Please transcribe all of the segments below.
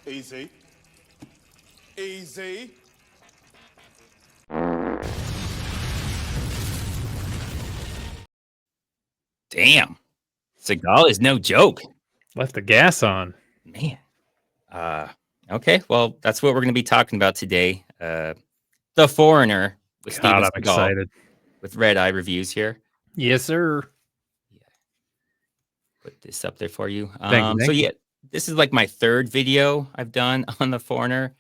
Easy. Easy. Damn. Seagal is no joke. Left the gas on. Man. Okay, well, that's what we're going to be talking about today. The Foreigner with Steven God, I'm Seagal excited. with Red Eye Reviews here. Yes, sir. Put this up there for you. Thank you. Yeah, this is like my third video I've done on The Foreigner,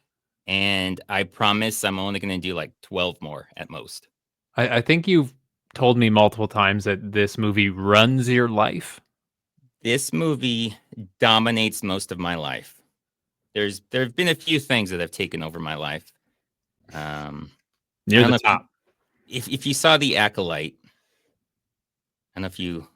and I promise I'm only going to do like 12 more at most. I think you've told me multiple times that this movie runs your life. This movie dominates most of my life. There have been a few things that have taken over my life. Near the top. If you saw The Acolyte, I don't know if you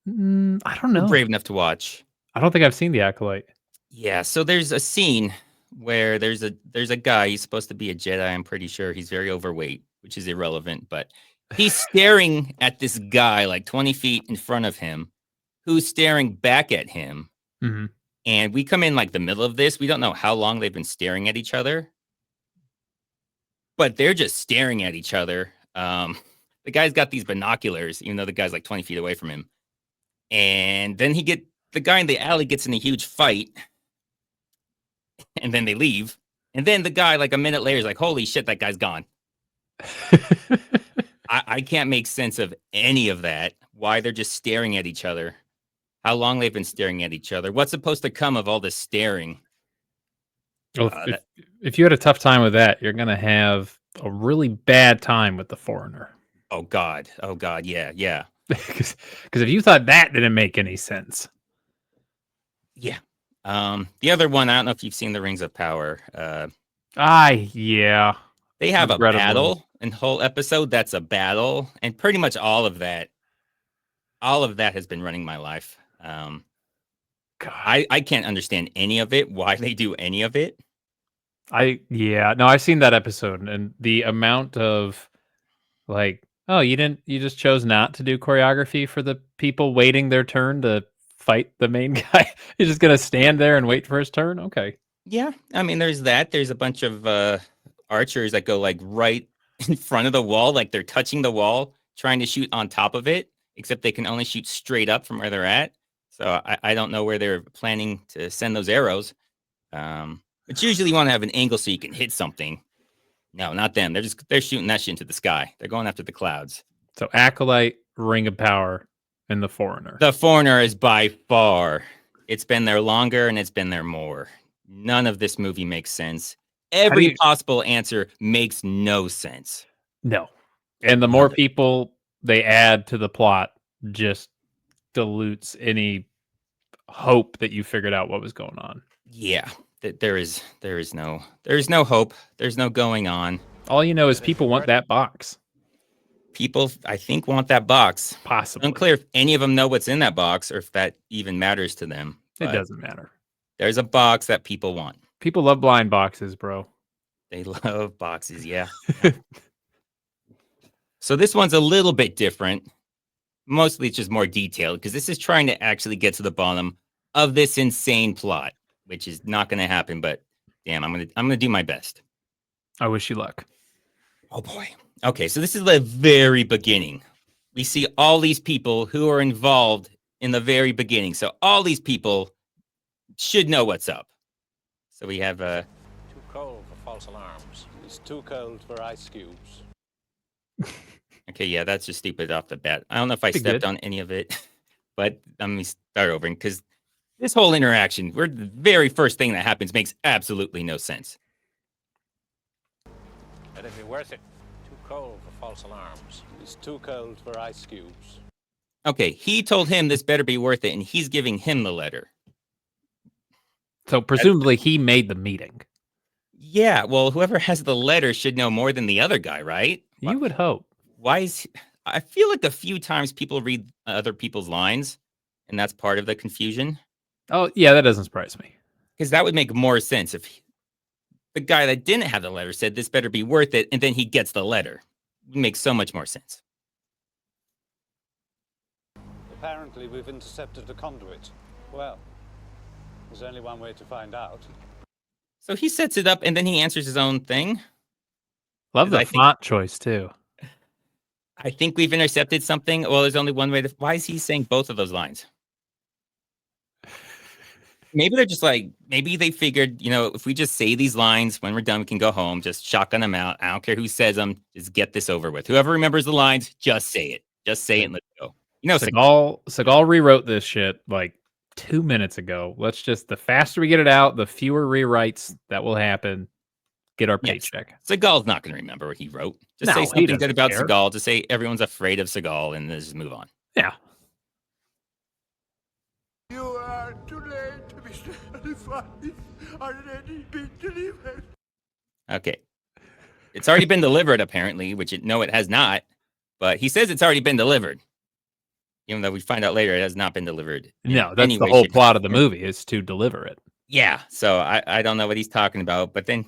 I don't were know. brave enough to watch. I don't think I've seen The Acolyte. Yeah, so there's a scene where there's a guy, he's supposed to be a Jedi, I'm pretty sure. He's very overweight, which is irrelevant, but he's staring at this guy like 20 feet in front of him, who's staring back at him. Mhm. And we come in like the middle of this. We don't know how long they've been staring at each other, but they're just staring at each other. The guy's got these binoculars, even though the guy's like 20 feet away from him. And then the guy in the alley gets in a huge fight, and then they leave. And then the guy, like a minute later, is like, holy shit, that guy's gone. I can't make sense of any of that. Why they're just staring at each other. How long they've been staring at each other. What's supposed to come of all this staring? Well, if you had a tough time with that, you're going to have a really bad time with The Foreigner. Oh, God. Yeah. Because if you thought that didn't make any sense. Yeah. The other one, I don't know if you've seen The Rings of Power. Yeah. They have a battle in whole episode. That's a battle. And pretty much all of that has been running my life. God. I can't understand any of it, why they do any of it. I've seen that episode, and the amount of like, oh, you just chose not to do choreography for the people waiting their turn to fight the main guy. You're just gonna stand there and wait for his turn? Okay. Yeah, I mean, there's that. There's a bunch of archers that go like right in front of the wall, like they're touching the wall, trying to shoot on top of it, except they can only shoot straight up from where they're at. So I don't know where they're planning to send those arrows. But usually you want to have an angle so you can hit something. No, not them. They're shooting that shit into the sky. They're going after the clouds. So Acolyte, Ring of Power, and The Foreigner. The Foreigner is by far. It's been there longer and it's been there more. None of this movie makes sense. Every possible answer makes no sense. No. And the more people they add to the plot just dilutes any hope that you figured out what was going on. Yeah. There is no hope. There's no going on. All you know is people want that box. People, I think, want that box. Possibly. Unclear if any of them know what's in that box or if that even matters to them. It doesn't matter. There's a box that people want. People love blind boxes, bro. They love boxes, yeah. So this one's a little bit different. Mostly it's just more detailed because this is trying to actually get to the bottom of this insane plot, which is not going to happen, but damn, I'm going to do my best. I wish you luck. Oh boy. Okay, so this is the very beginning. We see all these people who are involved in the very beginning. So all these people should know what's up. So we have Too cold for false alarms. It's too cold for ice cubes. Okay, yeah, that's just stupid off the bat. I don't know if I stepped on any of it, but let me start over because this whole interaction, where the very first thing that happens makes absolutely no sense. It'd be worth it. Too cold for false alarms. It's too cold for ice cubes. Okay, he told him this better be worth it, and he's giving him the letter. So presumably he made the meeting. Yeah, well, whoever has the letter should know more than the other guy, right? You would hope. Why is I feel like a few times people read other people's lines, and that's part of the confusion. Oh, yeah, that doesn't surprise me. Because that would make more sense if the guy that didn't have the letter said this better be worth it, and then he gets the letter. It makes so much more sense. Apparently we've intercepted a conduit. Well, there's only one way to find out. So he sets it up, and then he answers his own thing. Love 'Cause the I think- font choice too. I think we've intercepted something. Well, there's only one way to. Why is he saying both of those lines? Maybe they're just like, maybe they figured, if we just say these lines when we're done, we can go home, just shotgun them out. I don't care who says them, just get this over with. Whoever remembers the lines, just say it. Just say it and let's go. Seagal rewrote this shit like 2 minutes ago. The faster we get it out, the fewer rewrites that will happen. Get our Yes. paycheck. Seagal's not going to remember what he wrote. Just No, say he something doesn't good about care. Seagal. Just say everyone's afraid of Seagal and then just move on. Yeah. You are too late to be satisfied. Already been delivered. Okay. It's already been delivered, apparently, no, it has not. But he says it's already been delivered. Even though we find out later it has not been delivered. No, that's the whole plot of the movie is to deliver it. Yeah. So I don't know what he's talking about. But then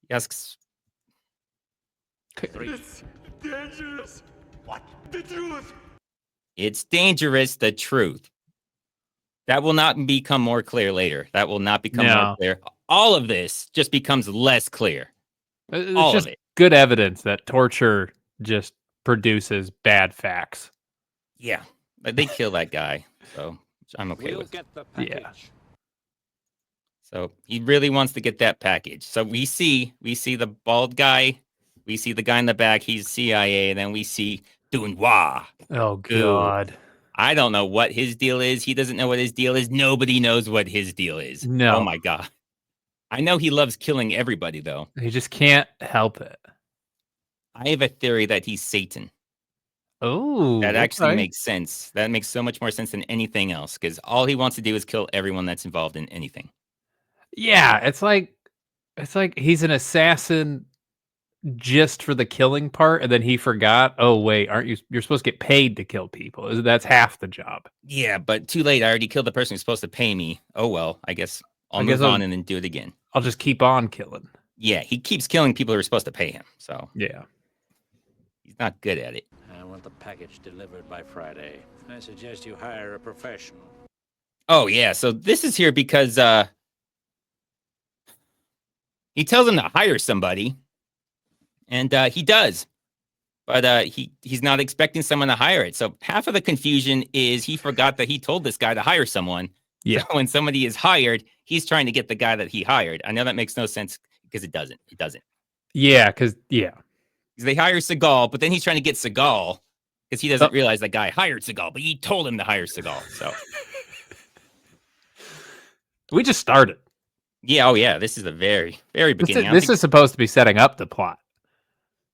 he asks, It's dangerous. What? The truth. it's dangerous, the truth. That will not become more clear later. That will not become more clear. All of this just becomes less clear. It's All just of it. good evidence that torture just produces bad facts. Yeah. But they kill that guy. So I'm okay We'll with. get the package. Yeah. So he really wants to get that package. So we see the bald guy. We see the guy in the back. He's CIA. And then we see Dunois. Oh, God. I don't know what his deal is. He doesn't know what his deal is. Nobody knows what his deal is. No. Oh, my God. I know he loves killing everybody, though. He just can't help it. I have a theory that he's Satan. Oh, That actually makes sense. That makes so much more sense than anything else because all he wants to do is kill everyone that's involved in anything. Yeah, it's like he's an assassin just for the killing part, and then he forgot. Oh wait, you're supposed to get paid to kill people? That's half the job. Yeah, but too late. I already killed the person who's supposed to pay me. Oh well, I guess I'll move on and then do it again. I'll just keep on killing. Yeah, he keeps killing people who are supposed to pay him. So yeah, he's not good at it. I want the package delivered by Friday. I suggest you hire a professional. Oh yeah, so this is here because he tells him to hire somebody, and he does, but he's not expecting someone to hire it. So half of the confusion is he forgot that he told this guy to hire someone. Yeah. So when somebody is hired, he's trying to get the guy that he hired. I know that makes no sense because it doesn't. It doesn't. Yeah, because they hire Seagal, but then he's trying to get Seagal because he doesn't realize that guy hired Seagal, but he told him to hire Seagal. So we just started. Yeah, oh yeah, this is the very, very beginning. This is supposed to be setting up the plot.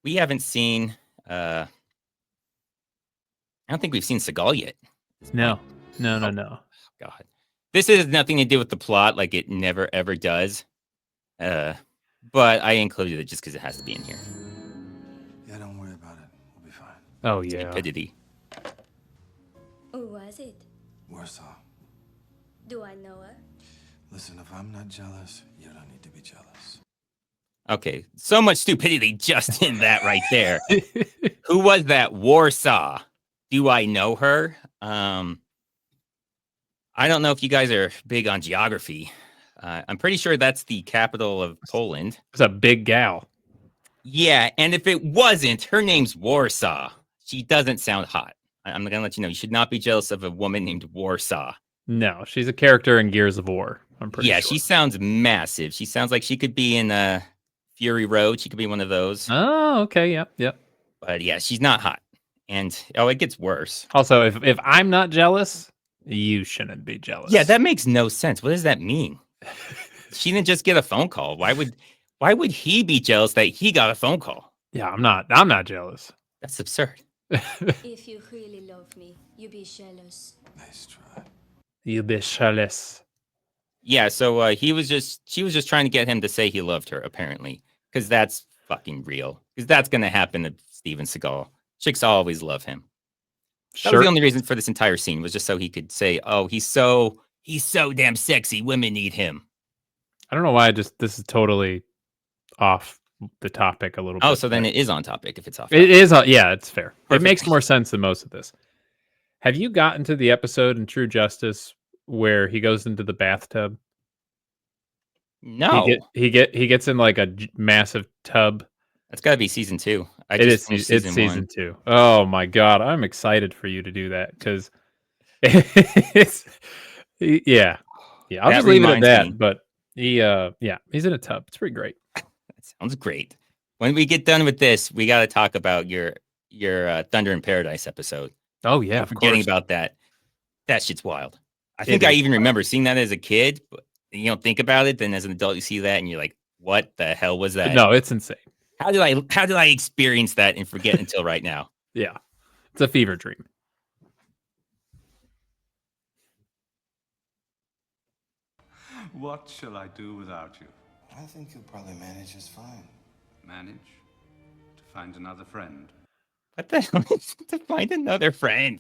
We haven't seen. I don't think we've seen Seagal yet. No. God, this has nothing to do with the plot, like it never ever does. But I included it just because it has to be in here. Yeah, don't worry about it. We'll be fine. Oh yeah. Stupidity. Who was it? Warsaw. Do I know her? Listen, if I'm not jealous, you don't need to be jealous. Okay, so much stupidity just in that right there. Who was that? Warsaw. Do I know her? I don't know if you guys are big on geography. I'm pretty sure that's the capital of Poland. It's a big gal. Yeah, and if it wasn't, her name's Warsaw. She doesn't sound hot. I'm going to let you know. You should not be jealous of a woman named Warsaw. No, she's a character in Gears of War. I'm pretty sure. She sounds massive. She sounds like she could be in Fury Road. She could be one of those. Oh, okay. Yep. But yeah, she's not hot. And it gets worse. Also, if I'm not jealous, you shouldn't be jealous. Yeah, that makes no sense. What does that mean? She didn't just get a phone call. Why would he be jealous that he got a phone call? Yeah, I'm not jealous. That's absurd. If you really love me, you be jealous. Nice try. You be jealous. Yeah, so she was just trying to get him to say he loved her, apparently. Because that's fucking real. Because that's gonna happen to Steven Seagal. Chicks always love him. That was the only reason for this entire scene, was just so he could say, oh, he's so damn sexy. Women need him. I don't know why this is totally off the topic a little bit. Oh, so then it is on topic if it's off It topic. is. Yeah, it's fair. Perfect. It makes more sense than most of this. Have you gotten to the episode in True Justice where he goes into the bathtub? No, He gets in like a massive tub. that's got to be season 2. I It just is finished it's season season 1. 2. Oh my god, I'm excited for you to do that because it's yeah. I'll That just leave it at reminds that. me. But he's in a tub. It's pretty great. That sounds great. When we get done with this, we got to talk about your Thunder in Paradise episode. Oh yeah, I'm of forgetting course. about that. That shit's wild. I It think I is even wild. remember seeing that as a kid, but you don't think about it. Then as an adult, you see that and you're like, "What the hell was that? No, it's insane. How did I experience that and forget until right now?" Yeah, it's a fever dream. What shall I do without you? I think you'll probably manage just fine. Manage to find another friend. What the hell is to find another friend?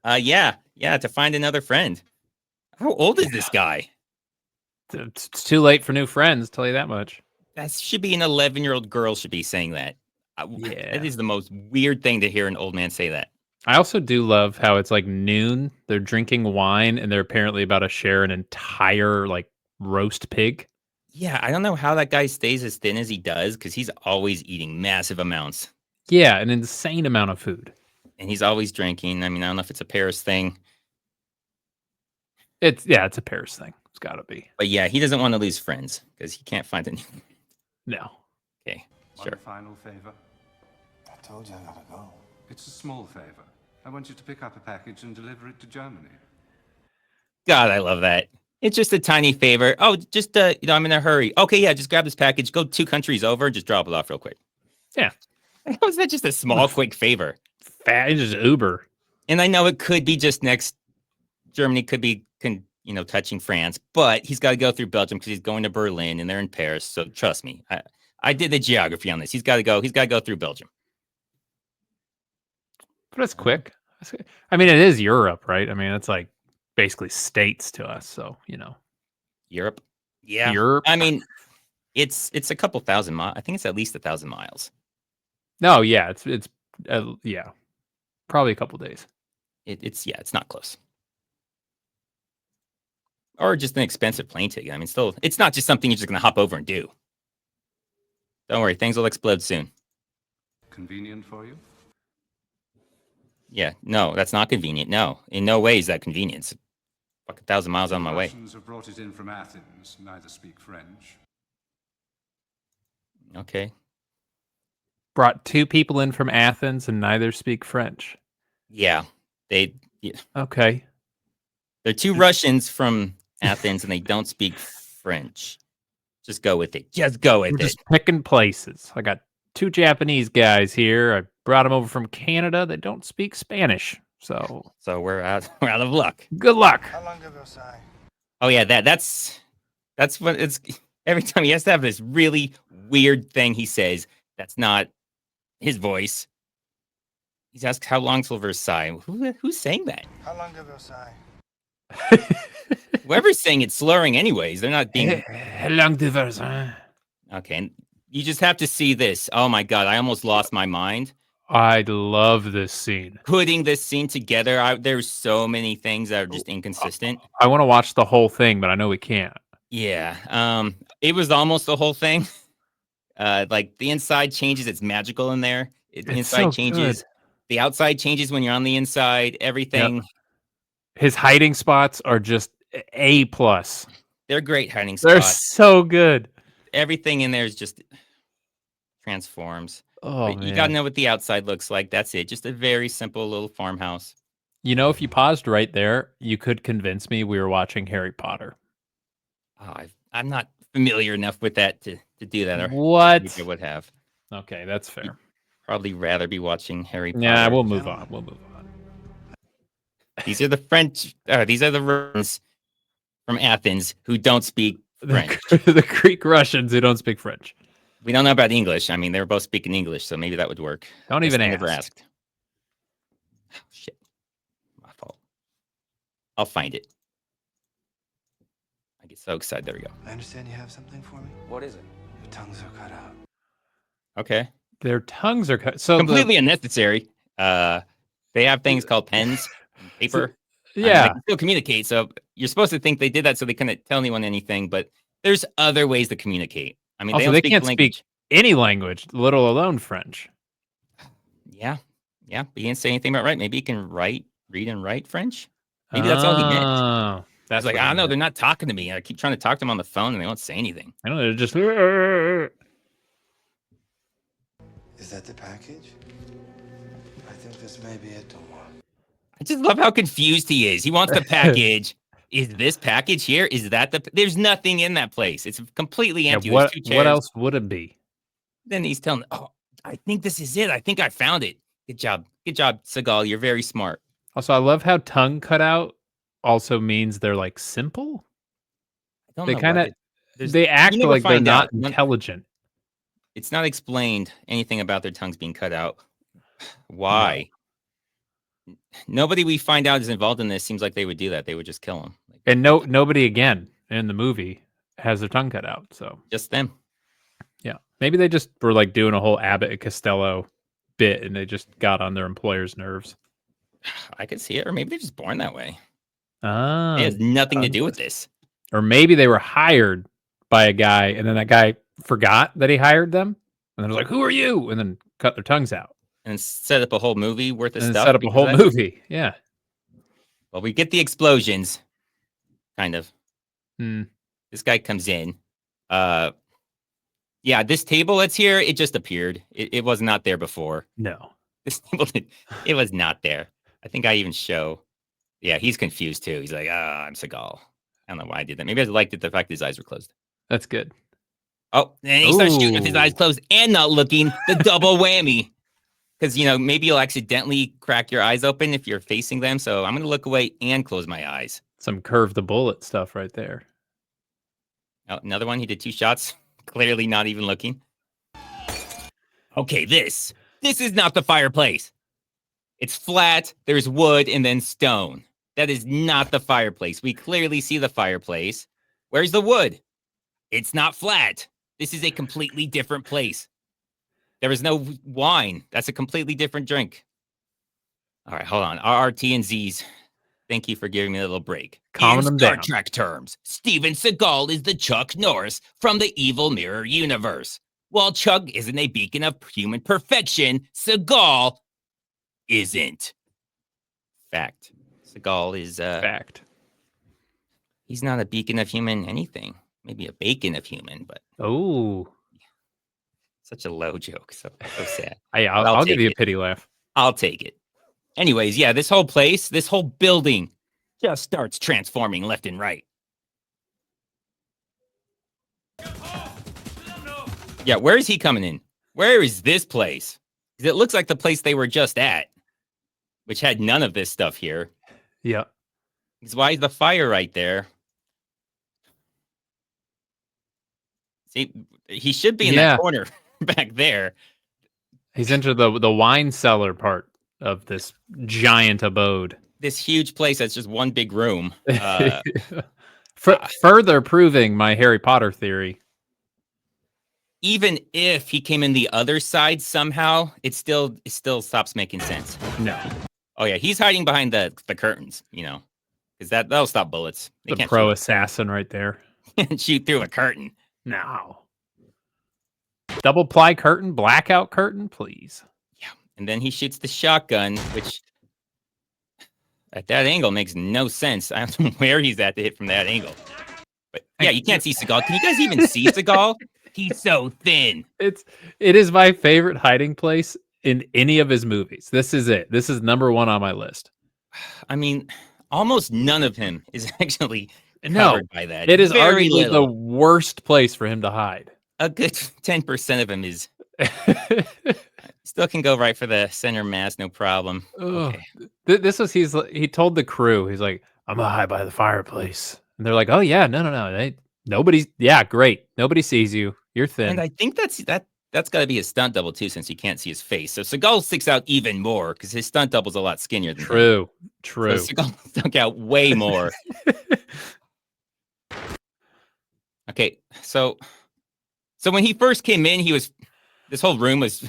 Yeah, to find another friend. How old is this guy? It's too late for new friends. Tell you that much. That should be an 11-year-old girl should be saying that. Yeah. That is the most weird thing to hear an old man say that. I also do love how it's like noon. They're drinking wine and they're apparently about to share an entire like roast pig. Yeah, I don't know how that guy stays as thin as he does because he's always eating massive amounts. Yeah, an insane amount of food. And he's always drinking. I mean, I don't know if it's a Paris thing. It's a Paris thing. It's got to be. But yeah, he doesn't want to lose friends because he can't find any. No. Okay, One sure. final favor. I told you I gotta go. It's a small favor. I want you to pick up a package and deliver it to Germany. God, I love that. It's just a tiny favor. Oh, just, I'm in a hurry. Okay, yeah, just grab this package, go 2 countries over, and just drop it off real quick. Yeah. How is that just a small, quick favor? Fat, just Uber. And I know it could be just next. Germany could be, touching France, but he's got to go through Belgium because he's going to Berlin and they're in Paris. So trust me, I did the geography on this. He's got to go through Belgium. But it's quick. I mean, it is Europe, right? I mean, it's like basically states to us. So, Europe. Yeah. Europe. I mean, it's a couple thousand miles. I think it's at least 1,000 miles. No, yeah, it's probably a couple days. It's not close. Or just an expensive plane ticket. I mean, still, it's not just something you're just going to hop over and do. Don't worry, things will explode soon. Convenient for you? Yeah, no, that's not convenient. No, in no way is that convenience. Fuck 1,000 miles on my way. Russians have brought it in from Athens. Neither speak French. Okay. Brought 2 people in from Athens and neither speak French. Yeah, Okay. they're 2 Russians from Athens and they don't speak French. Just go with it. We're just picking places. I got 2 Japanese guys here. I brought them over from Canada that don't speak Spanish. So we're out of luck. good luck. How long ago, Sai? Oh yeah, that's what it's every time he has to have this really weird thing he says that's not his voice. He's asked how long till Versailles. Who's saying that? How long ago, Sai? Whoever's saying it's slurring anyways. They're not being Long diverse, huh? okay. And you just have to see this. Oh my god, I almost lost my mind. I love this scene. Putting this scene together, there's so many things that are just inconsistent. I want to watch the whole thing, but I know we can't. Yeah. It was almost the whole thing. Like the inside changes, it's magical in there. The It's inside so changes. good. The outside changes when you're on the inside. Everything. His hiding spots are just A+. They're great hiding They're spots. so good. Everything in there is just transforms. Oh, But you gotta know what the outside looks like. That's it. Just a very simple little farmhouse. If you paused right there, you could convince me we were watching Harry Potter. Oh, I'm not familiar enough with that to do that. Or What? maybe I would have. Okay, that's fair. Probably rather be watching Harry Potter. Yeah, we'll move on. These are the French. These are the Russians from Athens who don't speak French. The Greek Russians who don't speak French. We don't know about English. I mean, they were both speaking English, so maybe that would work. Don't Guess even I ask. never asked. Oh, shit. My fault. I'll find it. I get so excited. There we go. I understand you have something for me? What is it? Your tongues are cut out. Okay. Their tongues are cut. So Completely unnecessary. They have things called pens and paper. I mean, yeah. they can still communicate. So you're supposed to think they did that so they couldn't tell anyone anything, but There's other ways to communicate. I mean, Also, don't they speak can't language. speak any language, let alone French. Yeah, yeah. But he didn't say anything about right. Maybe he can read and write French. Maybe that's all he meant. Oh, I was that's like, what I he don't know. meant. They're not talking to me. I keep trying to talk to them on the phone, and they won't say anything. I know they're just. Is that the package? I think this may be it, Tomo. I just love how confused he is. He wants the package. Is this package here? Is that the? There's nothing in that place. It's completely Yeah, empty. There's two chairs. what else would it be? Then he's telling, "Oh, I think this is it. I think I found it. Good job, Seagal. You're very smart." Also, I love how tongue cutout also means they're like simple. I don't They know kind what of there's- they you act never like they're find not out. intelligent. It's not explained anything about their tongues being cut out. Why? Nobody we find out is involved in this. Seems like they would do that. They would just kill him. Like, And nobody again in the movie has their tongue cut out. So just them. yeah, maybe they just were like doing a whole Abbott and Costello bit, and they just got on their employer's nerves. I could see it, or maybe they're just born that way. Ah, It has nothing to do with this. or maybe they were hired by a guy, and then that guy forgot that he hired them, and then was like, "Who are you?" and then cut their tongues out, And set up a whole movie worth of and then stuff. set up a because whole of that. movie. Yeah. Well, we get the explosions, kind of. Hmm. This guy comes in. Yeah, this table that's here, it just appeared. It was not there before. No. This table, it was not there. I think I even show. Yeah, he's confused too. He's like, I'm Seagal. I don't know why I did that. Maybe I liked it, the fact his eyes were closed. That's good. Oh, and he starts shooting with his Ooh. eyes closed and not looking. The double whammy. Because, maybe you'll accidentally crack your eyes open if you're facing them. So I'm going to look away and close my eyes. Some curve the bullet stuff right there. Oh, another one. He did 2 shots. Clearly not even looking. Okay, this is not the fireplace. It's flat. There's wood and then stone. That is not the fireplace. We clearly see the fireplace. Where's the wood? It's not flat. This is a completely different place. There is no wine. That's a completely different drink. All right, hold on. RRT and Z's. Thank you for giving me a little break. Calming In them Star down. Trek terms, Steven Seagal is the Chuck Norris from the Evil Mirror universe. While Chuck isn't a beacon of human perfection, Seagal isn't. Fact. Seagal is Fact. he's not a beacon of human anything. Maybe a bacon of human, but Oh, such a low joke. So sad. I'll give take you a it. pity laugh. I'll take it. Anyways, yeah, this whole place, this whole building just starts transforming left and right. Yeah, where is he coming in? Where is this place? 'Cause it looks like the place they were just at, which had none of this stuff here. Yeah. Because why is the fire right there? See, he should be in Yeah. that corner back there. He's into the wine cellar part of this giant abode. This huge place that's just one big room. Further proving my Harry Potter theory. Even if he came in the other side somehow, it still stops making sense. No. Oh yeah, he's hiding behind the curtains, because that'll stop bullets. They The can't pro assassin right there. shoot through a curtain. No. Double ply curtain, blackout curtain, please. And then he shoots the shotgun, which at that angle makes no sense. I don't know where he's at to hit from that angle. But yeah, you can't see Seagal. Can you guys even see Seagal? He's so thin. It is my favorite hiding place in any of his movies. This is it. This is number 1 on my list. I mean, almost none of him is actually No, covered by that. it is Very arguably the little. worst place for him to hide. A good 10% of him is still can go right for the center mass, no problem. Ugh. Okay. This was he told the crew, he's like, I'm gonna hide by the fireplace, and they're like, oh yeah, no, nobody's, yeah, great, nobody sees you, you're thin. And I think that's got to be a stunt double too, since you can't see his face. So Seagal sticks out even more because his stunt double's a lot skinnier than him. True. So Seagal stuck out way more. Okay, so when he first came in, this whole room was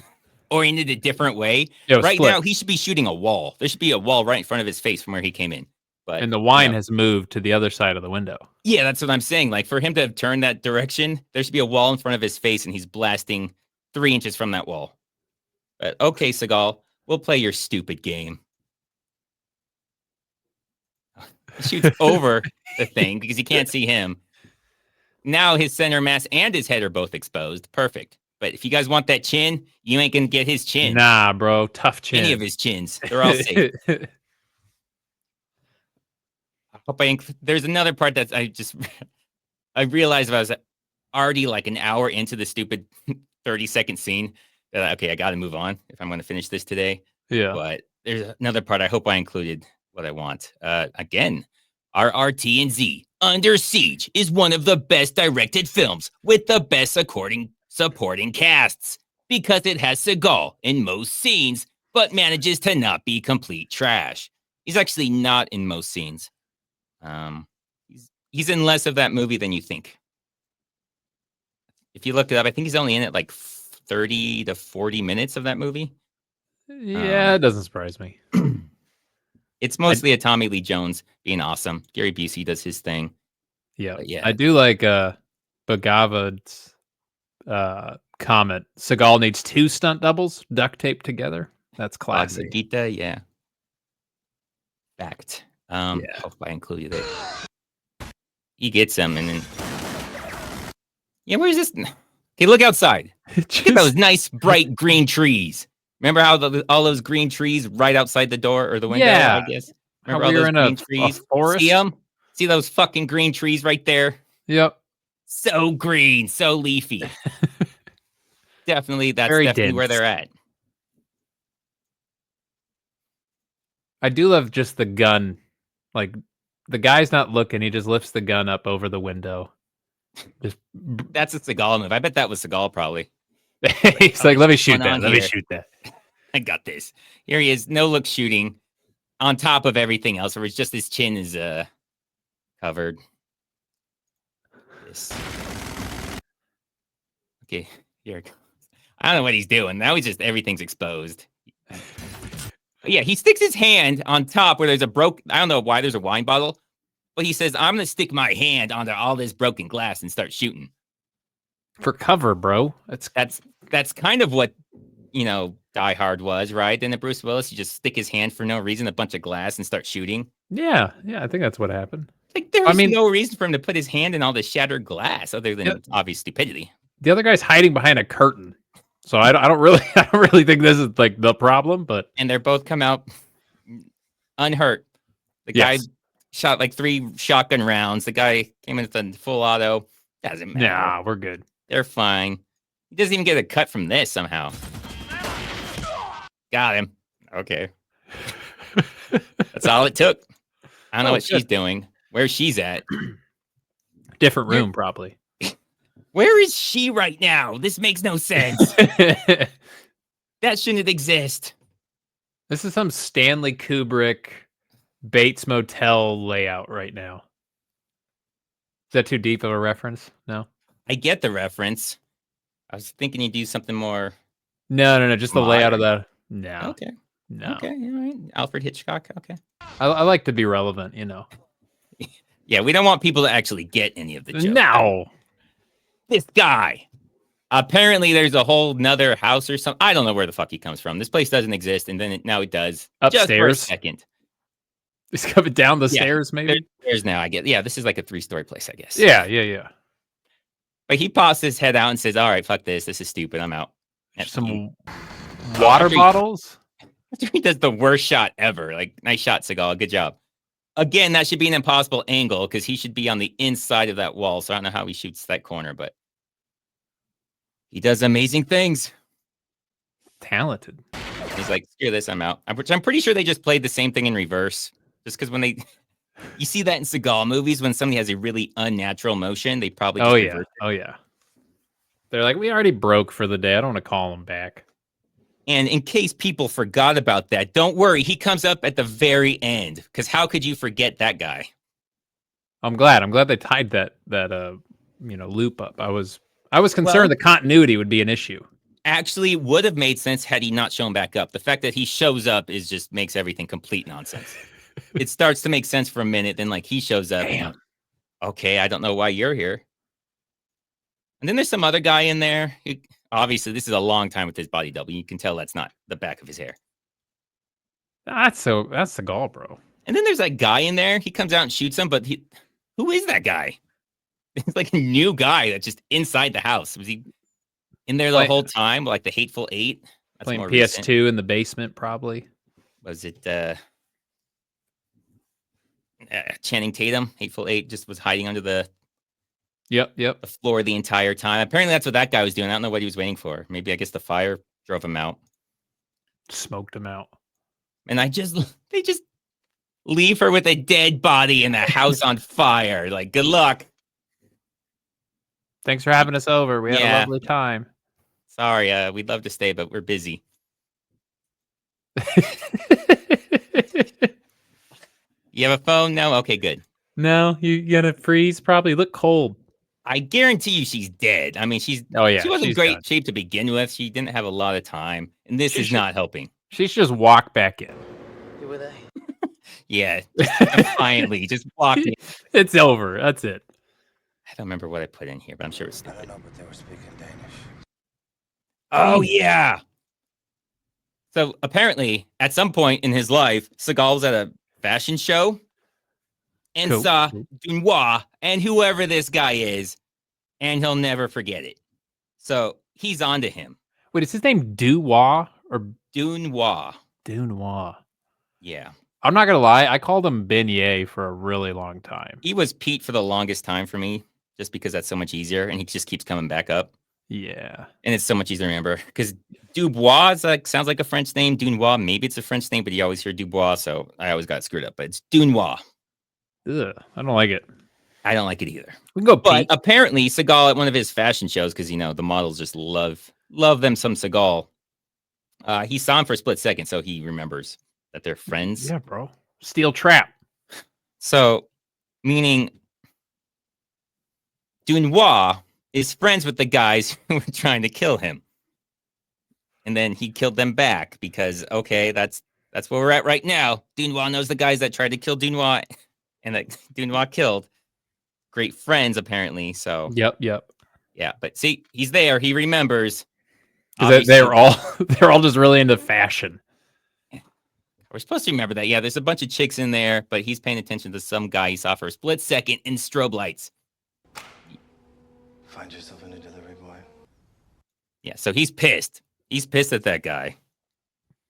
oriented a different way. It was Right split. now, he should be shooting a wall. There should be a wall right in front of his face from where he came in. But And the wine you know, has moved to the other side of the window. yeah, that's what I'm saying. Like for him to have turned that direction, there should be a wall in front of his face, and he's blasting 3 inches from that wall. But okay, Seagal, we'll play your stupid game. He shoots over the thing because you can't see him. Now his center mass and his head are both exposed. Perfect. But if you guys want that chin, you ain't gonna get his chin. Nah, bro, tough chin. Any of his chins. They're all safe. I hope there's another part that I realized I was already like an hour into the stupid 30-second scene that okay, I got to move on if I'm going to finish this today. Yeah. But there's another part. I hope I included what I want. Again, RRT&Z Under Siege is one of the best directed films with the best supporting casts because it has Seagal in most scenes, but manages to not be complete trash. He's actually not in most scenes. He's in less of that movie than you think. If you looked it up, I think he's only in it like 30 to 40 minutes of that movie. Yeah, it doesn't surprise me. It's mostly a Tommy Lee Jones being awesome. Gary Busey does his thing. Yeah. But yeah. I do like Bagavad's comment. Seagal needs 2 stunt doubles duct taped together. That's classic. Gita, yeah. Fact. Hope I included it. He gets him, and then yeah, where's this? Okay, look outside. Look at those nice, bright green trees. Remember how all those green trees right outside the door or the window? Yeah. I guess. How Remember all we were those in green a trees? forest? See them? See those fucking green trees right there? Yep. So green, so leafy. Definitely, that's Very definitely where dense. they're at. I do love just the gun. Like, the guy's not looking. He just lifts the gun up over the window. Just That's a Seagal move. I bet that was Seagal probably. he's like, let me shoot going that. on Let me here?" shoot that. I got this. Here he is, no look shooting on top of everything else, where it's just his chin is covered. This. Okay, here it goes. I don't know what he's doing. Now he's just everything's exposed. Yeah, he sticks his hand on top where there's I don't know why there's a wine bottle, but he says, I'm gonna stick my hand onto all this broken glass and start shooting. For cover, bro. That's kind of what Die Hard was, right? Then the Bruce Willis, you just stick his hand for no reason, a bunch of glass, and start shooting. Yeah, I think that's what happened. Like there's no reason for him to put his hand in all this shattered glass other than obvious stupidity. The other guy's hiding behind a curtain. So I don't really think this is like the problem, but And they're both come out unhurt. The guy shot like 3 shotgun rounds. The guy came in with a full auto. Doesn't matter. nah, we're good. They're fine. He doesn't even get a cut from this somehow. Got him. Okay. That's all it took. I don't know what she's doing. Where she's at. Different room, probably. Where is she right now? This makes no sense. That shouldn't exist. This is some Stanley Kubrick Bates Motel layout right now. Is that too deep of a reference? No? I get the reference. I was thinking you'd do something more. No. Just the layout of the. No. Okay. No. Okay. All right. Alfred Hitchcock. Okay. I like to be relevant, Yeah, we don't want people to actually get any of the jokes. No. This guy. Apparently, there's a whole nother house or something. I don't know where the fuck he comes from. This place doesn't exist, and then now it does. Upstairs. Just for a second. He's coming down the stairs, maybe? There's now, I guess. Yeah, this is like a 3-story place, I guess. Yeah. But he pops his head out and says, all right, fuck this. This is stupid. I'm out. Some water bottles? After he does the worst shot ever. Like, nice shot, Seagal. Good job. Again, that should be an impossible angle because he should be on the inside of that wall. So I don't know how he shoots that corner, but he does amazing things. Talented. He's like, screw this, I'm out. Which I'm pretty sure they just played the same thing in reverse. Just because when you see that in Seagal movies, when somebody has a really unnatural motion, they probably just reverse it. Oh, yeah. They're like, we already broke for the day. I don't want to call him back. And in case people forgot about that, don't worry. He comes up at the very end. Because how could you forget that guy? I'm glad they tied that loop up. I was concerned the continuity would be an issue. Actually, would have made sense had he not shown back up. The fact that he shows up just makes everything complete nonsense. it starts to make sense for a minute. Then like he shows up. And, okay, I don't know why you're here. And then there's some other guy in there. Obviously, this is a long time with his body double. You can tell that's not the back of his hair. That's Seagal, bro. And then there's that guy in there. He comes out and shoots him, but who is that guy? It's like a new guy that's just inside the house. Was he in there the whole time? Like the Hateful Eight? That's playing more PS2 recent. in the basement, probably. Was it Channing Tatum? Hateful Eight just was hiding under the Yep. floor the entire time. Apparently that's what that guy was doing. I don't know what he was waiting for. Maybe I guess the fire drove him out. Smoked him out. And they just leave her with a dead body in the house on fire. Like, good luck. Thanks for having us over. We had a Yeah. lovely time. Sorry, we'd love to stay, but we're busy. You have a phone? No? Okay, good. No, you gotta freeze. Probably look cold. I guarantee you she's dead. I mean, she wasn't she's great done. shape to begin with. She didn't have a lot of time. And this is not helping. She should just walk back in. You were there? Yeah. Finally, just walk in. It's over. That's it. I don't remember what I put in here, but I'm sure it's I don't stupid. know, but they were speaking Danish. Oh, yeah. So apparently, at some point in his life, Seagal was at a fashion show and Cool. saw Dunois and whoever this guy is, and he'll never forget it. So he's onto him. Wait, is his name Dunois or Dunois. Dunois? Yeah. I'm not gonna lie. I called him Beignet for a really long time. He was Pete for the longest time for me, just because that's so much easier, and he just keeps coming back up. Yeah. And it's so much easier to remember. Because Dubois sounds like a French name. Dunois, maybe it's a French name, but you always hear Dubois, so I always got screwed up. But it's Dunois. Ugh, I don't like it. I don't like it either. We can go But Pete. apparently, Seagal at one of his fashion shows, because the models just love them some Seagal. He saw him for a split second, so he remembers that they're friends. Yeah, bro. Steel trap. So, meaning Dunois is friends with the guys who were trying to kill him, and then he killed them back because that's where we're at right now. Dunois knows the guys that tried to kill Dunois, and that Dunois killed. Great friends, apparently. So Yep. yeah, but see, he's there. He remembers. Because they're all just really into fashion. We're supposed to remember that. Yeah, there's a bunch of chicks in there, but he's paying attention to some guy he saw for a split second in strobe lights. Find yourself a new delivery boy. Yeah, so he's pissed. He's pissed at that guy.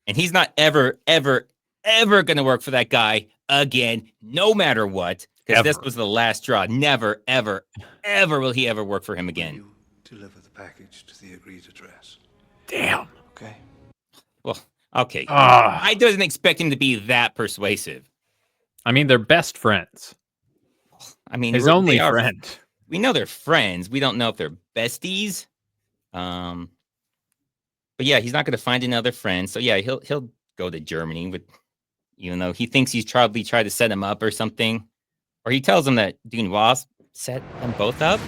And he's not ever going to work for that guy again, no matter what, because this was the last straw. Never, ever will he ever work for him again. You deliver the package to the agreed address. Damn. Okay. Well, okay. Ah. I didn't expect him to be that persuasive. I mean, they're best friends. I mean, His they only are- friend. We know they're friends. We don't know if they're besties. But yeah, he's not going to find another friend. So yeah, he'll go to Germany even though he thinks he's probably tried to set him up or something. Or he tells him that Dunois set them both up.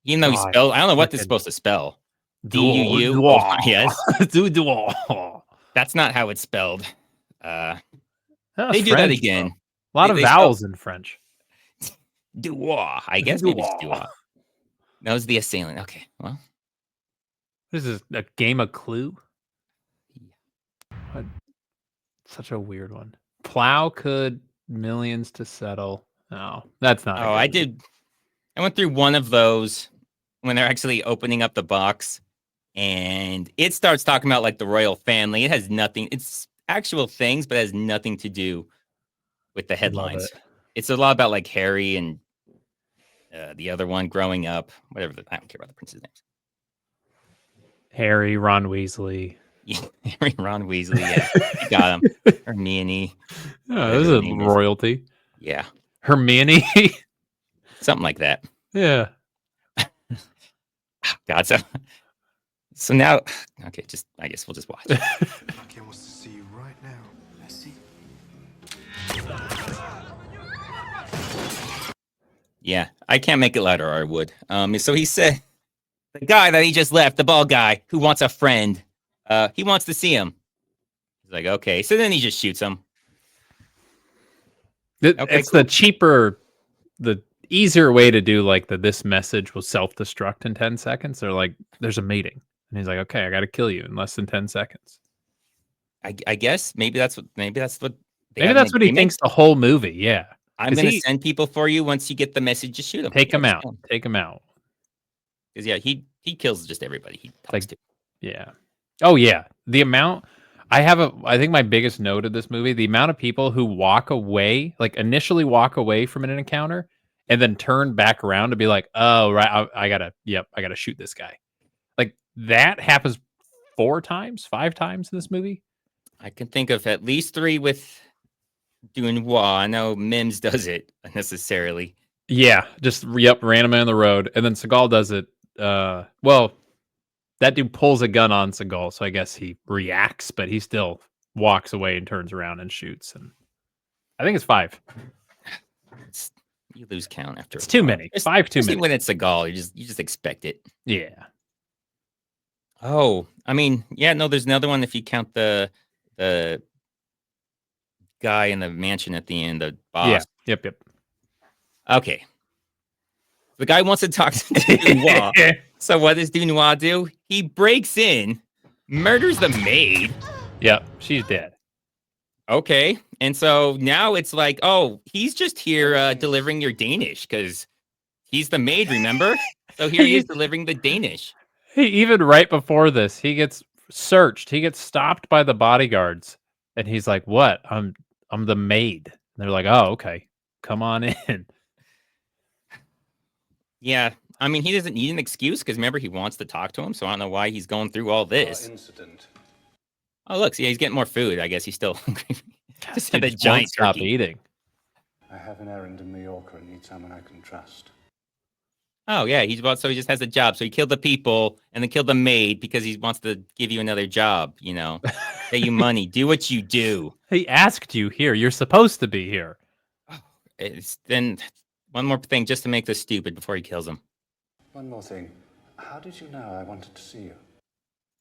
Even though he God, spelled, I don't know what this is supposed to spell. D-U-U? Oh, yes. Dunois. That's not how it's spelled. That They was do that French, again. bro. A lot of They vowels in French. Dunois. I guess maybe it's Dunois. Dunois. That was the assailant. Okay, well. This is a game of Clue. What? Such a weird one. Plow could millions to settle. No, that's not. a Oh, good I one. did. I went through one of those when they're actually opening up the box, and it starts talking about like the royal family. It has nothing. It's actual things, but it has nothing to do with the headlines. it. It's a lot about like Harry and the other one growing up. Whatever. I don't care about the prince's names. Harry, Ron Weasley. Yeah, Harry, Ron Weasley. Yeah, you got him. Hermione. Oh, this is her name is. royalty. Yeah, Hermione. something like that. Yeah. God, so now, okay, I guess we'll just watch. Lucky wants to see you right now. I see. Yeah, I can't make it louder, or I would. So he said, the guy that he just left, the bald guy who wants a friend, he wants to see him. He's like, okay. So then he just shoots him. Okay, It's the cheaper, the easier way to do like this message will self-destruct in 10 seconds. They're like, there's a meeting. And he's like, okay, I got to kill you in less than 10 seconds. I guess maybe that's what they Maybe have that's an what he agreement. thinks the whole movie. Yeah. I'm 'Cause going to send people for you. Once you get the message, just shoot them. Take him out. Take him out. Because yeah, he kills just everybody he talks Like- to. Yeah. Oh yeah. The amount I think my biggest note of this movie, the amount of people who walk away, like initially walk away from an encounter and then turn back around to be like, oh right, I gotta shoot this guy. Like that happens 4 times, 5 times in this movie. I can think of at least 3 with Dunois. I know Mims does it unnecessarily. Yeah, just ran him on the road. And then Seagal does it. Well, that dude pulls a gun on Seagal, so I guess he reacts, but he still walks away and turns around and shoots. And I think it's 5. You lose count after. It's too many. 5 too Especially many. when it's Seagal, you just expect it. Yeah. Oh, I mean, yeah, no, there's another one if you count the guy in the mansion at the end, the boss. Yeah. Yep. Okay. The guy wants to talk to Dunois. So what does Dunois do? He breaks in, murders the maid. Yep. She's dead. Okay. And so now it's like, oh, he's just here delivering your Danish because he's the maid, remember? So here he is delivering the Danish. Even right before this, he gets searched. He gets stopped by the bodyguards, and he's like, "What? I'm the maid." And they're like, "Oh, okay, come on in." Yeah, I mean, he doesn't need an excuse because remember he wants to talk to him, so I don't know why he's going through all this. Incident. Oh, look, see, he's getting more food. I guess he's still hungry. Just had a Won't giant stop turkey. eating. I have an errand in Mallorca and need someone I can trust. Oh yeah, he just has a job. So he killed the people and then killed the maid because he wants to give you another job. You know, pay you money, do what you do. He asked you here. You're supposed to be here. Then one more thing just to make this stupid before he kills him. One more thing. How did you know I wanted to see you?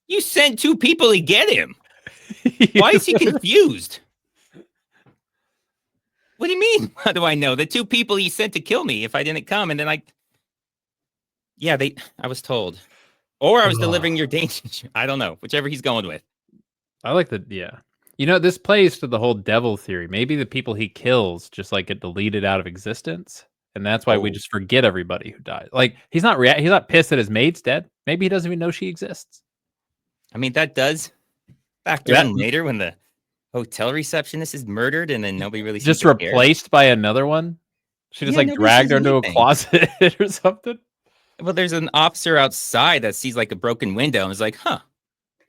You sent 2 people to get him. Why is he confused? What do you mean? How do I know? The 2 people he sent to kill me if I didn't come, and then I was told. Or I was delivering your Danish. I don't know. Whichever he's going with. I like yeah. You know, this plays to the whole devil theory. Maybe the people he kills just like get deleted out of existence. And that's why we just forget everybody who died. Like he's not pissed that his maid's dead. Maybe he doesn't even know she exists. I mean, that does factor in later when the hotel receptionist is murdered and then nobody really seems Just to care. replaced by another one. She just Yeah, like nobody dragged says her into a anything. closet or something. Well, there's an officer outside that sees like a broken window and is like, huh,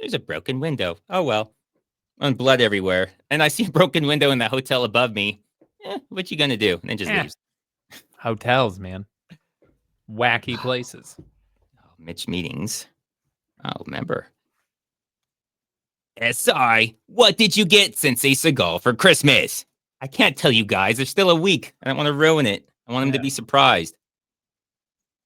there's a broken window. Oh, well. And blood everywhere. And I see a broken window in the hotel above me. What you gonna do? And then just leaves. Hotels, man. Wacky places. Oh, Mitch meetings. I'll remember. SI, what did you get, Sensei Seagal, for Christmas? I can't tell you guys. There's still a week. I don't want to ruin it. I want him to be surprised.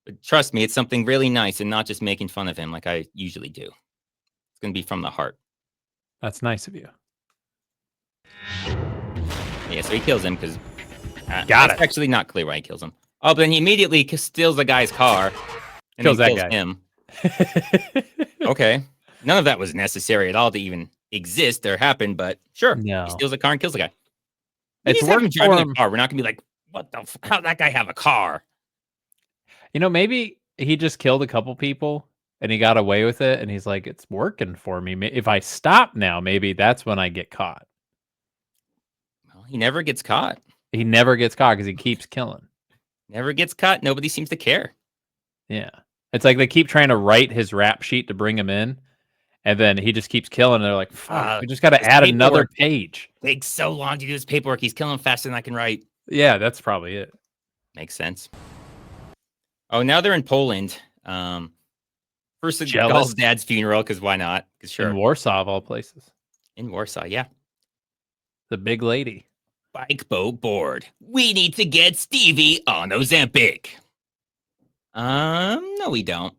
But trust me, it's something really nice and not just making fun of him like I usually do. It's going to be from the heart. That's nice of you. Yeah, so he kills him because Got it's it. actually not clear why he kills him. Oh, but then he immediately steals the guy's car and Kills then that kills guy. him. Okay. None of that was necessary at all to even exist or happen, but sure. No. He steals a car and kills the guy. It's He's having worked driving for a him. car. We're not gonna be like, what the? How'd that guy have a car? You know, maybe he just killed a couple people and he got away with it. And he's like, it's working for me. If I stop now, maybe that's when I get caught. Well, he never gets caught. He never gets caught because he keeps killing. Never gets caught. Nobody seems to care. Yeah. It's like they keep trying to write his rap sheet to bring him in. And then he just keeps killing. And they're like, fuck, we just got to his add another paperwork. page. Takes so long to do his paperwork. He's killing faster than I can write. Yeah, that's probably it. Makes sense. Oh, now they're in Poland. First, Jealous. Seagal's dad's funeral, because why not? Because sure. In Warsaw, of all places. In Warsaw, yeah. The big lady. Bike boat board. We need to get Stevie on Ozempic. No, we don't.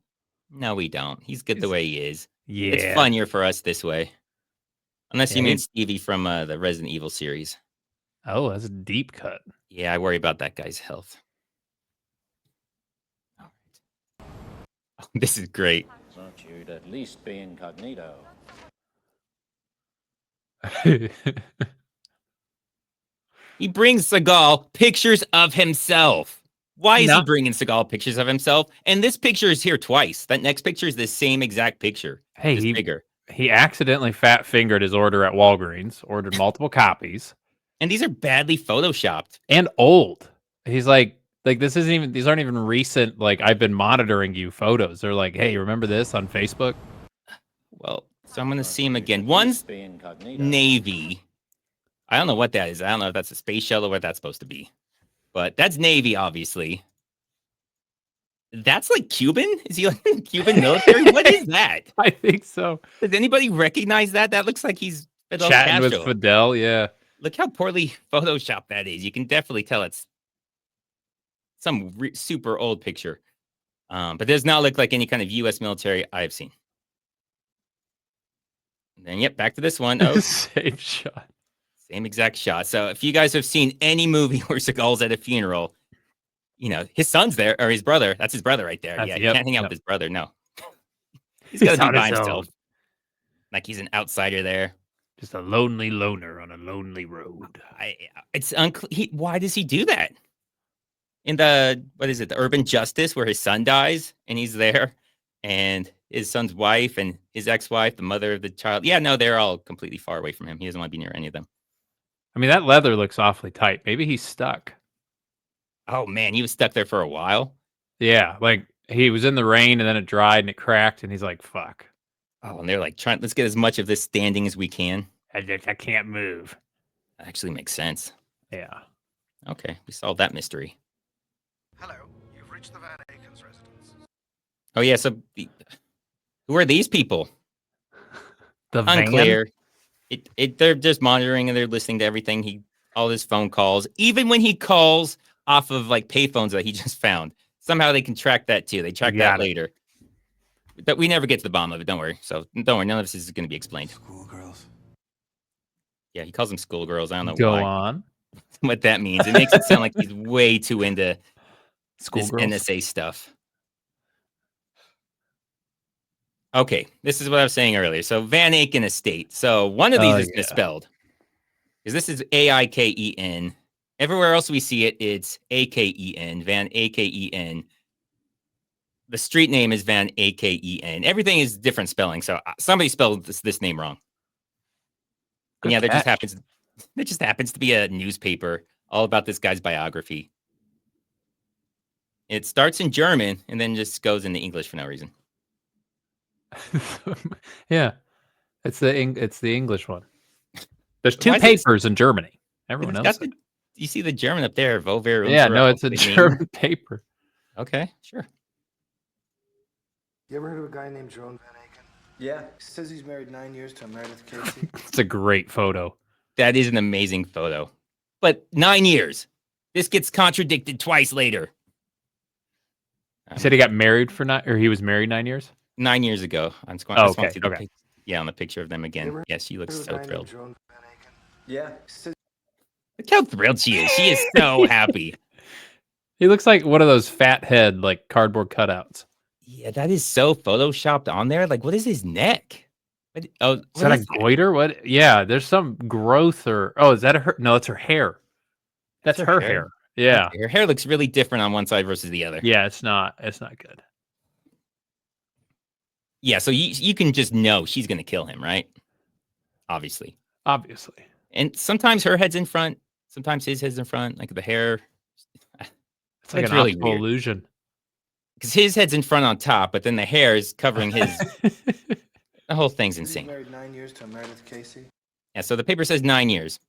No, we don't. He's good the way he is. Yeah. It's funnier for us this way. Unless you Yeah, mean Stevie from the Resident Evil series. Oh, that's a deep cut. Yeah, I worry about that guy's health. All right. Oh, this is great. Thought you'd at least be incognito. He brings Seagal pictures of himself. Why is he No. bringing Seagal pictures of himself? And this picture is here twice. That next picture is the same exact picture. Hey, just he bigger. he accidentally fat fingered his order at Walgreens, ordered multiple copies, And these are badly photoshopped. and old. He's like this isn't even these aren't even recent, like, I've been monitoring you photos. They're like, hey, remember this on Facebook? Well, so I'm going to see him again. One's Be incognito. Navy. I don't know what that is. I don't know if that's a space shuttle or what that's supposed to be. But that's Navy, obviously. That's like Cuban? Is he like Cuban military? What is that? I think so. Does anybody recognize that? That looks like he's Fidel Chatting Castro. with Fidel, yeah. Look how poorly photoshopped that is. You can definitely tell it's some super old picture. But does not look like any kind of U.S. military I've seen. And then, yep, back to this one. Oh, Same shot. same exact shot. So if you guys have seen any movie where Seagal's at a funeral, you know, his son's there, or his brother. That's his brother right there. That's- Yeah, he yep, can't hang out yep. with his brother. No. He's got to on be by his himself. own. Like he's an outsider there. Just a lonely loner on a lonely road. It's unclear. Why does he do that? In the, what is it, the Urban Justice, where his son dies and he's there, and his son's wife and his ex-wife, the mother of the child. Yeah, no, they're all completely far away from him. He doesn't want to be near any of them. I mean, that leather looks awfully tight. Maybe he's stuck. Oh man, he was stuck there for a while. Yeah, like he was in the rain and then it dried and it cracked and he's like, fuck. Oh, and they're like let's get as much of this standing as we can. I can't move. That actually makes sense. Yeah. Okay, we solved that mystery. Hello, you've reached the Van Aken's residence. Oh yeah, so who are these people? The van? Unclear. They're just monitoring and they're listening to everything. All his phone calls, even when he calls off of like payphones that he just found. Somehow they can track that too. They track that later. But we never get to the bottom of it. Don't worry. So don't worry. None of this is going to be explained. Schoolgirls. Yeah, he calls them schoolgirls. I don't know Go why. on. What that means. It makes it sound like he's way too into this Schoolgirls. NSA stuff. Okay, this is what I was saying earlier. So Van Aken estate. So one of these is misspelled. Because this is Aiken. Everywhere else we see it, it's Aken. Van Aken. The street name is Van Aken. Everything is different spelling. So somebody spelled this name wrong. And yeah, there just happens to be a newspaper all about this guy's biography. It starts in German and then just goes into English for no reason. Yeah. It's the English one. There's two Why is it- papers in Germany. Everyone It's knows. got you see the German up there, Vover. Yeah, no, it's a Big name. German paper. Okay, sure. You ever heard of a guy named Jerome Van Aken? Yeah. He says he's married 9 years to Meredith Casey. It's a great photo. That is an amazing photo. But 9 years. This gets contradicted twice later. He said he got married for or he was married 9 years? 9 years ago. I'm just going Oh, I just want okay, to see the okay. yeah, on the picture of them again. Yes, she looks so thrilled. Jerome Van Aken? Yeah. He says Look how thrilled she is. She is so happy. He looks like one of those fat head, like cardboard cutouts. Yeah, that is so photoshopped on there. Like, what is his neck? Is Is that a goiter? What? Yeah, there's some growth or is that her? No, it's her hair. That's her hair. Yeah. Okay, her hair looks really different on one side versus the other. Yeah, it's not good. Yeah, so you can just know she's going to kill him, right? Obviously. And sometimes her head's in front, sometimes his head's in front, like the hair. It's like That's an really optical weird. illusion. Because his head's in front on top, but then the hair is covering his. The whole thing's he's insane. married 9 years to Meredith Casey. Yeah, so the paper says 9 years.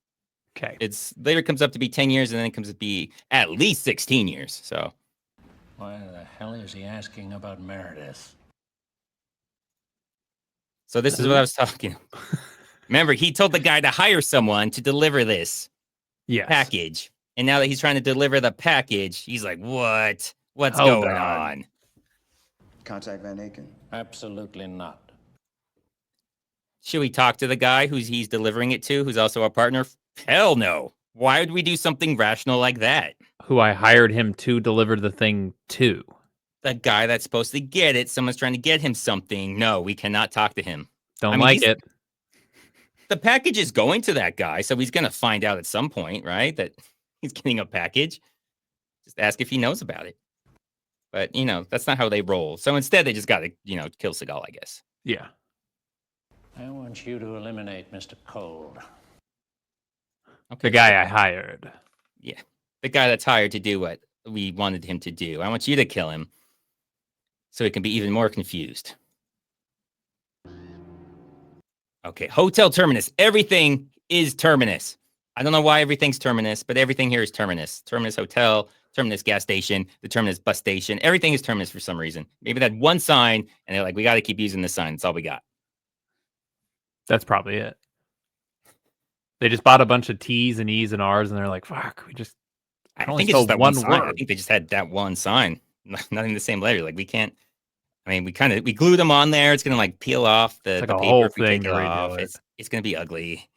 Okay. It's later comes up to be 10 years, and then it comes to be at least 16 years. So Why the hell is he asking about Meredith? this is what I was talking. Remember, he told the guy to hire someone to deliver this Yes. package. And now that he's trying to deliver the package, he's like, what? What's Hold going on. on? Contact Van Aken. Absolutely not. Should we talk to the guy he's delivering it to, who's also our partner? Hell no. Why would we do something rational like that? Who I hired him to deliver the thing to. The guy that's supposed to get it, someone's trying to get him something. No, we cannot talk to him. Don't like it. The package is going to that guy, so he's going to find out at some point, right? That he's getting a package. Just ask if he knows about it. But, that's not how they roll. So instead, they just got to, kill Seagal, I guess. Yeah. I want you to eliminate Mr. Cold. Okay. The guy I hired. Yeah. The guy that's hired to do what we wanted him to do. I want you to kill him so he can be even more confused. Okay. Hotel Terminus. Everything is Terminus. I don't know why everything's Terminus, but everything here is Terminus. Terminus Hotel, Terminus gas station, the Terminus bus station. Everything is Terminus for some reason. Maybe that one sign, and they're like, we got to keep using this sign. That's all we got. That's probably it. They just bought a bunch of T's and E's and R's, and they're like, fuck, we just I only think it's just that one one sign. I word. think they just had that one sign, nothing the same letter. Like we can't. I mean, we glued them on there. It's gonna like peel off the like the a paper whole if we take thing it to redo off. it. It's gonna be ugly.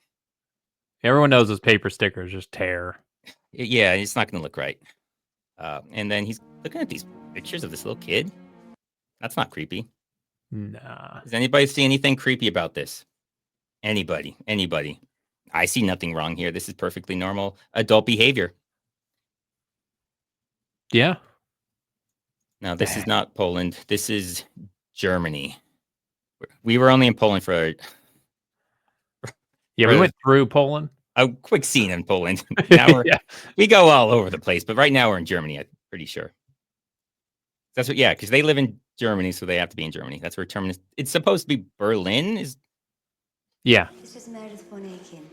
Everyone knows those paper stickers just tear. Yeah, it's not gonna look right. And then he's looking at these pictures of this little kid. That's not creepy. Nah. Does anybody see anything creepy about this? Anybody? I see nothing wrong here. This is perfectly normal adult behavior. Yeah. No, this is not Poland. This is Germany. We were only in Poland for Yeah, we went through Poland. a quick scene in Poland. Now Yeah. we go all over the place, but right now we're in Germany, I'm pretty sure. That's what, because they live in Germany, so they have to be in Germany. That's where Terminus. It's supposed to be Berlin. Yeah. This is Meredith von Aiken.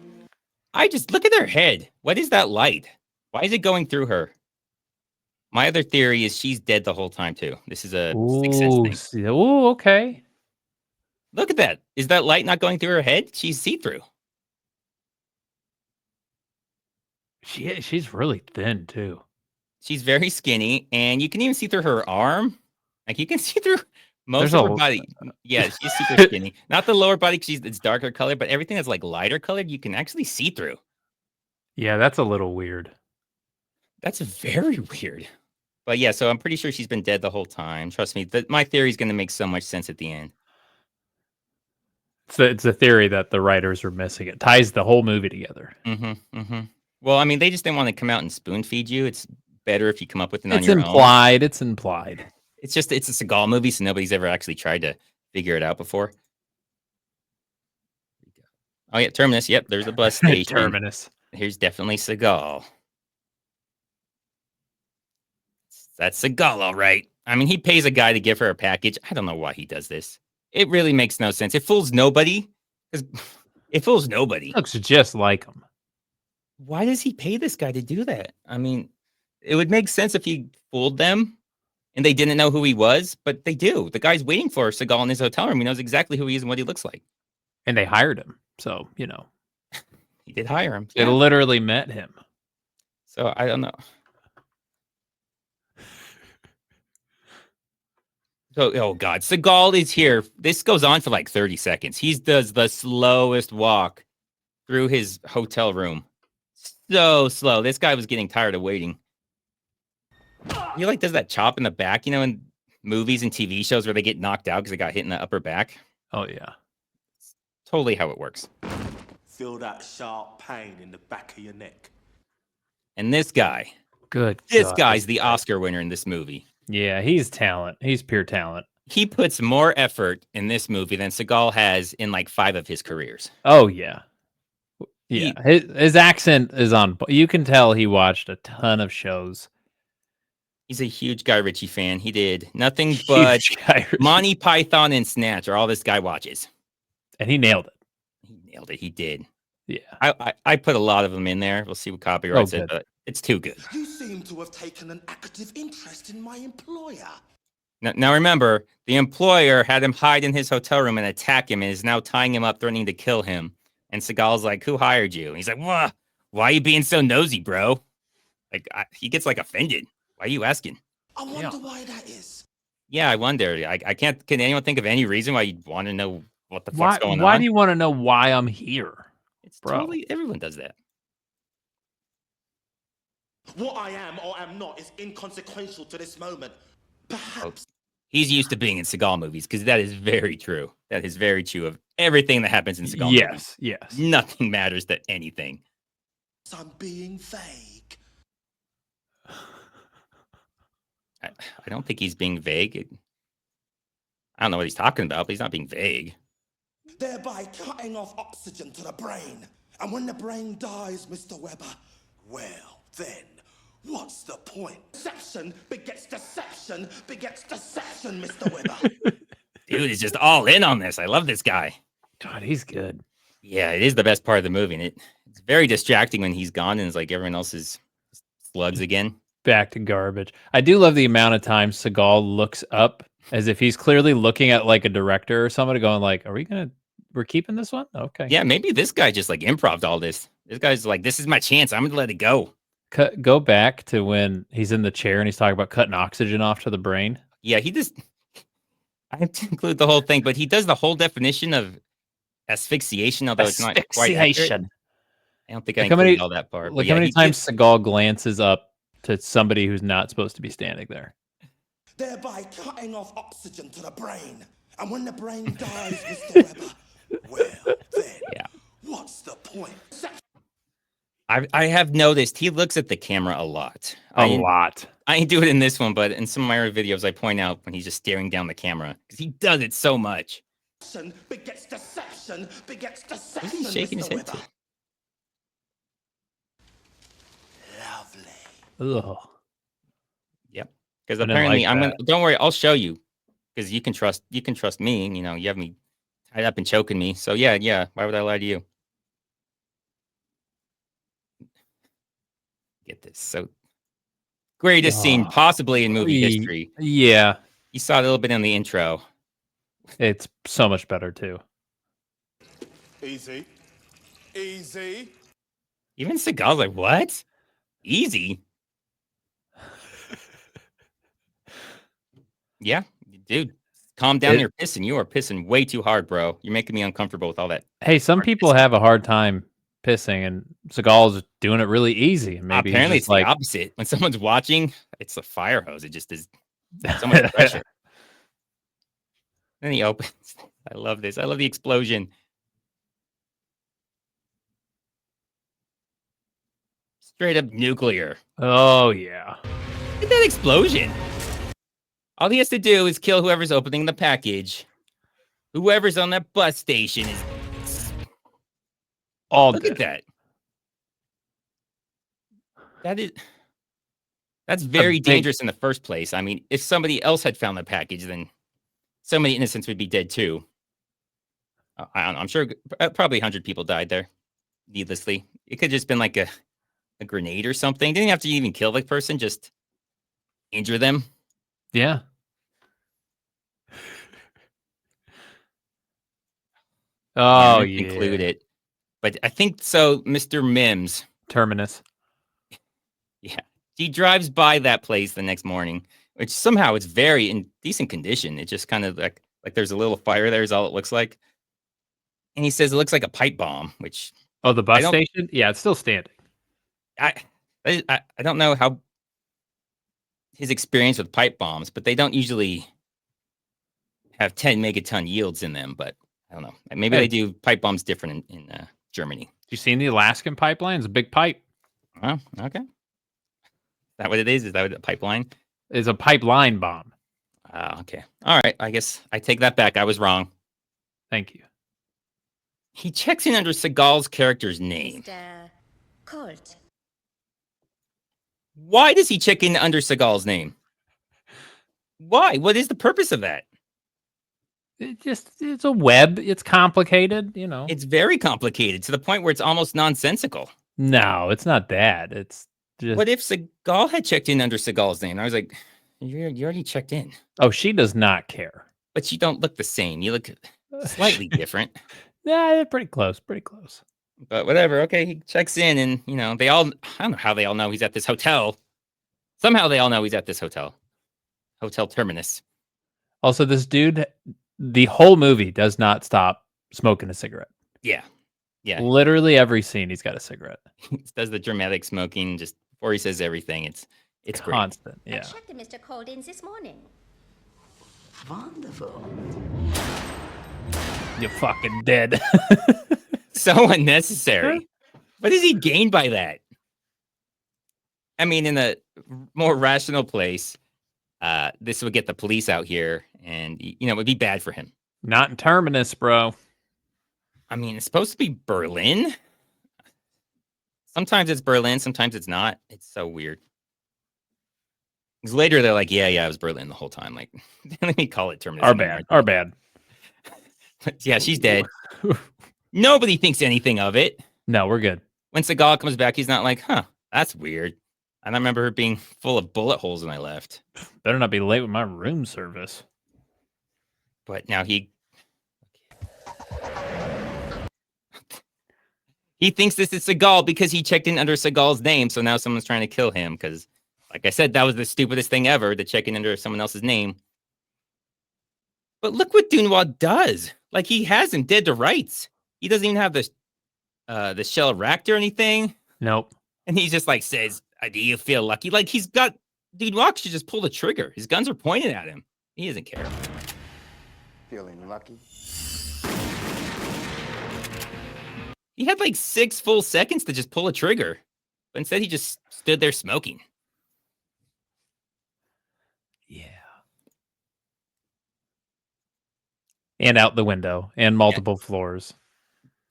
I just look at her head. What is that light? Why is it going through her? My other theory is she's dead the whole time too. This is a Sixth Sense thing. Ooh, okay. Look at that. Is that light not going through her head? She's see-through. She's really thin too. She's very skinny, and you can even see through her arm. Like you can see through most There's of a- her body. Yeah, she's super skinny. Not the lower body because it's darker color, but everything that's like lighter colored, you can actually see through. Yeah, that's a little weird. That's very weird. But yeah, so I'm pretty sure she's been dead the whole time. Trust me, my theory is going to make so much sense at the end. It's a theory that the writers are missing. It ties the whole movie together. Well, I mean, they just didn't want to come out and spoon feed you. It's better if you come up with it on It's your own. implied. It's implied. It's a Seagal movie, so nobody's ever actually tried to figure it out before. Oh yeah, Terminus. Yep, there's a bus station. Terminus. Here's definitely Seagal. That's Seagal, all right. I mean, he pays a guy to give her a package. I don't know why he does this. It really makes no sense. It fools nobody. It fools nobody. Looks just like him. Why does he pay this guy to do that? I mean, it would make sense if he fooled them and they didn't know who he was, but they do. The guy's waiting for Seagal in his hotel room. He knows exactly who he is and what he looks like. And they hired him. So, He did hire him. They literally met him. So I don't know. So, oh God, Seagal is here. This goes on for like 30 seconds. He does the slowest walk through his hotel room. So slow. This guy was getting tired of waiting. He like does that chop in the back, in movies and TV shows where they get knocked out because they got hit in the upper back. Oh, yeah. Totally how it works. Feel that sharp pain in the back of your neck. And this guy, This guy's the Oscar winner in this movie. Yeah, he's talent. He's pure talent. He puts more effort in this movie than Seagal has in like 5 of his careers. Oh, yeah. Yeah, his accent is on. You can tell he watched a ton of shows. He's a huge Guy Ritchie fan. He did nothing but Monty Python and Snatch are all this guy watches. And he nailed it. He nailed it. He did. Yeah. I put a lot of them in there. We'll see what copyright said, but it's too good. You seem to have taken an active interest in my employer. Now remember, the employer had him hide in his hotel room and attack him and is now tying him up, threatening to kill him. And Seagal's like, who hired you? And he's like, why are you being so nosy, bro? Like, he gets like offended. Why are you asking? I wonder why that is. Yeah, I wonder. I can't. Can anyone think of any reason why you'd want to know what the fuck's going on? Why do you want to know why I'm here? It's totally everyone does that. What I am or am not is inconsequential to this moment. Perhaps. Oops. He's used to being in Seagal movies because that is very true. That is very true of everything that happens in Seagal movies. Yes. Nothing matters to anything. I'm being vague. I don't think he's being vague. I don't know what he's talking about, but he's not being vague. Thereby cutting off oxygen to the brain. And when the brain dies, Mr. Weber, well, then, what's the point? Deception begets deception, Mr. Weber. Dude is just all in on this. I love this guy. God, he's good. Yeah, it is the best part of the movie. And it's very distracting when he's gone and it's like everyone else is slugs again. Back to garbage. I do love the amount of times Seagal looks up as if he's clearly looking at like a director or somebody going like, we're keeping this one? Okay. Yeah, maybe this guy just like improv all this. This guy's like, this is my chance. I'm going to let it go. Go back to when he's in the chair and he's talking about cutting oxygen off to the brain. Yeah, I have to include the whole thing, but he does the whole definition of asphyxiation, although it's not quite accurate. I don't think I included all that part. Look how many times Seagal glances up to somebody who's not supposed to be standing there. Thereby cutting off oxygen to the brain. And when the brain dies, Mr. Weber, well, then, what's the point? I have noticed he looks at the camera a lot. A lot. I ain't do it in this one, but in some of my other videos, I point out when he's just staring down the camera because he does it so much. Begets deception, What's he shaking his head to? Lovely. Ugh. Yep. Because I didn't apparently like don't worry, I'll show you. Because you can trust me. You know, you have me tied up and choking me. So yeah. Why would I lie to you? Get this. So greatest scene possibly in movie history. Yeah. You saw a little bit in the intro. It's so much better too. Easy. Even Seagal's like, what? Easy. Yeah, dude. Calm down. You're pissing. You are pissing way too hard, bro. You're making me uncomfortable with all that. Hey, some people have a hard time pissing, and Seagal's doing it really easy. Maybe apparently it's like the opposite. When someone's watching, it's a fire hose. It just is so much pressure. Then he opens. I love this. I love the explosion. Straight up nuclear. Oh yeah. Look at that explosion. All he has to do is kill whoever's opening the package. Whoever's on that bus station is all Look dead. at that. That's very dangerous in the first place. I mean, if somebody else had found the package, then so many innocents would be dead too. I don't know. I'm sure probably 100 people died there needlessly. It could have just been like a grenade or something. Didn't have to even kill the person, just injure them. Yeah. Oh yeah. Include it. But I think so, Mr. Mims. Terminus. Yeah. He drives by that place the next morning, which somehow it's very in decent condition. It just kind of like there's a little fire there is all it looks like. And he says it looks like a pipe bomb, which the bus station? Yeah, it's still standing. I don't know how his experience with pipe bombs, but they don't usually have 10 megaton yields in them, but I don't know. Maybe they do pipe bombs different in Germany. You seen the Alaskan pipeline? It's a big pipe. Oh, okay. Is that what it is? Is that what a pipeline? It's a pipeline bomb. Oh, okay. All right. I guess I take that back. I was wrong. Thank you. He checks in under Seagal's character's name. Mr. Colt. Why does he check in under Seagal's name? Why? What is the purpose of that? It's a web. It's complicated, you know. It's very complicated to the point where it's almost nonsensical. No, it's not that. It's just... What if Seagal had checked in under Seagal's name? I was like, you already checked in. Oh, she does not care. But you don't look the same. You look slightly different. Yeah, pretty close. Pretty close. But whatever. Okay, he checks in and, you know, I don't know how they all know he's at this hotel. Somehow they all know he's at this hotel. Hotel Terminus. Also, this dude, the whole movie does not stop smoking a cigarette. Yeah. Yeah. Literally every scene, he's got a cigarette. He does the dramatic smoking just before he says everything. It's great. Constant. I Yeah. checked the Mr. Coldins this morning. Wonderful. You're fucking dead. So unnecessary. What does he gain by that? I mean, in a more rational place, this would get the police out here, and it would be bad for him. Not in Terminus, bro. I mean, it's supposed to be Berlin. Sometimes it's Berlin, sometimes it's not. It's so weird. Because later they're like, yeah, it was Berlin the whole time. Like, let me call it Terminus. Our bad. But yeah, she's dead. Nobody thinks anything of it. No, we're good. When Seagal comes back, he's not like, huh, that's weird. I don't remember her being full of bullet holes when I left. Better not be late with my room service. But now he thinks this is Seagal because he checked in under Seagal's name. So now someone's trying to kill him because, like I said, that was the stupidest thing ever, to check in under someone else's name. But look what Dunwald does. Like, he has him dead to rights. He doesn't even have the shell racked or anything. Nope. And he just like says, do you feel lucky? Like, he's got, Dunwald should just pull the trigger. His guns are pointed at him. He doesn't care. Feeling lucky? He had like 6 full seconds to just pull a trigger. But instead, he just stood there smoking. Yeah. And out the window and multiple floors.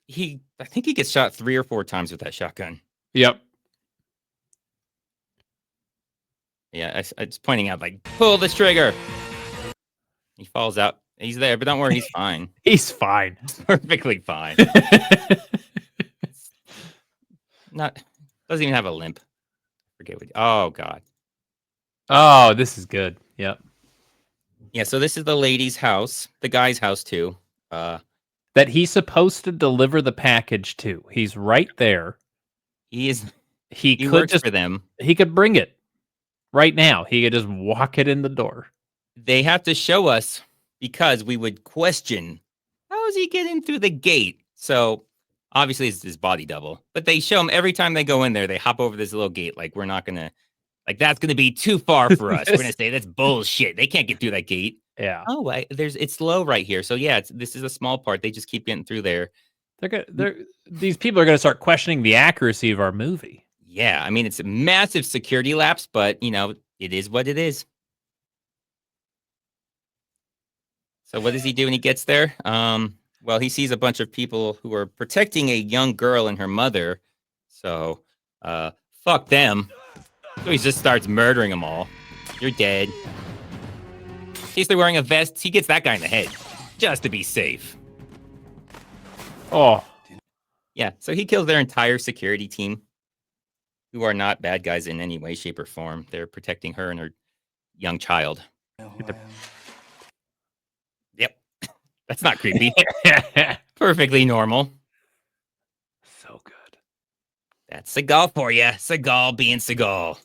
I think he gets shot 3 or 4 times with that shotgun. Yep. Yeah, I was pointing out, like, pull this trigger. He falls out. He's there, but don't worry, he's fine. He's fine. Perfectly fine. Doesn't even have a limp. Forget what. Oh God. Oh, this is good. Yep. Yeah. So this is the lady's house, the guy's house too. That he's supposed to deliver the package to. He's right there. He He works for them. He could bring it right now. He could just walk it in the door. They have to show us because we would question, how is he getting through the gate? So obviously it's his body double, but they show him every time they go in there, they hop over this little gate. Like, we're not going to, like, that's going to be too far for us. We're going to say that's bullshit. They can't get through that gate. Yeah. Oh, it's low right here. So yeah, this is a small part. They just keep getting through there. These people are going to start questioning the accuracy of our movie. Yeah. I mean, it's a massive security lapse, but it is what it is. So what does he do when he gets there? Well, he sees a bunch of people who are protecting a young girl and her mother. So, fuck them. So he just starts murdering them all. You're dead. In case they're wearing a vest, he gets that guy in the head. Just to be safe. Oh. Yeah, so he kills their entire security team. Who are not bad guys in any way, shape, or form. They're protecting her and her young child. Yep. That's not creepy. Perfectly normal. So good. That's Seagal for you. Seagal being Seagal.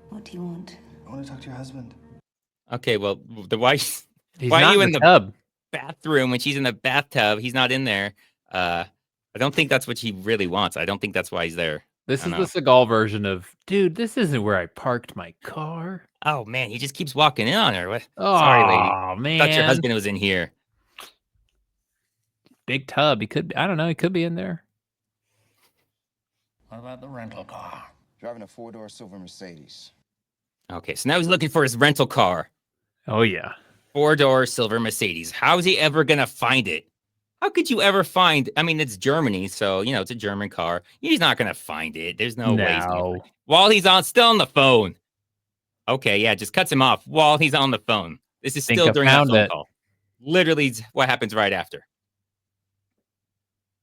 What do you want? I want to talk to your husband. Okay, well, why He's are not you in in the tub. bathroom when she's in the bathtub? He's not in there. I don't think that's what she really wants. I don't think that's why he's there. This is know. the Seagal version of, dude, this isn't where I parked my car. Oh, man, he just keeps walking in on her. What? Oh, Sorry, lady. man. Thought your husband was in here. Big tub. He could be, I don't know. He could be in there. What about the rental car? Driving a 4-door silver Mercedes. Okay, so now he's looking for his rental car. Oh, yeah. 4-door silver Mercedes. How is he ever going to find it? How could you ever find? I mean, it's Germany, so, it's a German car. He's not going to find it. There's no way. He's gonna find it. While he's still on the phone. Okay, yeah, just cuts him off while he's on the phone. This is still during that phone call. Literally what happens right after.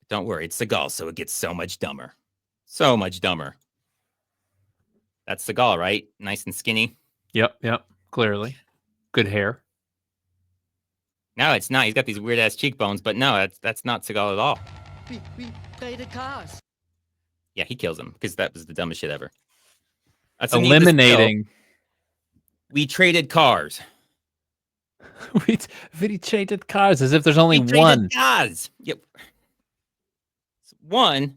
Don't worry, it's Seagal, so it gets so much dumber. So much dumber. That's Seagal, right? Nice and skinny. Yep. Clearly. Good hair. No, it's not. He's got these weird ass cheekbones, but no, that's not Seagal at all. We traded cars. Yeah, he kills him because that was the dumbest shit ever. That's eliminating. We traded cars. We traded cars as if there's only one. Cars. Yep. One.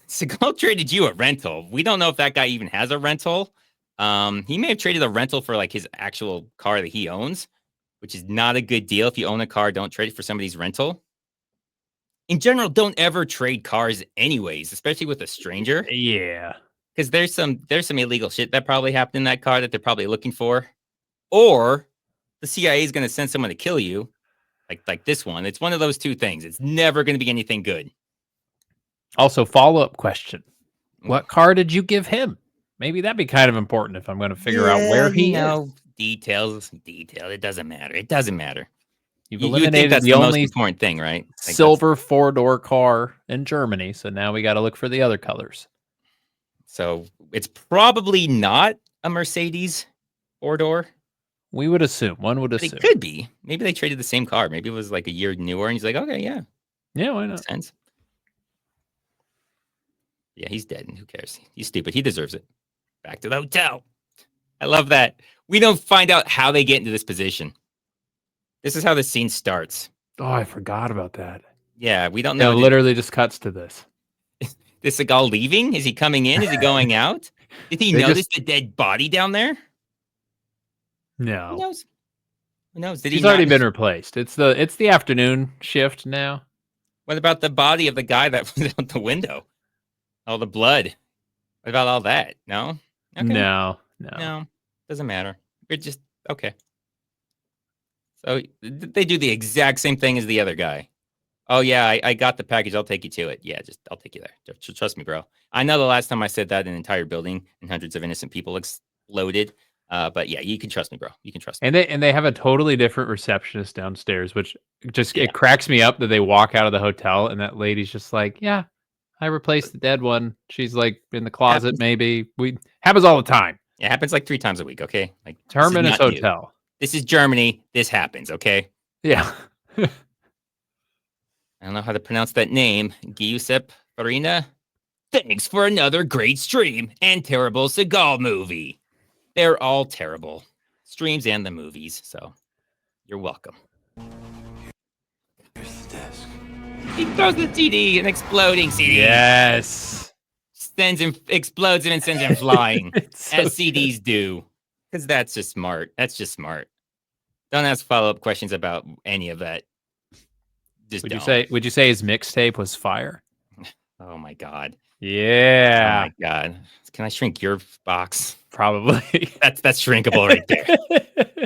Seagal traded you a rental. We don't know if that guy even has a rental. He may have traded a rental for like his actual car that he owns, which is not a good deal. If you own a car, don't trade it for somebody's rental. In general, don't ever trade cars anyways, especially with a stranger. Yeah. Because there's some illegal shit that probably happened in that car that they're probably looking for. Or the CIA is going to send someone to kill you, like this one. It's one of those two things. It's never going to be anything good. Also, follow-up question. What car did you give him? Maybe that'd be kind of important if I'm going to figure out where he is. Details. It doesn't matter. It doesn't matter. You've You would think eliminated that's the the most only important thing, right? Like silver 4-door car in Germany, so now we got to look for the other colors. So it's probably not a Mercedes 4-door. We would assume. One would But assume. it could be. Maybe they traded the same car. Maybe it was like a year newer, and he's like, okay, yeah. Yeah, why not? Makes sense. Yeah, he's dead, and who cares? He's stupid. He deserves it. Back to the hotel. I love that. We don't find out how they get into this position. This is how the scene starts. Oh, I forgot about that. Yeah, we don't No, know. literally just cuts to this. Is Seagal leaving? Is he coming in? Is he going out? Did he They notice the dead body down there? Who No. knows? Who knows? Did He's he already not- been replaced. It's the afternoon shift now. What about the body of the guy that was out the window? All the blood. What about all that? No? Okay. No. No. Doesn't matter. We're just okay. So they do the exact same thing as the other guy. Oh yeah, I got the package. I'll take you to it. Yeah, I'll take you there. Trust me, bro. I know the last time I said that, an entire building and hundreds of innocent people exploded. But yeah, you can trust me, bro. You can trust me. And they have a totally different receptionist downstairs, which just it cracks me up that they walk out of the hotel and that lady's just like, yeah, I replaced the dead one. She's like in the closet, maybe. Happens all the time. It happens like 3 times a week, okay? Like Terminus Hotel. This is Germany. This happens, okay? Yeah. I don't know how to pronounce that name. Giuseppe Farina. Thanks for another great stream and terrible Seagal movie. They're all terrible. Streams and the movies, so you're welcome. Here's the desk. He throws the CD, an exploding CD. Yes. Explodes him and sends him flying. It's so as CDs do. Because that's just smart. That's just smart. Don't ask follow-up questions about any of that. Just Would don't. you say his mixtape was fire? Oh my god. Yeah. Oh my god. Can I shrink your box? Probably. That's shrinkable right there.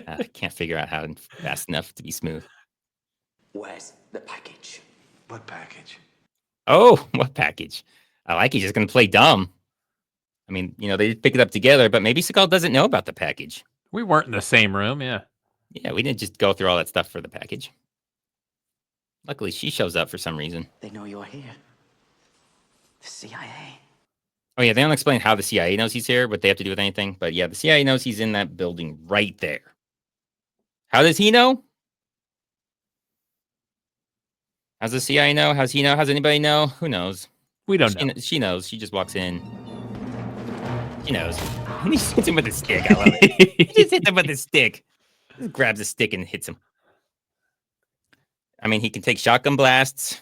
I can't figure out how fast enough to be smooth. Where's the package? What package? Oh, what package? I like he's just gonna play dumb. I mean, they did pick it up together, but maybe Seagal doesn't know about the package. We weren't in the same room, yeah. Yeah, we didn't just go through all that stuff for the package. Luckily, she shows up for some reason. They know you're here. The CIA. Oh yeah, they don't explain how the CIA knows he's here, what they have to do with anything. But yeah, the CIA knows he's in that building right there. How does he know? How's the CIA know? How's he know? How's anybody know? Who knows? We don't know. She knows. She just walks in. She knows. He just hits him with a stick. I love it. He just hits him with a stick. Just grabs a stick and hits him. I mean, he can take shotgun blasts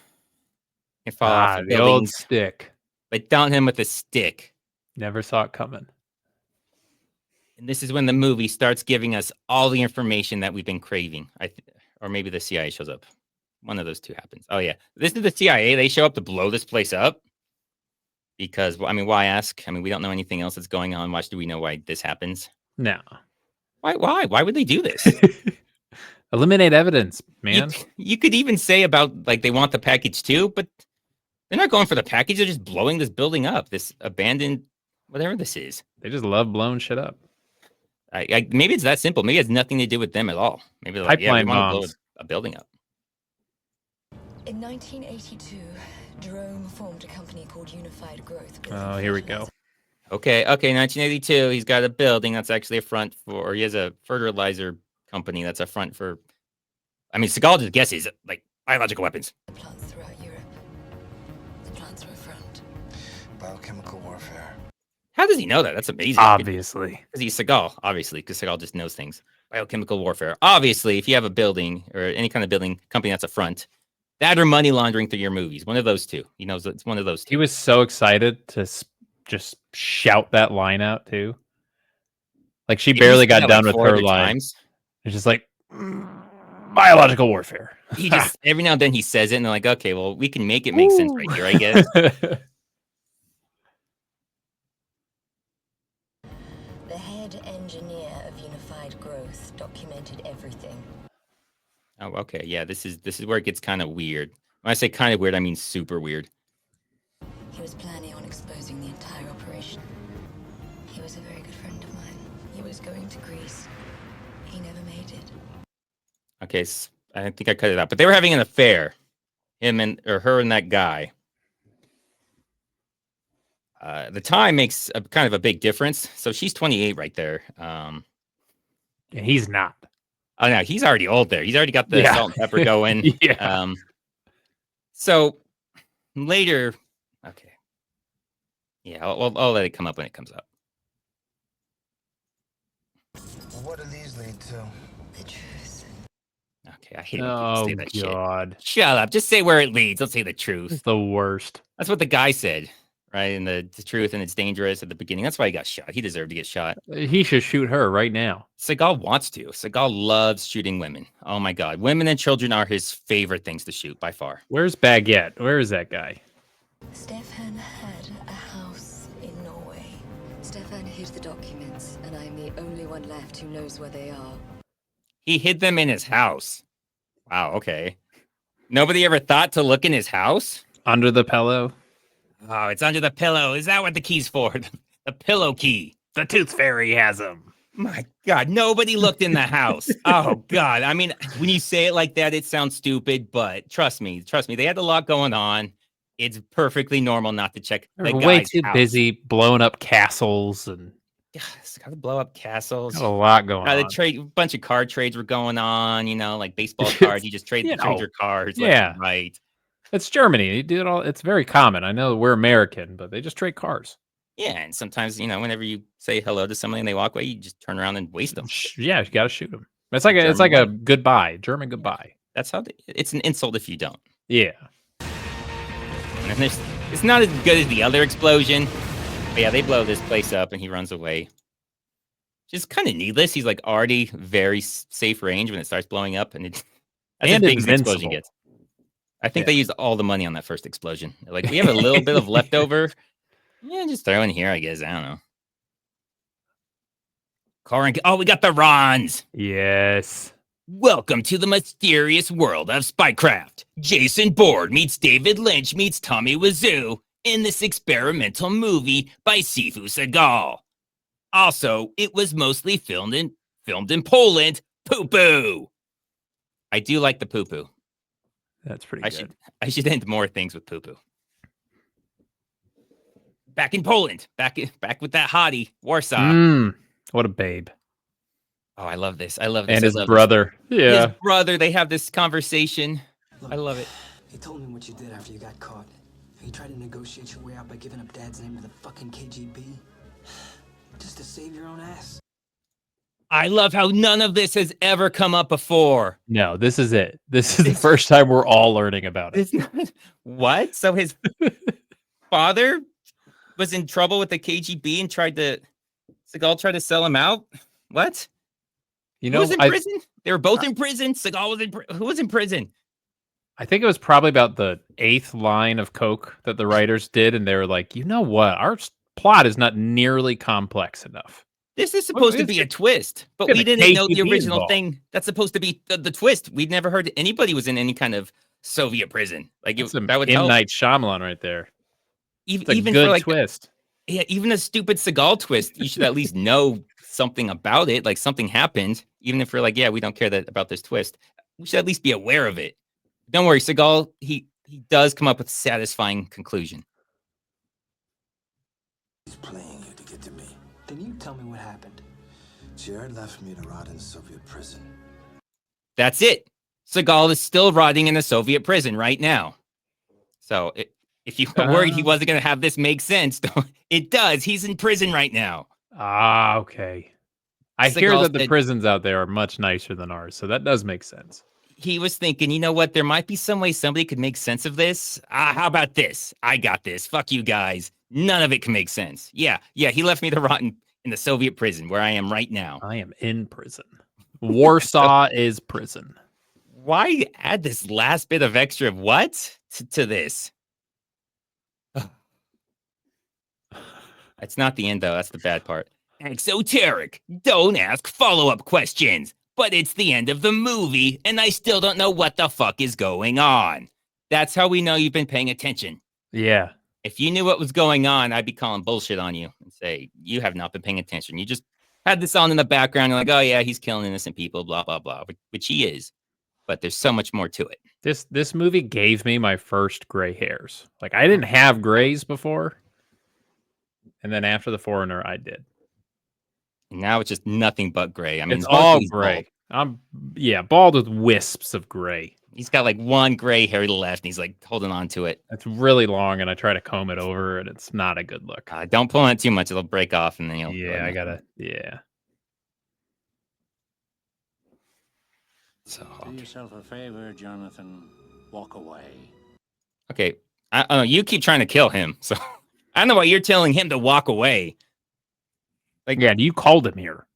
and fall off The old buildings, stick. but down him with a stick. Never saw it coming. And this is when the movie starts giving us all the information that we've been craving. Or maybe the CIA shows up. One of those two happens. Oh, yeah. This is the CIA. They show up to blow this place up. Because, why ask? We don't know anything else that's going on. Why do we know why this happens? No. Why? Why would they do this? Eliminate evidence, man. You could even say about, they want the package too, but they're not going for the package. They're just blowing this building up. This abandoned, whatever this is. They just love blowing shit up. Maybe it's that simple. Maybe it has nothing to do with them at all. Maybe they're like, Pipeline we want to blow bombs. a building up. In 1982, Jerome formed a company called Unified Growth. Oh, here we go. Okay, 1982. He's got a building that's actually a front for, or he has a fertilizer company that's a front for, Seagal just guesses, biological weapons. Plants throughout Europe. The plants were a front. Biochemical warfare. How does he know that? That's amazing. Obviously. Because he's Seagal, obviously, because Seagal just knows things. Biochemical warfare. Obviously, if you have a building or any kind of building company that's a front, That or money laundering through your movies. One of those two. He knows it's one of those two. He was so excited to just shout that line out too. Like she barely got done with her line. It's just like biological warfare. He just every now and then he says it, and they're like, "Okay, well, we can make it make sense right here, I guess." The head engineer of Unified Growth documented everything. Oh, okay, yeah. This is where it gets kind of weird. When I say kind of weird, I mean super weird. He was planning on exposing the entire operation. He was a very good friend of mine. He was going to Greece. He never made it. Okay, I think I cut it out, but they were having an affair, her and that guy. The time makes kind of a big difference. So she's 28 right there. Yeah, he's not. Oh no, he's already old there. He's already got the salt and pepper going. Yeah. So later, okay. Yeah, I'll let it come up when it comes up. What do these lead to? The truth. Okay, I hate when people say that God. shit. Shut up. Just say where it leads. Don't say the truth. It's the worst. That's what the guy said, right? And the truth, and it's dangerous at the beginning. That's why he got shot. He deserved to get shot. He should shoot her right now. Seagal wants to. Seagal loves shooting women. Oh my God. Women and children are his favorite things to shoot by far. Where's Baguette? Where is that guy? Stefan had a house in Norway. Stefan hid the documents, and I'm the only one left who knows where they are. He hid them in his house. Wow, okay. Nobody ever thought to look in his house? Under the pillow? Oh, it's under the pillow. Is that what the key's for? The pillow key. The Tooth Fairy has them. My God, nobody looked in the house. Oh, God. I mean, when you say it like that, it sounds stupid, but trust me, they had a lot going on. It's perfectly normal not to check the guy's way too house. busy blowing up castles and Got to blow up castles. got a lot going on. A bunch of card trades were going on, like baseball cards. You just trade your cards. Yeah. Right. It's Germany. You do it all. It's very common. I know we're American, but they just trade cars. Yeah, and sometimes, whenever you say hello to somebody and they walk away, you just turn around and waste them. Yeah, you got to shoot them. It's like a goodbye, German goodbye. That's how it's an insult if you don't. Yeah. And it's not as good as the other explosion. But yeah, they blow this place up and he runs away. Just kind of needless. He's like already very safe range when it starts blowing up, and that's as big as the explosion gets. I think they used all the money on that first explosion. They're like, we have a little bit of leftover. Yeah, just throw in here, I guess. I don't know. Oh, we got the Rons. Yes. Welcome to the mysterious world of spycraft. Jason Bourne meets David Lynch meets Tommy Wiseau in this experimental movie by Sifu Seagal. Also, it was mostly filmed in Poland. Poo-poo. I do like the poo-poo. That's pretty good. I should end more things with poo-poo. Back in Poland. Back with that hottie, Warsaw. What a babe. Oh, I love this. I love this. And his brother. Yeah. His brother. They have this conversation. Look, I love it. He told me what you did after you got caught. You tried to negotiate your way out by giving up Dad's name to the fucking KGB. Just to save your own ass. I love how none of this has ever come up before. No, this is it. This is the first time we're all learning about it. What? So his father was in trouble with the KGB and Seagal tried to sell him out? What? Who was in prison? They were both in prison. Seagal was in prison. Who was in prison? I think it was probably about the 8th line of coke that the writers did, and they were like, you know what? Our plot is not nearly complex enough. This is supposed to be a twist, but we didn't know the original thing that's supposed to be the twist. We'd never heard anybody was in any kind of Soviet prison. Like that would help. M. Night Shyamalan right there. Even good for like twist. Yeah, even a stupid Seagal twist, you should at least know something about it. Like something happened, even if we're like, yeah, we don't care about this twist. We should at least be aware of it. Don't worry, Seagal, he does come up with a satisfying conclusion. He's playing you to get to me. Then you tell me what happened. Jared left me to rot in Soviet prison. That's it. Seagal is still rotting in a Soviet prison right now. So if you were worried he wasn't going to have this make sense, it does. He's in prison right now. Ah, okay. I hear that the prisons out there are much nicer than ours, so that does make sense. he was thinking, you know what? There might be some way somebody could make sense of this. How about this? I got this. Fuck you guys. None of it can make sense. Yeah. He left me to rot in the Soviet prison where I am right now. I am in prison. Warsaw is prison. Why add this last bit of extra of what to this? It's not the end, though. That's the bad part. Exoteric. Don't ask follow-up questions. But it's the end of the movie, and I still don't know what the fuck is going on. That's how we know you've been paying attention. Yeah. If you knew what was going on, I'd be calling bullshit on you and say, you have not been paying attention. You just had this on in the background. You're like, oh, yeah, he's killing innocent people, blah, blah, blah, which he is. But there's so much more to it. This movie gave me my first gray hairs. Like, I didn't have grays before. And then after The Foreigner, I did. And now it's just nothing but gray. I mean, it's all he's gray. Bald. Bald with wisps of gray. He's got like one gray hair left, and he's like holding on to it. It's really long, and I try to comb it over, and it's not a good look. Don't pull on it too much; it'll break off, and then you'll. Yeah, I gotta. Yeah. So do yourself a favor, Jonathan. Walk away. Okay, you keep trying to kill him, so I don't know why you're telling him to walk away. Like, yeah, you called him here.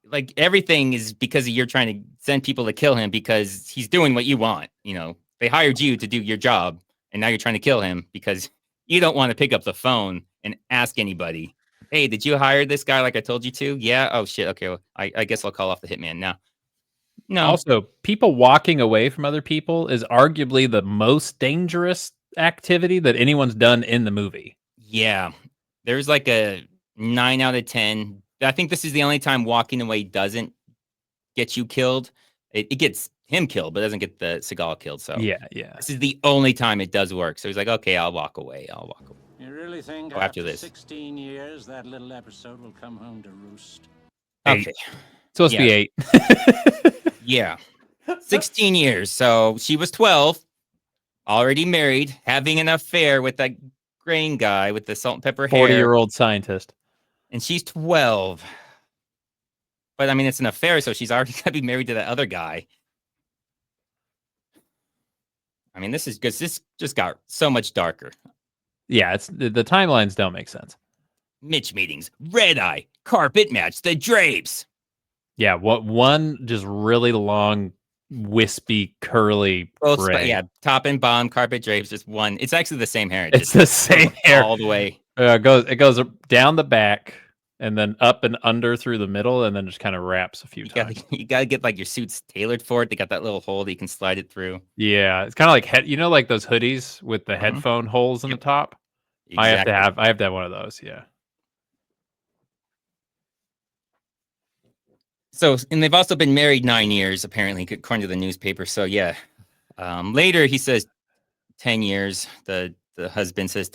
Like, everything is because you're trying to send people to kill him because he's doing what you want. You know, they hired you to do your job, and now you're trying to kill him because you don't want to pick up the phone and ask anybody, hey, did you hire this guy like I told you to? Yeah. Oh, shit. Okay. Well, I guess I'll call off the hitman now. No. Also, people walking away from other people is arguably the most dangerous activity that anyone's done in the movie. Yeah. There's like a 9 out of 10. I think this is the only time walking away doesn't get you killed. It gets him killed, but doesn't get the Seagal killed. So yeah. This is the only time it does work. So he's like, okay, I'll walk away. You really think after this 16 years that little episode will come home to roost? Okay. It's supposed to be 8. Yeah. 16 years. So she was 12, already married, having an affair with that grain guy with the salt and pepper hair. 40-year-old scientist. And she's 12. But I mean, it's an affair, so she's already got to be married to that other guy. I mean, this just got so much darker. Yeah, it's the timelines don't make sense. Mitch meetings, red eye, carpet match, the drapes. Yeah, one just really long, wispy, curly gray. Yeah, top and bottom, carpet drapes, just one. It's actually the same hair. It's the same hair all the way. It goes down the back and then up and under through the middle, and then just kind of wraps a few times. You gotta get like your suits tailored for it. They got that little hole that you can slide it through. Yeah, it's kind of like like those hoodies with the headphone holes in the top. Exactly. I have to have one of those. Yeah. So, and they've also been married 9 years, apparently, according to the newspaper. So, yeah. Later, he says 10 years. The husband says,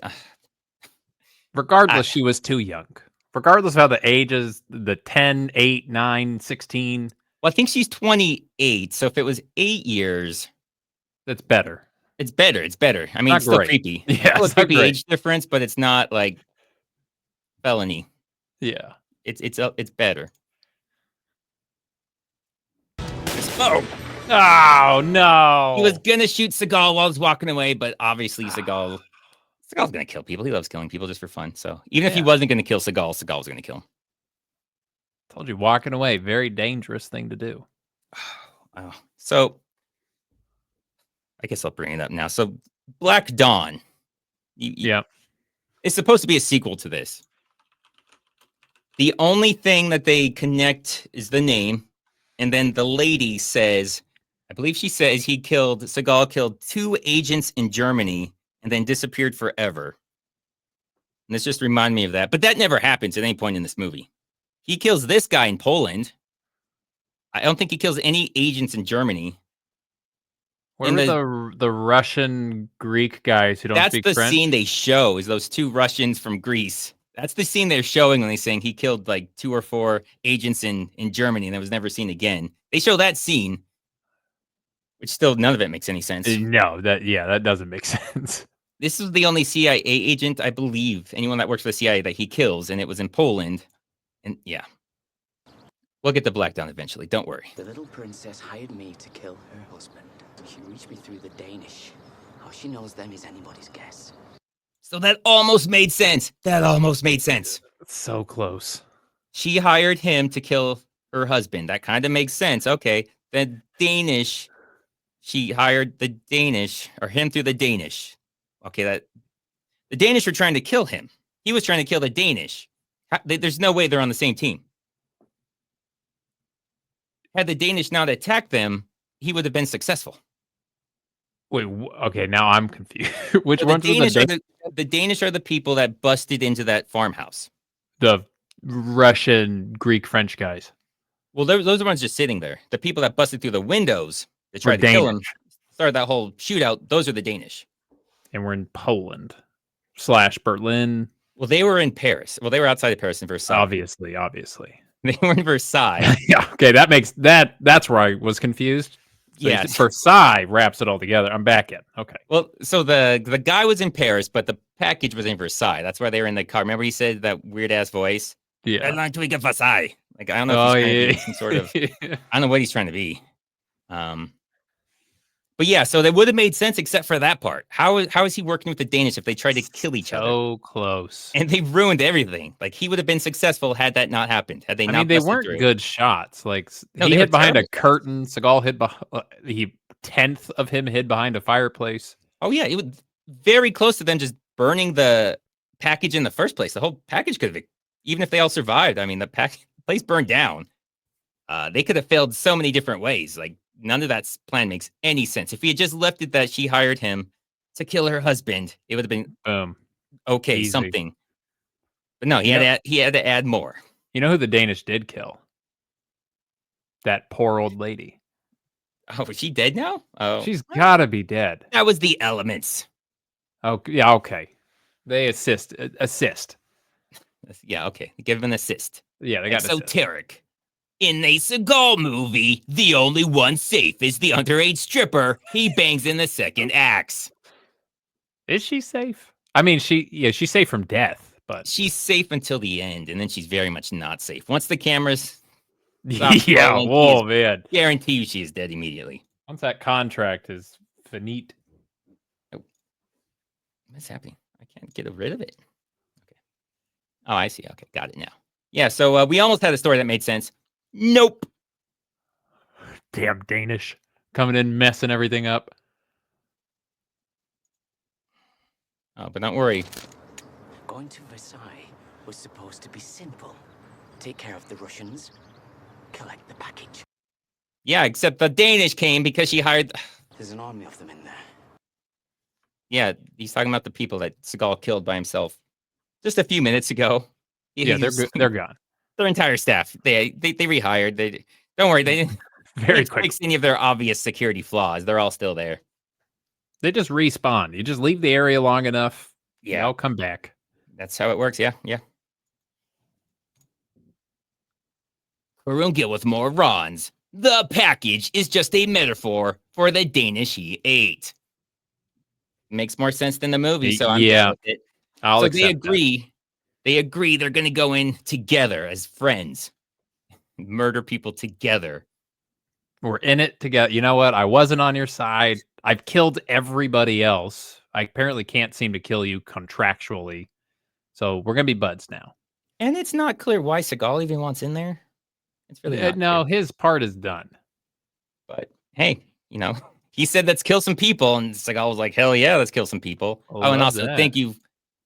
regardless, she was too young. Regardless of how the ages, the 10, 8, 9, 16. Well, I think she's 28. So if it was 8 years, that's better. It's better. I mean, it's still creepy. Yeah, it's still a creepy age difference, but it's not like felony. Yeah, it's better. Oh no! He was gonna shoot Seagal while he's walking away, but obviously Seagal's gonna kill people. He loves killing people just for fun. So even if he wasn't gonna kill Seagal was gonna kill him. Told you, walking away, very dangerous thing to do. So I guess I'll bring it up now. So Black Dawn. It's supposed to be a sequel to this. The only thing that they connect is the name. And then the lady says, I believe she says Seagal killed 2 agents in Germany and then disappeared forever. And this just reminded me of that. But that never happens at any point in this movie. He kills this guy in Poland. I don't think he kills any agents in Germany. Where are the Russian Greek guys who don't speak French? That's the scene they show, is those 2 Russians from Greece. That's the scene they're showing when they're saying he killed like 2 or 4 agents in Germany and that was never seen again. They show that scene, which still none of it makes any sense. No, that doesn't make sense. This is the only CIA agent, I believe, anyone that works for the CIA that he kills, and it was in Poland. And yeah. We'll get the black down eventually. Don't worry. The little princess hired me to kill her husband. She reached me through the Danish. How she knows them is anybody's guess. So that almost made sense. That almost made sense. So close. She hired him to kill her husband. That kind of makes sense. Okay. The Danish, she hired the Danish, or him through the Danish. Okay, the Danish were trying to kill him. He was trying to kill the Danish. There's no way they're on the same team. Had the Danish not attacked them, he would have been successful. Wait, okay, now I'm confused. Which So ones the Danish are the people that busted into that farmhouse. the Russian, Greek, French guys? Well, those are the ones just sitting there. The people that busted through the windows that Were tried to kill him, Danish. started that whole shootout. Those are the Danish. And we're in Poland / Berlin. Well, they were in Paris. Well, they were outside of Paris in Versailles. Obviously. They were in Versailles. Yeah. Okay, that's where I was confused. So Yes. Versailles wraps it all together. I'm back in. Okay. Well, so the guy was in Paris, but the package was in Versailles. That's why they were in the car. Remember he said that weird ass voice? Yeah. I'd like to get Versailles. Like, I don't know if he's trying to be some sort of, Yeah. I don't know what he's trying to be. But yeah, so that would have made sense except for that part. How is he working with the Danish if they tried to kill each other? So close. And they ruined everything. Like, he would have been successful had that not happened. Had they not they busted weren't through. good shots. Like No, he they hid were behind a terrible shots. curtain. Seagal hid behind. 10th of him hid behind a fireplace. Oh yeah, it was very close to them just burning the package in the first place. The whole package could have, even if they all survived. I mean, the place burned down. They could have failed so many different ways. Like, none of that plan makes any sense. If he had just left it that she hired him to kill her husband, it would have been Boom. okay, Easy. something. But no, he had to add more. You know who the Danish did kill? That poor old lady. Oh, is she dead now? Oh, She's got to be dead. that was the elements. Oh, yeah, okay. They assist. Yeah, okay. Give him an assist. Yeah, they got an assist. Exoteric. In a Seagal movie, the only one safe is the underage stripper he bangs in the second act. Is she safe? I mean, she's safe from death, but She's safe until the end, and then she's very much not safe. Once the cameras stop yeah, rolling, whoa, man. guarantee you she is dead immediately. Once that contract is finite. What's happening? I can't get rid of it. Okay. Oh, I see. Okay, got it now. Yeah, so we almost had a story that made sense. Nope. Damn Danish coming in, messing everything up. Oh, but don't worry. Going to Versailles was supposed to be simple. Take care of the Russians, collect the package. Yeah, except the Danish came because she hired. There's an army of them in there. Yeah, he's talking about the people that Seagal killed by himself just a few minutes ago. Yeah, they're gone. Their entire staff. They rehired. They don't worry. They didn't Very quick. fix any of their obvious security flaws. They're all still there. They just respawn. You just leave the area long enough. Yeah. They'll come back. That's how it works. Yeah. Kurunga with morons. The package is just a metaphor for the Danish he ate. Makes more sense than the movie, so I'm Yeah. down with it. I'll So accept they that. agree. They agree they're going to go in together as friends, murder people together. We're in it together. You know what? I wasn't on your side. I've killed everybody else. I apparently can't seem to kill you contractually. So we're going to be buds now. And it's not clear why Seagal even wants in there. It's really not No, clear. his part is done. But hey, he said let's kill some people, and Seagal was like, hell yeah, let's kill some people. Oh, and love also that. thank you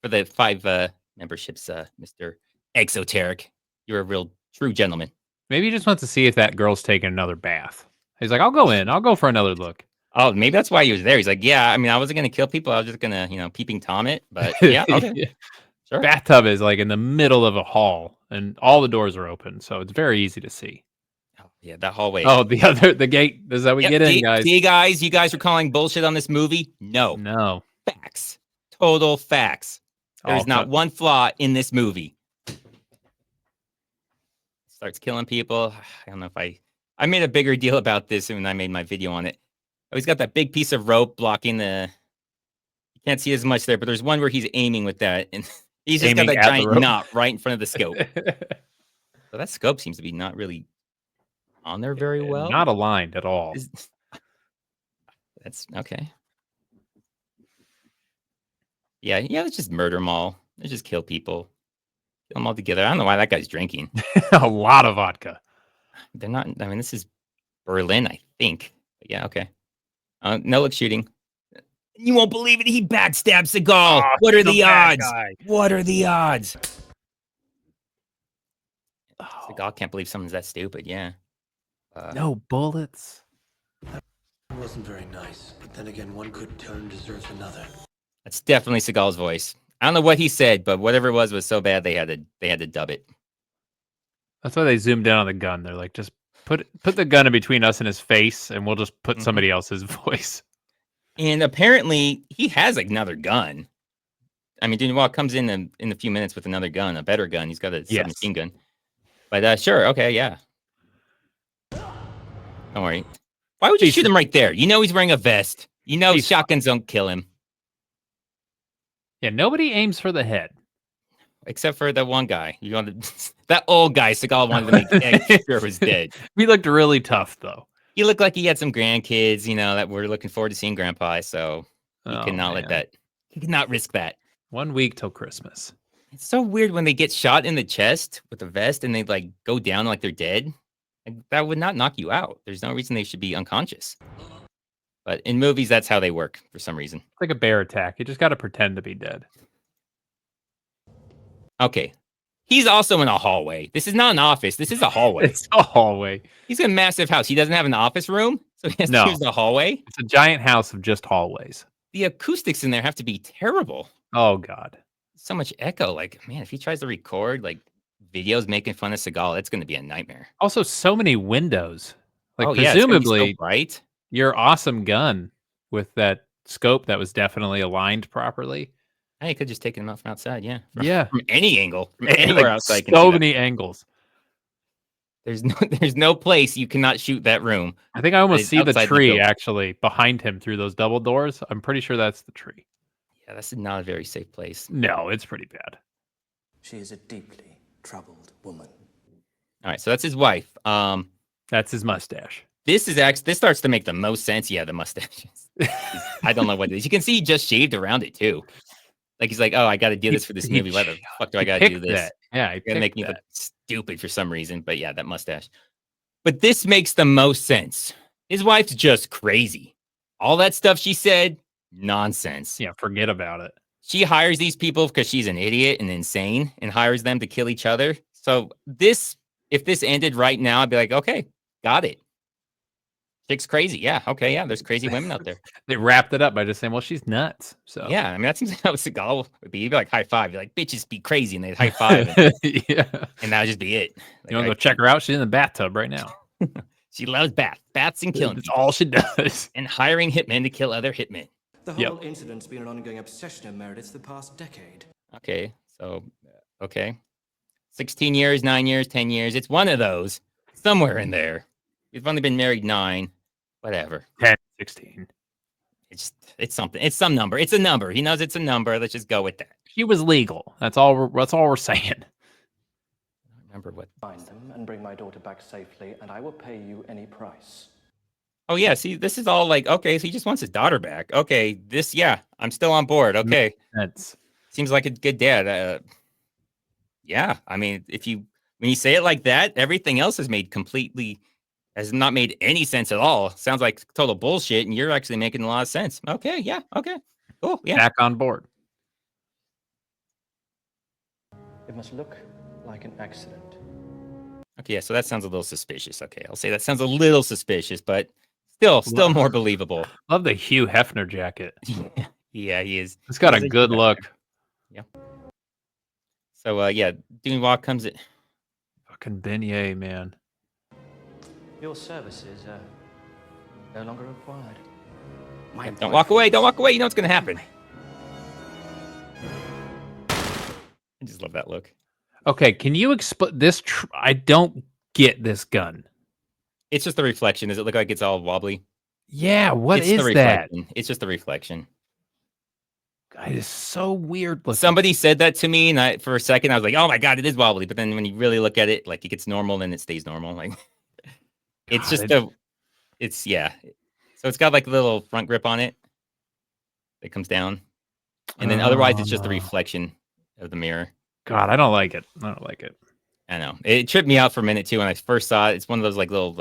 for the 5 memberships, Mr. Exoteric. You're a real true gentleman. Maybe he just wants to see if that girl's taking another bath. He's like, I'll go in. I'll go for another look. Oh, maybe that's why he was there. He's like, yeah, I mean, I wasn't gonna kill people. I was just gonna, peeping Tom it. But yeah, okay. Sure. Bathtub is like in the middle of a hall, and all the doors are open, so it's very easy to see. Oh, yeah, that hallway. Oh, the gate. This is how we get in, guys. See, guys, you guys are calling bullshit on this movie? No. Facts. Total facts. There's not one flaw in this movie. Starts killing people. I don't know if I made a bigger deal about this when I made my video on it. Oh, he's got that big piece of rope blocking the. You can't see as much there, but there's one where he's aiming with that, and he's just got Aiming that at the giant rope. knot right in front of the scope. So that scope seems to be not really on there very well. Not aligned at all. That's okay. Yeah, let's just murder them all. Let's just kill people. Kill them all together. I don't know why that guy's drinking. A lot of vodka. They're not. I mean, this is Berlin, I think. But yeah, okay. No look shooting. You won't believe it. He backstabbed Seagal. What are the odds? What are the odds? Seagal can't believe someone's that stupid. Yeah. No bullets. That wasn't very nice, but then again, one good turn deserves another. That's definitely Seagal's voice. I don't know what he said, but whatever it was so bad they had to dub it. That's why they zoomed in on the gun. They're like, just put the gun in between us and his face, and we'll just put somebody else's voice. And apparently, he has another gun. I mean, Denouement comes in a few minutes with another gun, a better gun. He's got a submachine gun. But sure, okay, yeah. Don't worry. Why would you shoot him right there? You know he's wearing a vest. You know shotguns don't kill him. Yeah, nobody aims for the head. Except for that one guy. That old guy Seagal wanted to make sure was dead. He looked really tough, though. He looked like he had some grandkids, that were looking forward to seeing Grandpa, so he cannot let that. He could not risk that. 1 week till Christmas. It's so weird when they get shot in the chest with a vest and they go down like they're dead. That would not knock you out. There's no reason they should be unconscious. But in movies, that's how they work for some reason. It's like a bear attack. You just got to pretend to be dead. Okay. He's also in a hallway. This is not an office. This is a hallway. It's a hallway. He's in a massive house. He doesn't have an office room, so he has to use the hallway. It's a giant house of just hallways. The acoustics in there have to be terrible. Oh, God. So much echo. Man, if he tries to record, videos making fun of Seagal, it's going to be a nightmare. Also, so many windows. Presumably, right? Your awesome gun with that scope that was definitely aligned properly. I could just take him out from outside, yeah. From any angle. From anywhere outside. So many angles. There's no place you cannot shoot that room. I think I almost see the tree actually behind him through those double doors. I'm pretty sure that's the tree. Yeah, that's not a very safe place. No, it's pretty bad. She is a deeply troubled woman. All right, so that's his wife. That's his mustache. This starts to make the most sense. Yeah, the mustaches. I don't know what it is. You can see he just shaved around it too. He's like, oh, I got to do this for this movie. Why the fuck do I got to do this? That. Yeah, he gotta make me look stupid for some reason. But yeah, that mustache. But this makes the most sense. His wife's just crazy. All that stuff she said, nonsense. Yeah, forget about it. She hires these people because she's an idiot and insane and hires them to kill each other. So if this ended right now, I'd be like, okay, got it. Chick's crazy. Yeah. Okay. Yeah. There's crazy women out there. They wrapped it up by just saying, well, she's nuts. So yeah. I mean, that seems like how Seagal would be. He'd be like, high five. You're like, bitches be crazy. And they'd high five. Yeah. And that would just be it. You want to go check her out? She's in the bathtub right now. She loves bats and killing. That's all she does. And hiring hitmen to kill other hitmen. The whole incident's been an ongoing obsession of Meredith's the past decade. Okay. So, okay. 16 years, 9 years, 10 years. It's one of those. Somewhere in there. We've only been married 9. Whatever. 10, 16. It's something. It's some number. It's a number. He knows it's a number. Let's just go with that. She was legal. That's all we're saying. I don't remember what. Find them and bring my daughter back safely, and I will pay you any price. Oh yeah, see, this is all okay, so he just wants his daughter back. Okay, I'm still on board. Okay. Seems like a good dad. Yeah, I mean, when you say it like that, everything else has not made any sense at all. Sounds like total bullshit, and you're actually making a lot of sense. Okay, yeah, okay. Cool, yeah. Back on board. It must look like an accident. Okay, yeah, so that sounds a little suspicious. Okay, I'll say that sounds a little suspicious, but still more believable. Love the Hugh Hefner jacket. Yeah, he is. It's got a good look. Yeah. So, yeah, Denouement comes in. Fucking beignet, man. Your services are no longer required. Yeah, don't walk away. Don't walk away. You know what's going to happen. I just love that look. Okay, can you explain this? I don't get this gun. It's just the reflection. Does it look like it's all wobbly? Yeah, what is that? It's just the reflection. It is so weird looking. Somebody said that to me, and for a second I was like, "Oh my god, it is wobbly." But then when you really look at it, it gets normal, and it stays normal. It's God, just it's yeah. So it's got like a little front grip on it that comes down, and then otherwise it's just the reflection of the mirror. God, I don't like it. I don't like it. I know it tripped me out for a minute too when I first saw it. It's one of those like those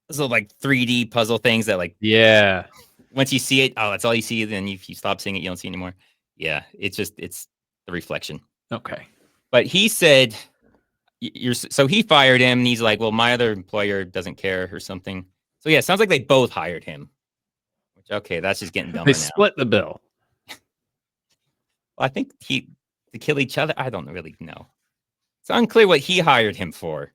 little like 3D puzzle things that like Yeah. once you see it, oh, that's all you see. Then if you stop seeing it, you don't see it anymore. Yeah, it's the reflection. Okay. But he said, so he fired him, and he's like, well, my other employer doesn't care or something. So yeah, it sounds like they both hired him. Which okay, that's just getting dumber They now. split the bill. Well, I think to kill each other. I don't really know. It's unclear what he hired him for.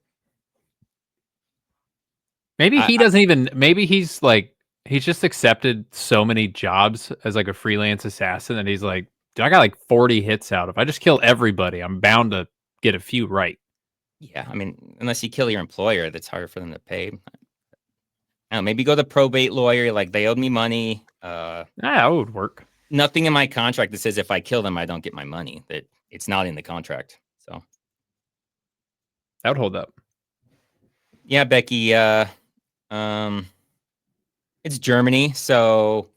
Maybe he doesn't even. Maybe he's like he's just accepted so many jobs as like a freelance assassin, and he's like, dude, I got like 40 hits out. If I just kill everybody, I'm bound to get a few right. Yeah, I mean, unless you kill your employer, that's harder for them to pay. I don't know, maybe go the probate lawyer. Like they owed me money. That would work. Nothing in my contract that says if I kill them, I don't get my money. That it's not in the contract. So that would hold up. Yeah, Becky. It's Germany, so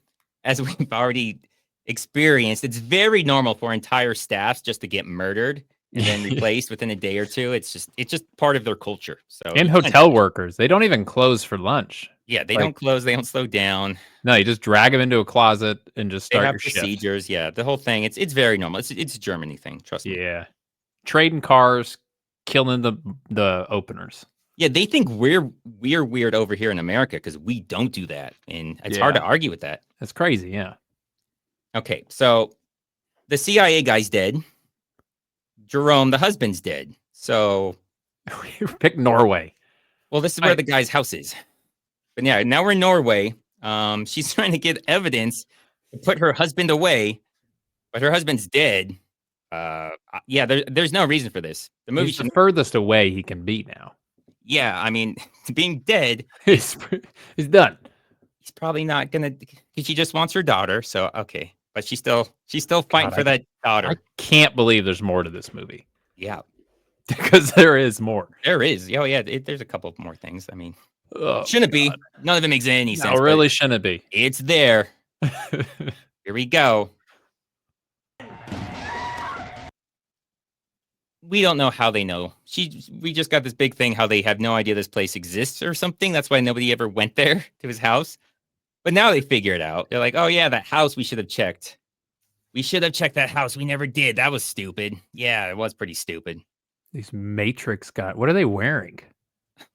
as we've already experienced, it's very normal for entire staffs just to get murdered and then replaced within a day or two. It's just part of their culture. So And hotel workers, they don't even close for lunch. Yeah, they don't close. They don't slow down. No, you just drag them into a closet and just start they have your procedures. shift. Yeah, the whole thing. It's very normal. It's a Germany thing. Trust me. Yeah, trading cars, killing the openers. Yeah, they think we're weird over here in America because we don't do that, and it's hard to argue with that. That's crazy. Yeah. Okay, so the CIA guy's dead. Jerome, the husband's dead. So pick Norway. Well, this is where the guy's house is. But yeah, now we're in Norway. She's trying to get evidence to put her husband away, but her husband's dead. Yeah, there's no reason for this. The movie He's the furthest away he can be now. Yeah, I mean, being dead, he's done. He's probably not gonna. She just wants her daughter. So okay, but she's still fighting for that daughter. I can't believe there's more to this movie. Yeah, because there is more. There is. Oh yeah, there's a couple more things. I mean, oh, shouldn't be. None of it makes any sense. No, really shouldn't be. It's there. Here we go. We don't know how they know. We just got this big thing how they have no idea this place exists or something. That's why nobody ever went there to his house. But now they figure it out. They're like, oh yeah, that house we should have checked. We should have checked that house. We never did. That was stupid. Yeah, it was pretty stupid. These Matrix guys, what are they wearing?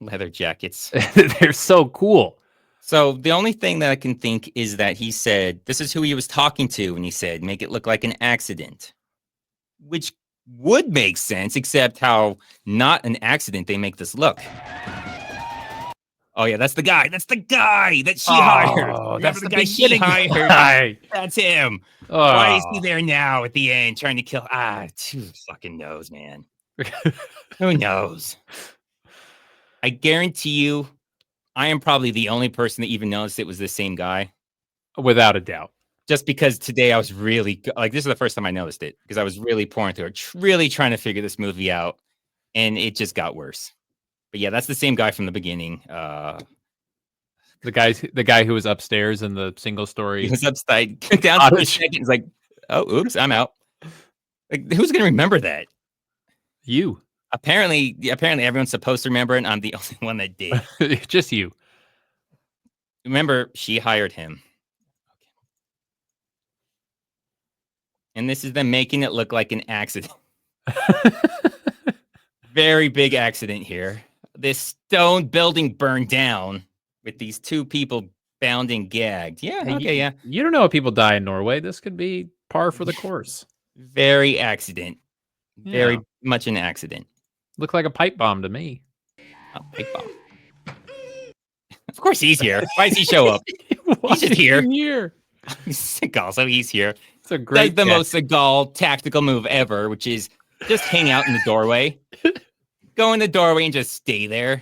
Leather jackets. They're so cool. So the only thing that I can think is that he said, this is who he was talking to when he said, make it look like an accident. Which would make sense, except how not an accident they make this look. Oh yeah, that's the guy. That's the guy that she hired. Oh, that's the the guy she hired. guy. That's him. Oh. Why is he there now at the end trying to kill? Who fucking knows, man? Who knows? I guarantee you, I am probably the only person that even noticed it was the same guy. Without a doubt. Just because today I was really like, this is the first time I noticed it because I was really pouring through it, really trying to figure this movie out, and it just got worse. But yeah, that's the same guy from the beginning. The guy who was upstairs in the single story. He was upside down for a second. He's like, oh, oops, I'm out. Like, who's gonna remember that? You. Apparently everyone's supposed to remember it, and I'm the only one that did. Just you. Remember, she hired him. And this is them making it look like an accident. Very big accident here. This stone building burned down with these two people bound and gagged. Yeah, Hey, okay, yeah. You don't know if people die in Norway. This could be par for the course. Very accident. Very Yeah. much an accident. Looked like a pipe bomb to me. Oh, pipe bomb. Of course he's here. Why does he show up? He's just here. Seagal, so he's here. It's a great That's the most Seagal tactical move ever, which is just hang out in the doorway. Go in the doorway and just stay there.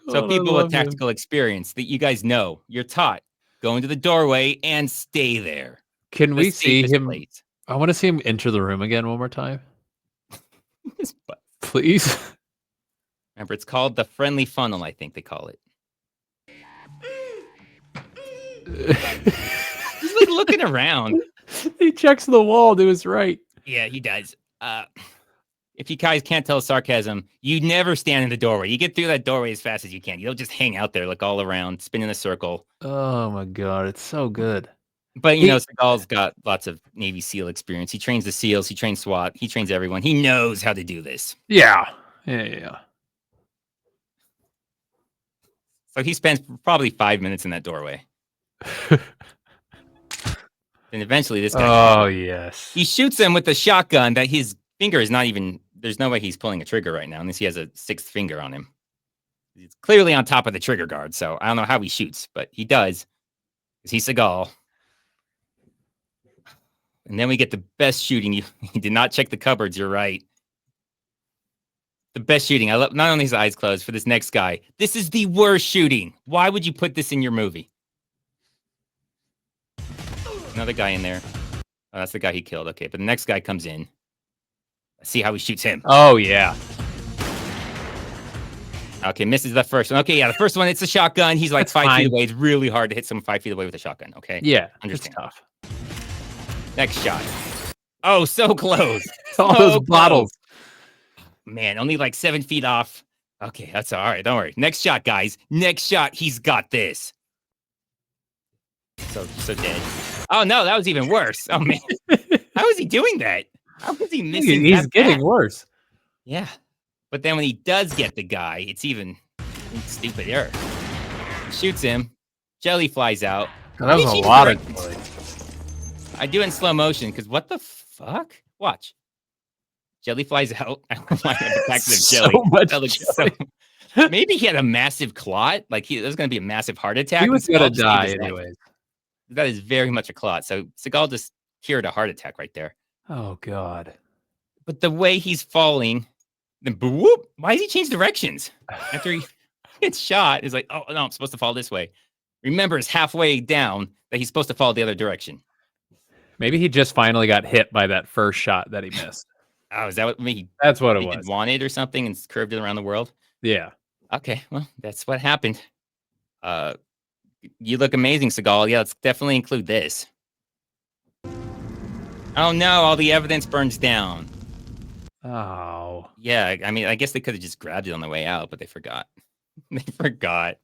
So God, people I with love tactical experience that you guys know, you're taught, go into the doorway and stay there. Can The we see safest him? place. I want to see him enter the room again one more time. Please. Remember, it's called the friendly funnel, I think they call it. He's like looking around. He checks the wall to his right. Yeah, he does. If you guys can't tell sarcasm, you never stand in the doorway. You get through that doorway as fast as you can. You don't just hang out there, like all around, spin in a circle. Oh my god, it's so good. But you know, Seagal's got lots of Navy SEAL experience. He trains the SEALs, he trains SWAT, he trains everyone. He knows how to do this. Yeah. Yeah. So he spends probably 5 minutes in that doorway. And eventually this guy... Oh, yes. He shoots him with a shotgun that his finger is not even... There's no way he's pulling a trigger right now, unless he has a sixth finger on him. He's clearly on top of the trigger guard, so I don't know how he shoots, but he does. Because he's Seagal. And then we get the best shooting. He did not check the cupboards, you're right. The best shooting. I love not only his eyes closed for this next guy. This is the worst shooting. Why would you put this in your movie? Another guy in there. Oh, that's the guy he killed. Okay, but the next guy comes in. Let's see how he shoots him. Oh, yeah. Okay, misses the first one. Okay, yeah, the first one, it's a shotgun. He's like That's 5 feet fine. away. It's really hard to hit someone 5 feet away with a shotgun, okay? Yeah, Understand. it's tough. Next shot. Oh, so close. All So those close. bottles. Man, only like 7 feet off. Okay, that's all right. Don't worry. Next shot, guys. Next shot. He's got this. So dead. Oh, no, that was even worse. Oh, man. How is he doing that? How is he missing He's that getting back? worse. Yeah. But then when he does get the guy, it's even stupider. He shoots him. Jelly flies out. That was He a shoots lot right- of jelly. I do it in slow motion because what the fuck? Watch. Jelly flies out. I don't want to attack the So jelly. much That looks jelly. so- Maybe he had a massive clot. Like there's going to be a massive heart attack. He was and gonna Seagal just saved die his life. anyways. That is very much a clot. So Seagal just cured a heart attack right there. Oh god. But the way he's falling, then whoop, why does he change directions? After he gets shot, he's like, oh no, I'm supposed to fall this way. Remembers halfway down that he's supposed to fall the other direction. Maybe he just finally got hit by that first shot that he missed. Oh, is that what he That's what it didn't was. want it or something and curved it around the world? Yeah. Okay, well, that's what happened. You look amazing, Seagal. Yeah, let's definitely include this. Oh no, all the evidence burns down. Oh. Yeah, I mean, I guess they could have just grabbed it on the way out, but they forgot. They forgot.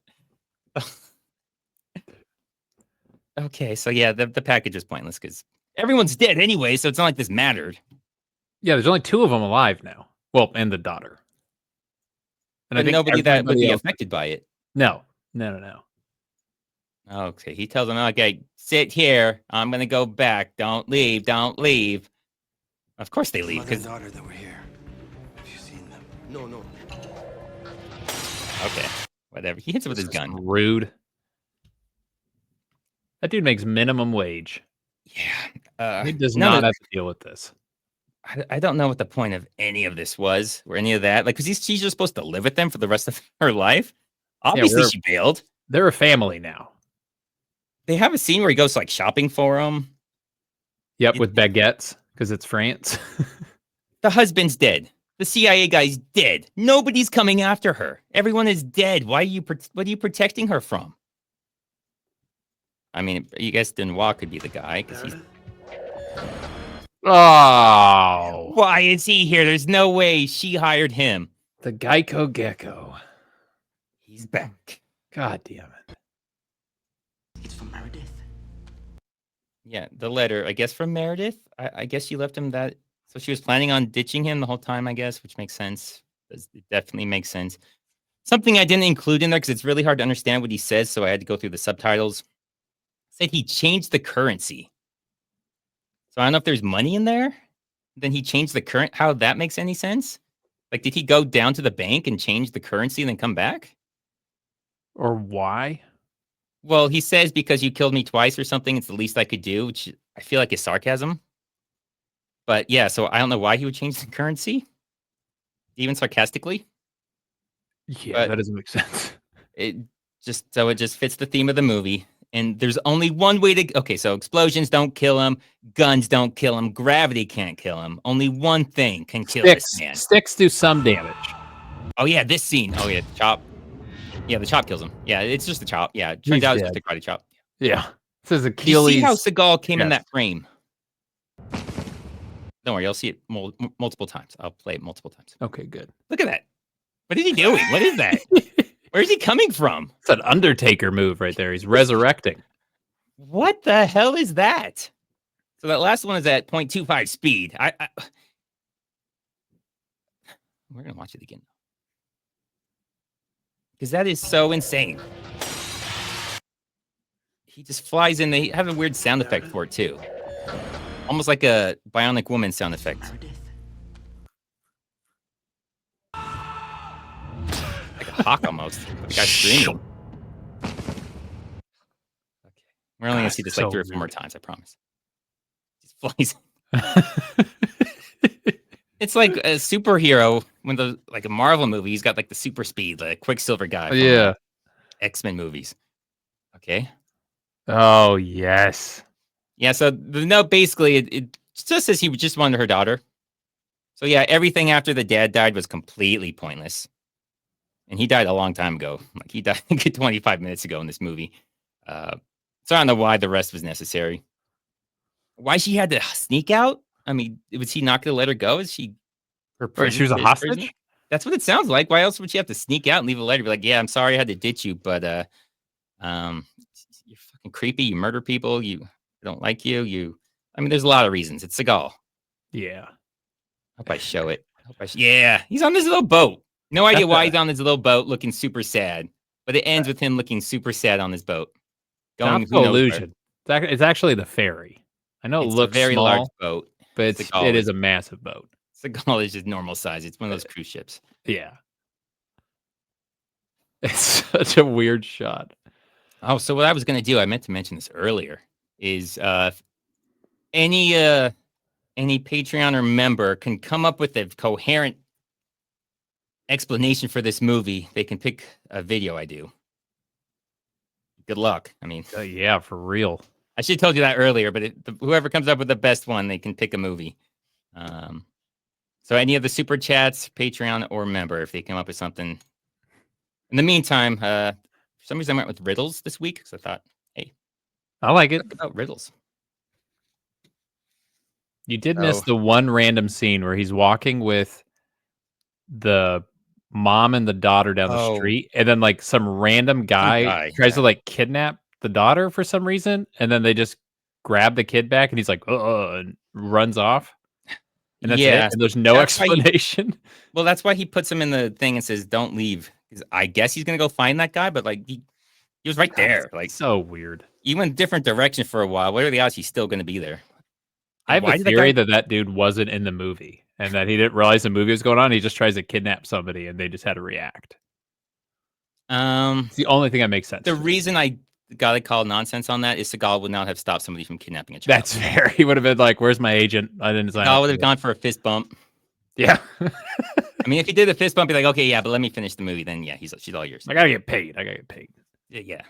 Okay, so yeah, the package is pointless because everyone's dead anyway, so it's not like this mattered. Yeah, there's only 2 of them alive now. Well, and the daughter. And But nobody that would everybody be else- affected by it. No. No. Okay, he tells them, okay, sit here. I'm going to go back. Don't leave. Don't leave. Of course they leave. Mother and 'Cause daughter that were here. Have you seen them? No. okay, whatever. He hits him with his gun. Rude. That dude makes minimum wage. He does none not of- have to deal with this. I don't know what the point of any of this was, or any of that. Like, because she's just supposed to live with them for the rest of her life. Obviously, we're- she bailed. They're a family now. They have a scene where he goes like shopping for them. Yep, with baguettes because it's France. The husband's dead. The CIA guy's dead. Nobody's coming after her. Everyone is dead. Why are you? What are you protecting her from? I mean, you guess Denoir could be the guy because he's. Oh, Why is he here? There's no way she hired him. the Geico Gecko. He's back. God damn it. It's from Meredith. Yeah, the letter, I guess, from Meredith. I guess she left him that. So she was planning on ditching him the whole time, I guess, which makes sense. It definitely makes sense. Something I didn't include in there because it's really hard to understand what he says, so I had to go through the subtitles. Said he changed the currency. So I don't know if there's money in there. Then he changed the current. How that makes any sense? Like, did he go down to the bank and change the currency and then come back? Or why? Well, he says because you killed me twice or something, it's the least I could do, which I feel like is sarcasm. But yeah, so I don't know why he would change the currency, even sarcastically. Yeah, But- that doesn't make sense. It just fits the theme of the movie. And there's only one way to. Okay, so explosions don't kill him, guns don't kill him, gravity can't kill him. Only one thing can kill this man. Sticks do some damage. Oh yeah, this scene. Oh yeah, the chop. Yeah, the chop kills him. Yeah, it's just the chop. Yeah, it turns He's out it's dead. just a karate chop. Yeah. This is Did you see Achilles. how Seagal came in Yes. that frame? Don't worry, I'll see it multiple times. I'll play it multiple times. Okay, good. Look at that. What is he doing? What is that? Where is he coming from? It's an Undertaker move right there. He's resurrecting. What the hell is that? So that last one is at 0.25 speed. We're gonna watch it again because that is so insane. He just flies in. They have a weird sound effect for it too, almost like a Bionic Woman sound effect. Like a hawk almost. The guy's screaming. Okay, we're only gonna see this like 3 or 4 more times. I promise. Just flies. It's like a superhero when like a Marvel movie. He's got like the super speed, like Quicksilver guy. From, Yeah. X-Men movies. Okay. Oh yes. Yeah. So the note basically it just says he just wanted her daughter. So yeah, everything after the dad died was completely pointless, and he died a long time ago. Like he died 25 minutes ago in this movie. So I don't know why the rest was necessary. Why she had to sneak out? I mean, was he not going to let her go? Is she Or she was a prisoner? hostage? That's what it sounds like. Why else would she have to sneak out and leave a letter? Be like, yeah, I'm sorry I had to ditch you, but you're fucking creepy. You murder people. I don't like you. I mean, there's a lot of reasons. It's Seagal. Yeah. Hope I show it. Yeah, he's on this little boat. No idea why he's on this little boat looking super sad, but it ends with him looking super sad on this boat. Going Optical illusion. It's actually the ferry. I know it It's looks a very small, large boat, but it is Seagal a massive boat. Seagal is just normal size. It's one of those cruise ships. Yeah. It's such a weird shot. Oh, so what I was going to do, I meant to mention this earlier, is any Patreon or member can come up with a coherent explanation for this movie. They can pick a video I do. Good luck. I mean, yeah, for real. I should have told you that earlier, but whoever comes up with the best one, they can pick a movie. So any of the super chats, Patreon or member, if they come up with something. In the meantime, for some reason I went with riddles this week, so I thought, hey, I like it. Talk about riddles. You did miss the one random scene where he's walking with the mom and the daughter down the street, and then like some random guy tries to like kidnap the daughter for some reason, and then they just grab the kid back, and he's like, and runs off. And that's it. And there's no explanation. Well, that's why he puts him in the thing and says, "Don't leave." Because I guess he's gonna go find that guy, but like he was right there. Like so weird. He went a different direction for a while. What are the odds he's still gonna be there? I have a theory that dude wasn't in the movie and that he didn't realize the movie was going on. He just tries to kidnap somebody and they just had to react. It's the only thing that makes sense. The reason I got to call nonsense on that is Seagal would not have stopped somebody from kidnapping a child. That's fair. He would have been like, "Where's my agent? I didn't sign." Seagal would have gone for a fist bump. Yeah. I mean, if he did a fist bump, be like, "Okay, yeah, but let me finish the movie." Then yeah, she's all yours. I gotta get paid. Yeah.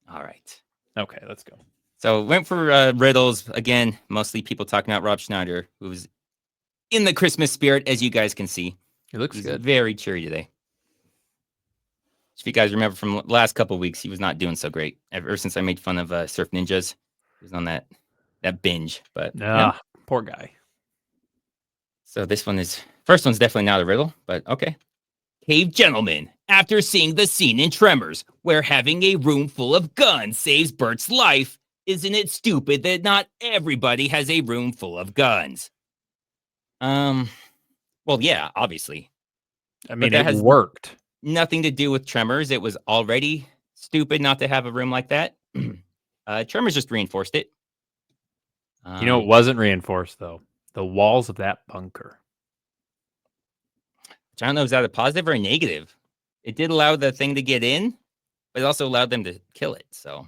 All right. Okay, let's go. So went for riddles again. Mostly people talking about Rob Schneider, who was in the Christmas spirit, as you guys can see. He looks good. Very cheery today. If you guys remember from the last couple of weeks, he was not doing so great. Ever since I made fun of Surf Ninjas, he was on that binge. But poor guy. So this first one's definitely not a riddle, but okay. Cave gentleman, after seeing the scene in Tremors, where having a room full of guns saves Bert's life, isn't it stupid that not everybody has a room full of guns? Well, yeah, obviously. I mean, it worked. Nothing to do with Tremors. It was already stupid not to have a room like that. Tremors just reinforced it. You know, it wasn't reinforced, though. The walls of that bunker. I don't know, is that a positive or a negative? It did allow the thing to get in, but it also allowed them to kill it. So,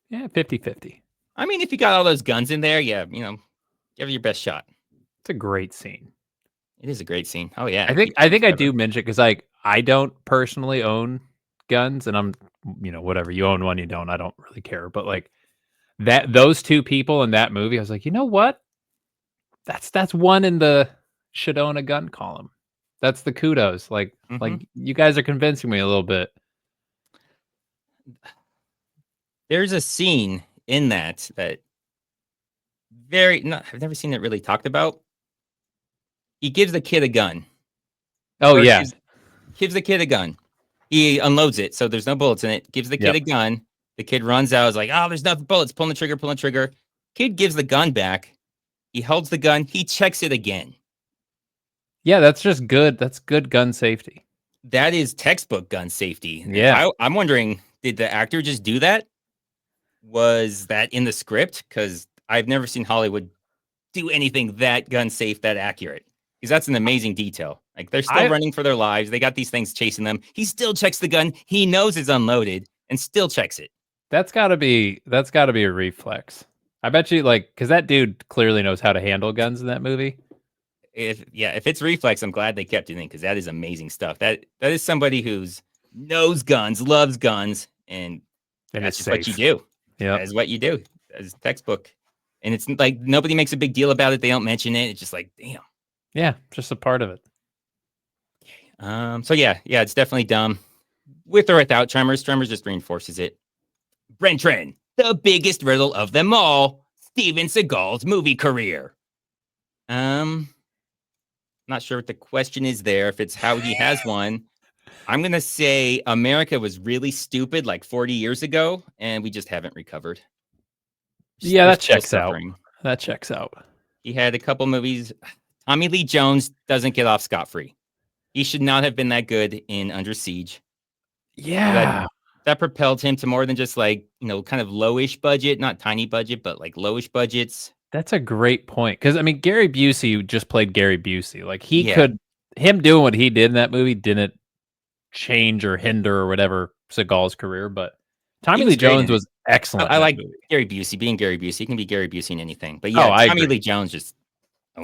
yeah, 50-50. I mean, if you got all those guns in there, yeah, give it your best shot. It's a great scene. It is a great scene. Oh yeah. I think I do mention it because like I don't personally own guns, and I'm whatever, you own one, you don't. I don't really care, but like those two people in that movie, I was like, you know what? That's one in the should own a gun column. That's the kudos. Like you guys are convincing me a little bit. There's a scene in that I've never seen it really talked about. He gives the kid a gun. Oh yeah. Gives the kid a gun. He unloads it, so there's no bullets in it. Gives the kid a gun. The kid runs out. Is like, oh, there's nothing bullets. Pulling the trigger. Kid gives the gun back. He holds the gun. He checks it again. Yeah, that's just good. That's good gun safety. That is textbook gun safety. Yeah. I'm wondering, did the actor just do that? Was that in the script? Because I've never seen Hollywood do anything that gun safe, that accurate. Because that's an amazing detail. Like, they're still running for their lives. They got these things chasing them. He still checks the gun. He knows it's unloaded and still checks it. That's gotta be a reflex. I bet you, like, because that dude clearly knows how to handle guns in that movie. If it's reflex, I'm glad they kept it in, because that is amazing stuff. That is somebody who's knows guns, loves guns, and that's just what you do. Yeah, that's what you do. As textbook, and it's like nobody makes a big deal about it. They don't mention it. It's just like, damn. Yeah, just a part of it. So yeah, it's definitely dumb. With or without Tremors, Tremors just reinforces it. Brentren, the biggest riddle of them all, Steven Seagal's movie career. Not sure what the question is there, if it's how he has one. I'm going to say America was really stupid like 40 years ago, and we just haven't recovered. Yeah, that checks out. That checks out. He had a couple movies. Tommy Lee Jones doesn't get off scot-free. He should not have been that good in Under Siege. Yeah. That propelled him to more than just like, kind of lowish budget, not tiny budget, but like lowish budgets. That's a great point. Because, I mean, Gary Busey just played Gary Busey. Like, him doing what he did in that movie didn't change or hinder or whatever Seagal's career. But Tommy Lee Jones was excellent. I like Gary Busey being Gary Busey. He can be Gary Busey in anything. But yeah, Tommy Lee Jones just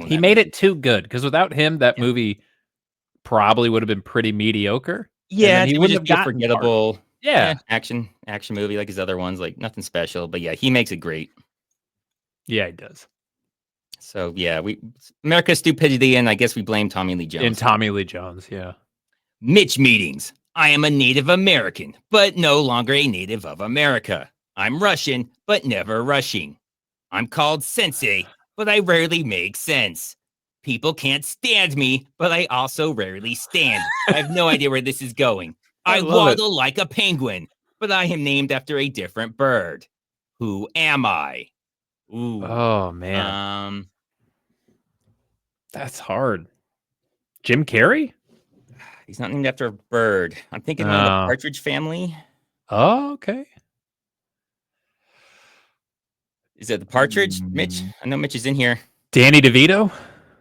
he made it too good. Because without him, that movie probably would have been pretty mediocre. Yeah, he would just be forgettable. Yeah, action movie like his other ones, like nothing special. But yeah, he makes it great. Yeah, he does. So yeah, America's stupidity, and I guess we blame Tommy Lee Jones. And Tommy Lee Jones, yeah. Mitch meetings. I am a Native American, but no longer a native of America. I'm Russian, but never rushing. I'm called Sensei, but I rarely make sense. People can't stand me, but I also rarely stand. I have no idea where this is going. I waddle like a penguin, but I am named after a different bird. Who am I? Ooh. Oh man. That's hard. Jim Carrey? He's not named after a bird. I'm thinking of the Partridge Family. Oh, okay. Is it the Partridge? Mitch? I know Mitch is in here. Danny DeVito?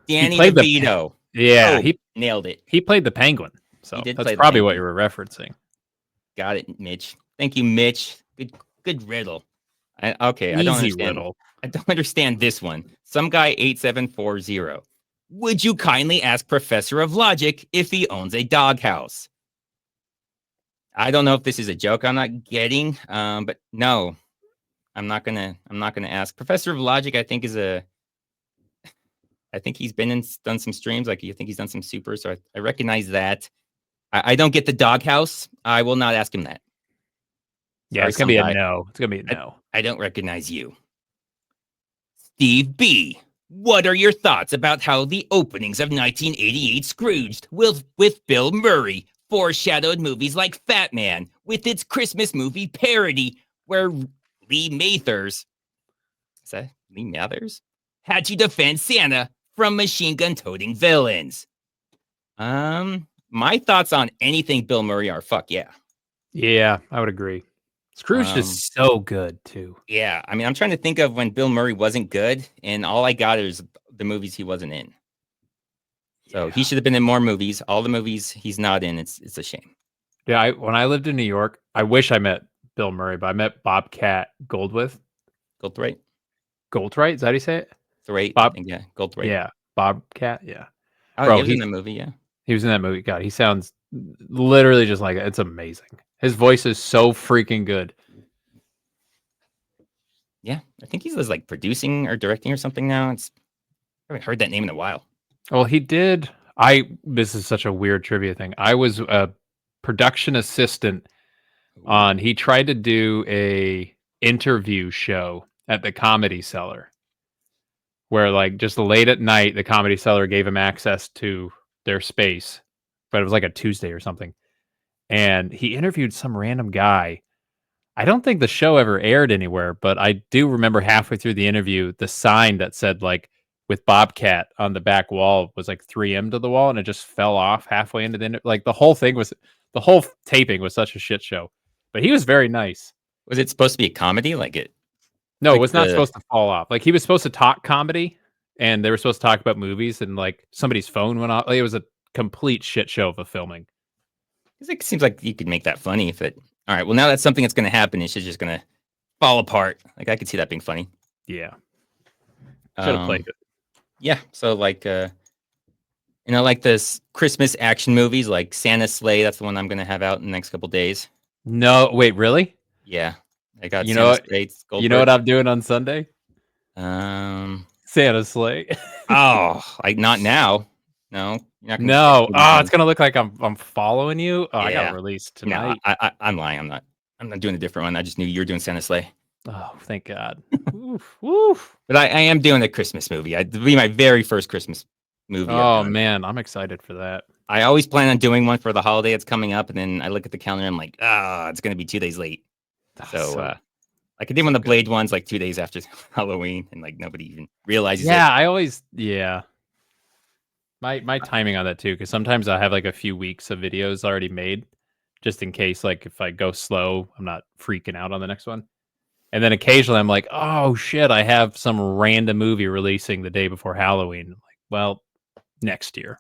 Danny DeVito. Yeah, he nailed it. He played the Penguin. So that's probably what you were referencing. Got it, Mitch. Thank you, Mitch. Good riddle. I don't understand. Riddle. I don't understand this one. Some guy 8740. Would you kindly ask Professor of Logic if he owns a doghouse? I don't know if this is a joke I'm not getting, but no, I'm not gonna ask. Professor of Logic, I think he's been done some streams. Like, I think he's done some super, so I recognize that. I don't get the doghouse. I will not ask him that. Yeah, it's gonna be a no. It's gonna be a no. I don't recognize you. Steve B. What are your thoughts about how the openings of 1988 Scrooged with Bill Murray foreshadowed movies like Fat Man with its Christmas movie parody where Lee Mathers had to defend Santa from machine gun toting villains? My thoughts on anything Bill Murray are fuck yeah. Yeah, I would agree. Scrooge is so good too. Yeah, I mean, I'm trying to think of when Bill Murray wasn't good, and all I got is the movies he wasn't in. So he should have been in more movies. All the movies he's not in, it's a shame. Yeah, when I lived in New York, I wish I met Bill Murray, but I met Bobcat Goldthwait. Goldthwait? Goldthwait, is that how you say it? Thwait, yeah, Goldthwait. Yeah, Bobcat, yeah. Oh, bro, he was in the movie, yeah. He was in that movie. God, he sounds literally just like it. It's amazing. His voice is so freaking good. Yeah, I think he's like producing or directing or something now. I haven't heard that name in a while. Well, he did. This is such a weird trivia thing. I was a production assistant on. He tried to do a interview show at the Comedy Cellar, where like just late at night, the Comedy Cellar gave him access to their space, but it was like a Tuesday or something. And he interviewed some random guy. I don't think the show ever aired anywhere, but I do remember halfway through the interview, the sign that said like with Bobcat on the back wall was like 3M to the wall, and it just fell off halfway into like the whole taping was such a shit show. But he was very nice. Was it supposed to be a comedy? Like it? No, like it was not supposed to fall off. Like he was supposed to talk comedy, and they were supposed to talk about movies, and like somebody's phone went off. Like, it was a complete shit show of a filming. It seems like you could make that funny if it. All right. Well, now that's something that's going to happen. It's just going to fall apart. Like I could see that being funny. Yeah. Should have played it. Yeah. So like, like this Christmas action movies, like Santa's Sleigh. That's the one I'm going to have out in the next couple days. No, wait, really? Yeah. I got. You know what? You know what I'm doing on Sunday? Santa's Sleigh. Not now. No. No. It's gonna look like I'm following you. Oh, yeah. I got it released tonight. No, I'm lying. I'm not doing a different one. I just knew you were doing Santa's Sleigh. Oh, thank God. Oof. But I am doing a Christmas movie. It'll be my very first Christmas movie. Oh man, I'm excited for that. I always plan on doing one for the holiday that's coming up, and then I look at the calendar and I'm like, it's gonna be 2 days late. So I could do one of the Blade ones like 2 days after Halloween, and like nobody even realizes. Yeah, My timing on that too, because sometimes I have like a few weeks of videos already made, just in case. Like if I go slow, I'm not freaking out on the next one. And then occasionally I'm like, oh shit, I have some random movie releasing the day before Halloween. I'm like, well, next year.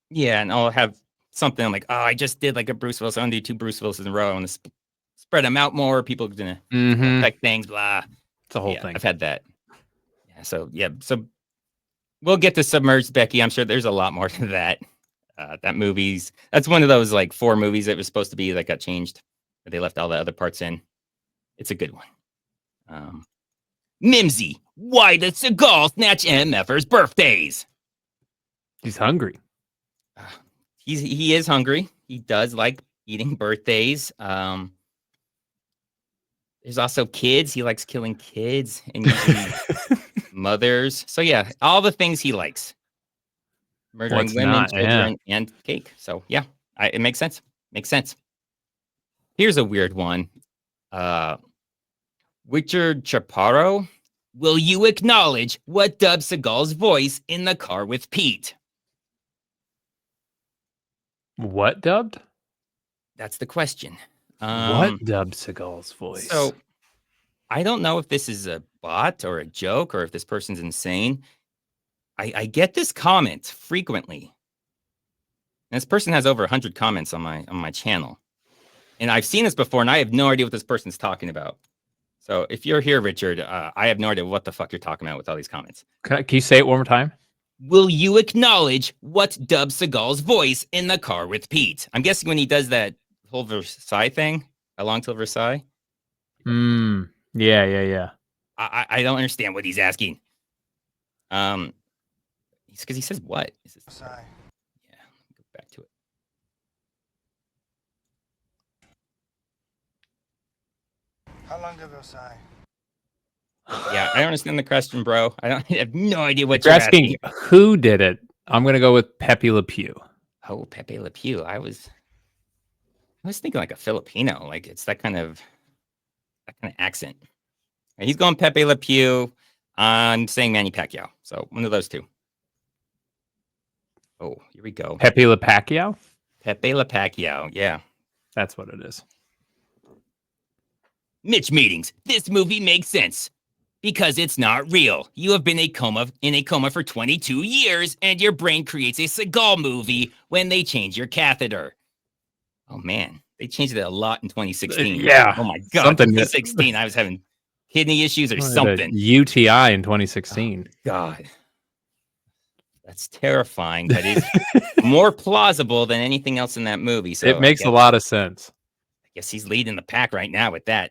Yeah, and I'll have something I'm like, I just did like a Bruce Willis. I'm gonna do 2 Bruce Willis in a row. I want to spread them out more. People are gonna affect things. Blah. It's a whole thing. I've had that. Yeah. So we'll get to Submerged, Becky. I'm sure there's a lot more to that. That's one of those like 4 movies that was supposed to be that got changed. But they left all the other parts in. It's a good one. Mimsy, why does Seagal snatch MFers' birthdays? He's hungry. He is hungry. He does like eating birthdays. There's also kids. He likes killing kids and usually mothers. So yeah, all the things he likes. Murdering women, children, and cake. So yeah, it makes sense. Makes sense. Here's a weird one. Richard Chaparro, will you acknowledge what dubbed Seagal's voice in the car with Pete? What dubbed? That's the question. What dubbed Seagal's voice? So I don't know if this is a bot or a joke or if this person's insane. I get this comment frequently. And this person has over 100 comments on my channel. And I've seen this before, and I have no idea what this person's talking about. So if you're here, Richard, I have no idea what the fuck you're talking about with all these comments. Can you say it one more time? Will you acknowledge what dubbed Seagal's voice in the car with Pete? I'm guessing when he does that whole Versailles thing, Along till Versailles. Yeah. I don't understand what he's asking. Because he says what? Is this Versailles? Yeah, go back to it. How long to Versailles? Yeah, I don't understand the question, bro. I have no idea what you're asking. Who did it? I'm gonna go with Pepe Le Pew. Oh, Pepe Le Pew. I was thinking like a Filipino, like it's that kind of accent. And he's going Pepe Le Pew. I'm saying Manny Pacquiao. So one of those two. Oh, here we go. Pepe Le Pacquiao? Pepe Le Pacquiao, yeah. That's what it is. Mitch Meetings. This movie makes sense. Because it's not real. You have been in a coma for 22 years, and your brain creates a Seagal movie when they change your catheter. Oh, man. They changed it a lot in 2016. Yeah. Oh, my God. 2016, I was having kidney issues or something. UTI in 2016. Oh, God. That's terrifying, but it's more plausible than anything else in that movie. So it makes a lot of sense. I guess he's leading the pack right now with that.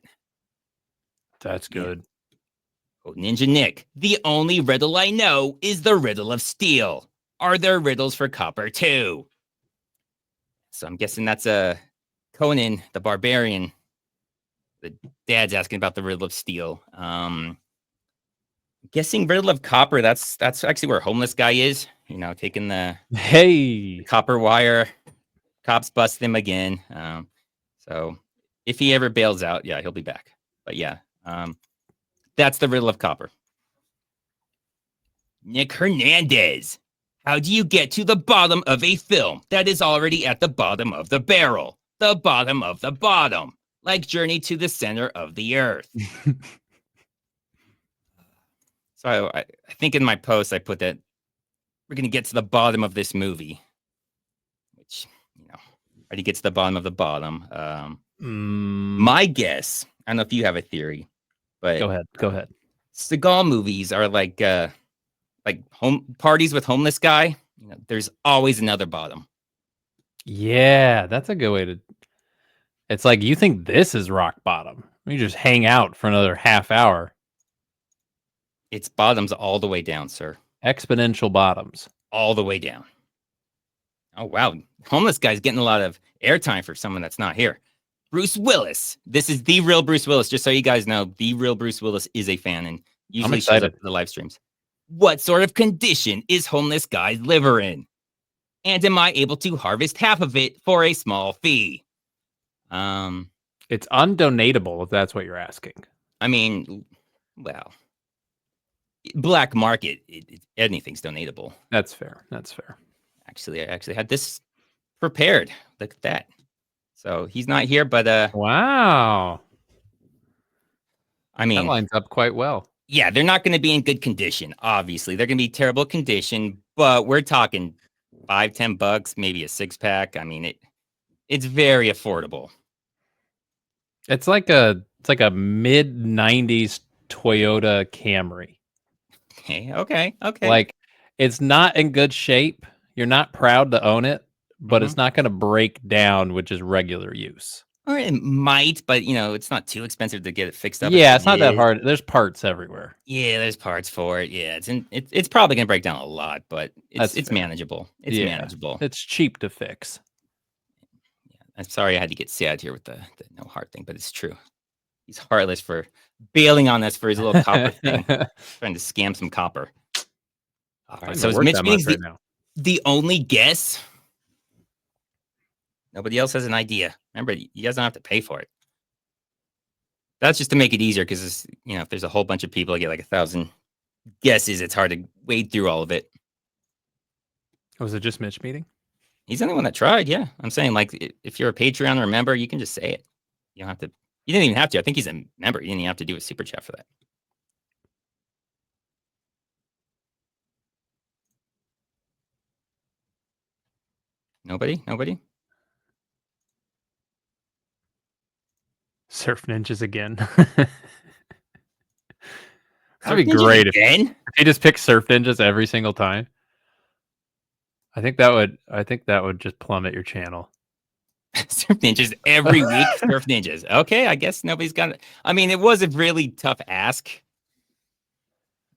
That's good. Oh, Ninja Nick, the only riddle I know is the riddle of steel. Are there riddles for Copper too? So I'm guessing that's Conan the Barbarian. The dad's asking about the riddle of steel. Guessing riddle of copper. That's actually where homeless guy is. You know, taking the copper wire. Cops bust him again. So if he ever bails out, yeah, he'll be back. But yeah, that's the riddle of copper. Nick Hernandez. How do you get to the bottom of a film that is already at the bottom of the barrel? The bottom of the bottom. Like Journey to the Center of the Earth. So I think in my post, I put that we're going to get to the bottom of this movie. Which, you know, already gets to the bottom of the bottom. My guess, I don't know if you have a theory, but Go ahead. Seagal movies are like home parties with homeless guy. You know, there's always another bottom. Yeah, that's a good way to. It's like you think this is rock bottom. You just hang out for another half hour. It's bottoms all the way down, sir. Exponential bottoms. All the way down. Oh, wow. Homeless guy's getting a lot of airtime for someone that's not here. Bruce Willis. This is the real Bruce Willis. Just so you guys know, the real Bruce Willis is a fan and usually shows up to the live streams. What sort of condition is homeless guy's liver in? And am I able to harvest half of it for a small fee? It's undonatable if that's what you're asking. I mean, well, black market, anything's donatable. That's fair. That's fair. Actually, I actually had this prepared. Look at that. So he's not here, but wow. I mean, that lines up quite well. Yeah, they're not going to be in good condition. Obviously, they're going to be terrible condition. But we're talking $5-10, maybe a 6-pack. I mean, it's very affordable. It's like a mid '90s Toyota Camry. Okay. Like it's not in good shape. You're not proud to own it, but it's not going to break down, which is regular use. Or it might, but you know, it's not too expensive to get it fixed up. Yeah, it's not that hard. There's parts everywhere. Yeah, there's parts for it. Yeah, it's probably going to break down a lot, but it's manageable. It's manageable. It's cheap to fix. I'm sorry I had to get sad here with the no heart thing, but it's true. He's heartless for bailing on us for his little copper thing, trying to scam some copper. All right, so is Mitch Means the only guess? Nobody else has an idea. Remember, you guys don't have to pay for it. That's just to make it easier because, you know, if there's a whole bunch of people, I get like 1,000 guesses. It's hard to wade through all of it. Was it just Mitch meeting? He's the only one that tried. Yeah, I'm saying, like, if you're a Patreon or a member, you can just say it. You don't have to. You didn't even have to. I think he's a member. You didn't even have to do a super chat for that. Nobody. Surf Ninjas again. That'd be great if he just picked Surf Ninjas every single time. I think that would just plummet your channel. Surf Ninjas every week. Surf Ninjas. Okay, I guess nobody's got it. I mean, it was a really tough ask.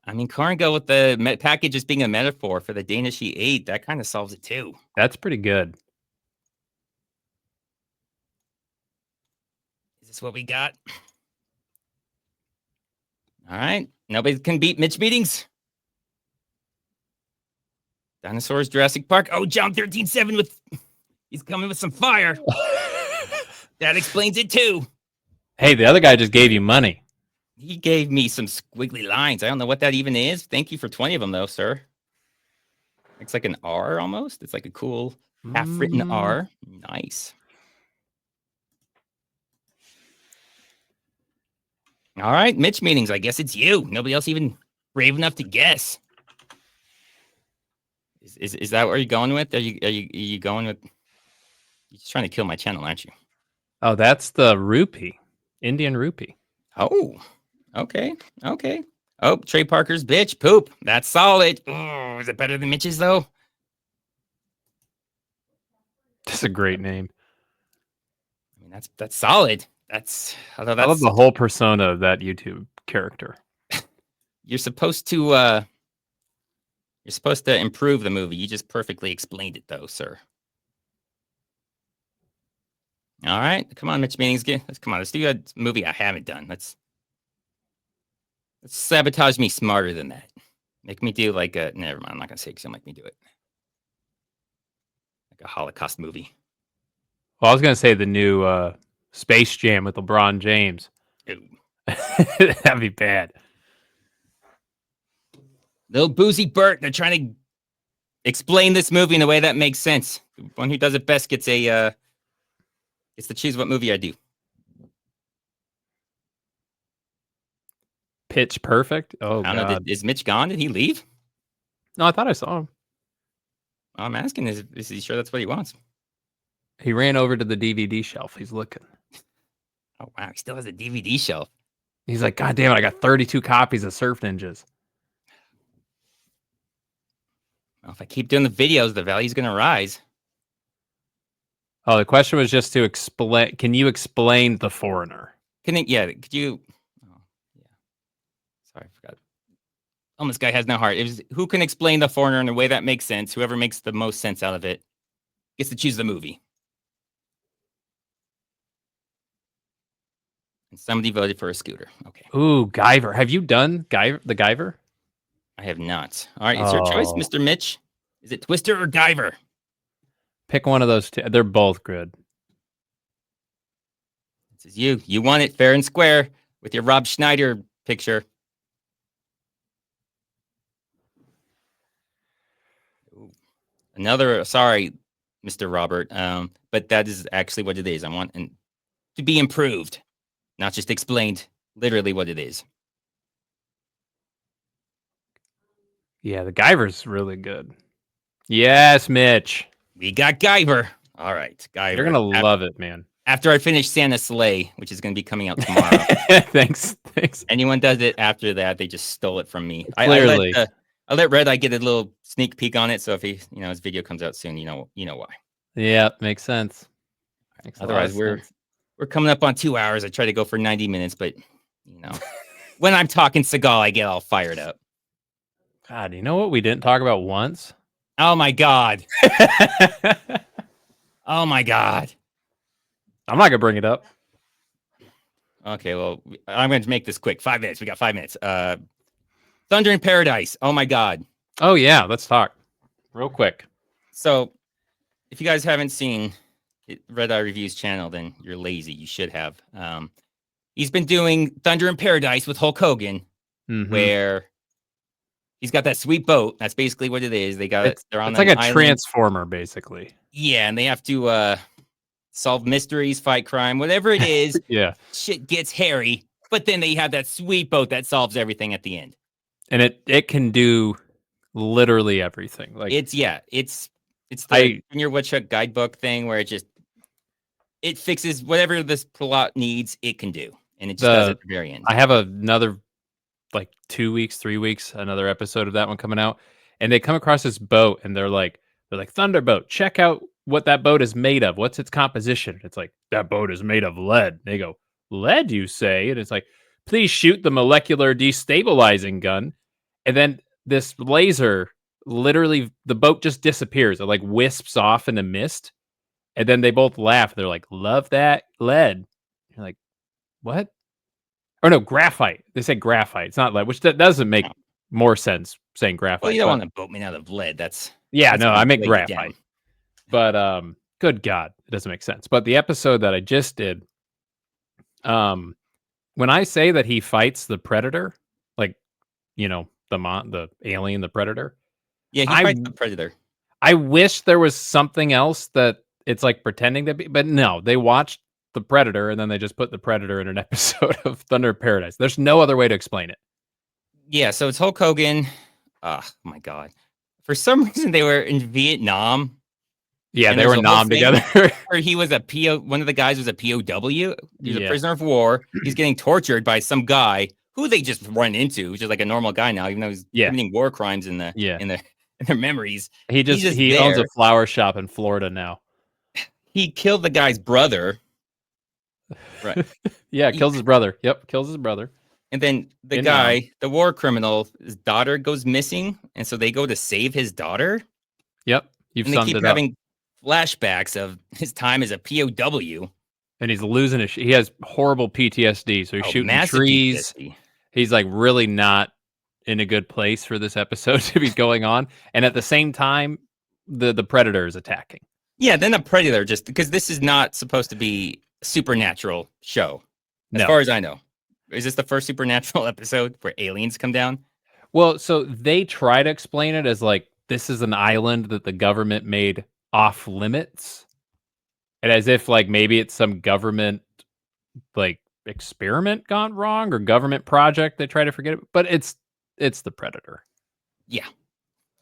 I mean, Carngo with the package just being a metaphor for the Danish he ate, that kind of solves it too. That's pretty good. Is this what we got? All right. Nobody can beat Mitch Meetings. Dinosaurs, Jurassic Park. Oh, John 13-7 with... He's coming with some fire. That explains it too. Hey, the other guy just gave you money. He gave me some squiggly lines. I don't know what that even is. Thank you for 20 of them, though, sir. It's like an R almost. It's like a cool half-written R. Nice. All right, Mitch Meetings. I guess it's you. Nobody else even brave enough to guess. Is that what you're going with? Are you going with? You're just trying to kill my channel, aren't you? Oh, that's the rupee, Indian rupee. Oh, okay. Oh, Trey Parker's bitch poop. That's solid. Oh, is it better than Mitch's though? That's a great name. I mean, that's solid. I love the whole persona of that YouTube character. You're supposed to You're supposed to improve the movie. You just perfectly explained it, though, sir. All right, come on, Mitch Manning's come on. Let's do a movie I haven't done. Let's sabotage me smarter than that. Make me do like a. Never mind. I'm not gonna say because you'll make me do it. Like a Holocaust movie. Well, I was gonna say the new Space Jam with LeBron James. Ooh. That'd be bad. Little Boozy Bert. They're trying to explain this movie in a way that makes sense. The one who does it best gets to choose what movie I do. Pitch Perfect. Oh, I don't know. Is Mitch gone? Did he leave? No, I thought I saw him. I'm asking, is he sure that's what he wants? He ran over to the DVD shelf. He's looking. Oh, wow. He still has a DVD shelf. He's like, God damn it, I got 32 copies of Surf Ninjas. Well, if I keep doing the videos, the value's going to rise. Oh, the question was just to explain. Can you explain The Foreigner? Could you? Oh, yeah. Sorry, I forgot. Oh, this guy has no heart. It was, who can explain The Foreigner in a way that makes sense? Whoever makes the most sense out of it gets to choose the movie. And somebody voted for a scooter. Okay. Ooh, Guyver. Have you done the Guyver? I have not. All right, it's your choice, Mr. Mitch. Is it Twister or Guyver? Pick one of those two. They're both good. This is you. You won it fair and square with your Rob Schneider picture. Another, sorry, Mr. Robert, but that is actually what it is. I want to be improved, not just explained literally what it is. Yeah, the Guyver's really good. Yes, Mitch. We got Guyver. All right, Guyver. You're going to love it, man. After I finish Santa's Sleigh, which is going to be coming out tomorrow. Thanks. Anyone does it after that, they just stole it from me. Clearly. I let Redeye get a little sneak peek on it, so if his video comes out soon, you know why. Yeah, makes sense. Otherwise, we're coming up on 2 hours. I try to go for 90 minutes, but when I'm talking Seagal, I get all fired up. God, you know what we didn't talk about once? Oh my God. Oh my God. I'm not gonna bring it up. Okay, well, I'm going to make this quick. 5 minutes. We got 5 minutes. Thunder in Paradise. Oh my God. Oh yeah, let's talk real quick. So, if you guys haven't seen Red Eye Reviews channel, then you're lazy. You should have. He's been doing Thunder in Paradise with Hulk Hogan, where he's got that sweet boat. That's basically what it is. They're on. It's like a island. transformer, basically. Yeah, and they have to solve mysteries, fight crime, whatever it is. Yeah, shit gets hairy, but then they have that sweet boat that solves everything at the end. And it can do literally everything. Like it's the Junior Woodchuck guidebook thing where it fixes whatever this plot needs. It can do, and it just does at the very end. I have another 2 weeks, 3 weeks, another episode of that one coming out, and they come across this boat, and they're like Thunderboat. Check out what that boat is made of. What's its composition? It's like, that boat is made of lead. They go, lead, you say? And it's like, please shoot the molecular destabilizing gun. And then this laser, literally, the boat just disappears. It wisps off in the mist. And then they both laugh. They're like, love that lead. You're like, what? Or no, graphite. They say graphite. It's not lead, which doesn't make more sense saying graphite. Well, you don't want a boat made out of lead. That's I make graphite. But good God, it doesn't make sense. But the episode that I just did, when I say that he fights the Predator, the alien, the Predator. Yeah, he fights the Predator. I wish there was something else that it's pretending to be, but no, they watched the Predator and then they just put the Predator in an episode of Thunder in Paradise. There's no other way to explain it. Yeah, so it's Hulk Hogan. Oh my God. For some reason they were in Vietnam. Yeah, they were in Nam together. Where he was one of the guys was a POW. He's a prisoner of war. He's getting tortured by some guy who they just run into, who's just like a normal guy now, even though he's committing war crimes in their memories. He owns a flower shop in Florida now. He killed the guy's brother. Right. Yeah, kills his brother. Yep, kills his brother. And then the In guy, the war criminal, his daughter goes missing, and so they go to save his daughter. Yep, you've And they summed keep it up. having flashbacks of his time as a POW. And he's losing his. He has horrible PTSD, so he's shooting massive trees. PTSD. He's like really not in a good place for this episode to be going on. And at the same time, the predator is attacking. Yeah, then the predator, just because this is not supposed to be a supernatural show, as No. far as I know. Is this the first supernatural episode where aliens come down? Well, so they try to explain it as like this is an island that the government made off limits, and as if like maybe it's some government like experiment gone wrong or government project they try to forget it. But it's the predator. Yeah.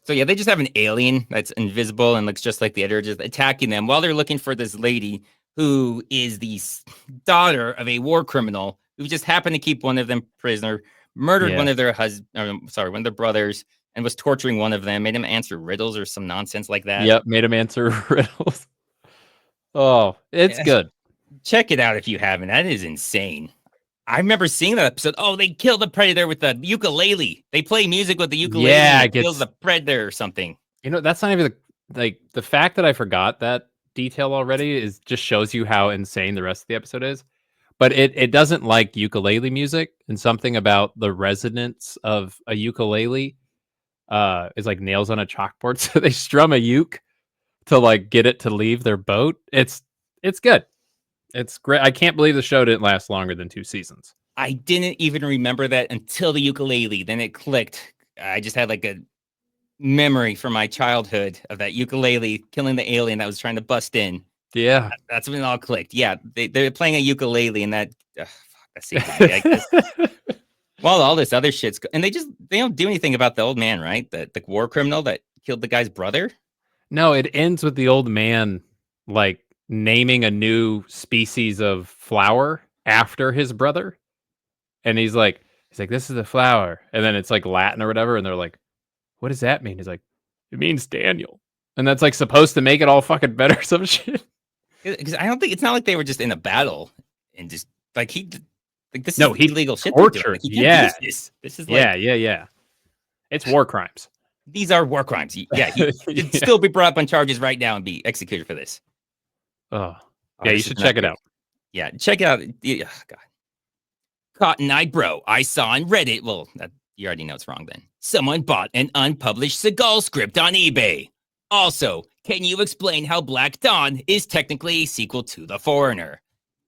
So yeah, they just have an alien that's invisible and looks just like the editor, just attacking them while they're looking for this lady who is the daughter of a war criminal who just happened to keep one of them prisoner, murdered one of their one of their brothers, and was torturing one of them, made him answer riddles or some nonsense like that. Yep, made him answer riddles. Oh, it's good. Check it out if you haven't. That is insane. I remember seeing that episode. Oh, they kill the predator with the ukulele. They play music with the ukulele and it kills the predator or something. You know, that's not even the fact that I forgot that detail already is just shows you how insane the rest of the episode is. But it doesn't like ukulele music, and something about the resonance of a ukulele is like nails on a chalkboard. So they strum a uke to like get it to leave their boat. It's good. It's great. I can't believe the show didn't last longer than 2 seasons. I didn't even remember that until the ukulele. Then it clicked. I just had like a memory from my childhood of that ukulele killing the alien that was trying to bust in. Yeah. That's when it all clicked. Yeah, they're playing a ukulele and that seems to be, I guess. Well, all this other shit's and they don't do anything about the old man, right? The war criminal that killed the guy's brother? No, it ends with the old man like naming a new species of flower after his brother. And he's like, this is a flower. And then it's like Latin or whatever. And they're like, what does that mean? He's like, it means Daniel. And that's like supposed to make it all fucking better or some shit. Because I don't think it's not like they were just in a battle and just like this is illegal shit. Torture. Like, can't do this is like, yeah. It's war crimes. These are war crimes. Yeah, he should still be brought up on charges right now and be executed for this. Oh, yeah, you should check it out. Yeah, check it out. Yeah, God. Cotton Eye Bro, I saw on Reddit. Well, you already know it's wrong then. Someone bought an unpublished Seagal script on eBay. Also, can you explain how Black Dawn is technically a sequel to The Foreigner?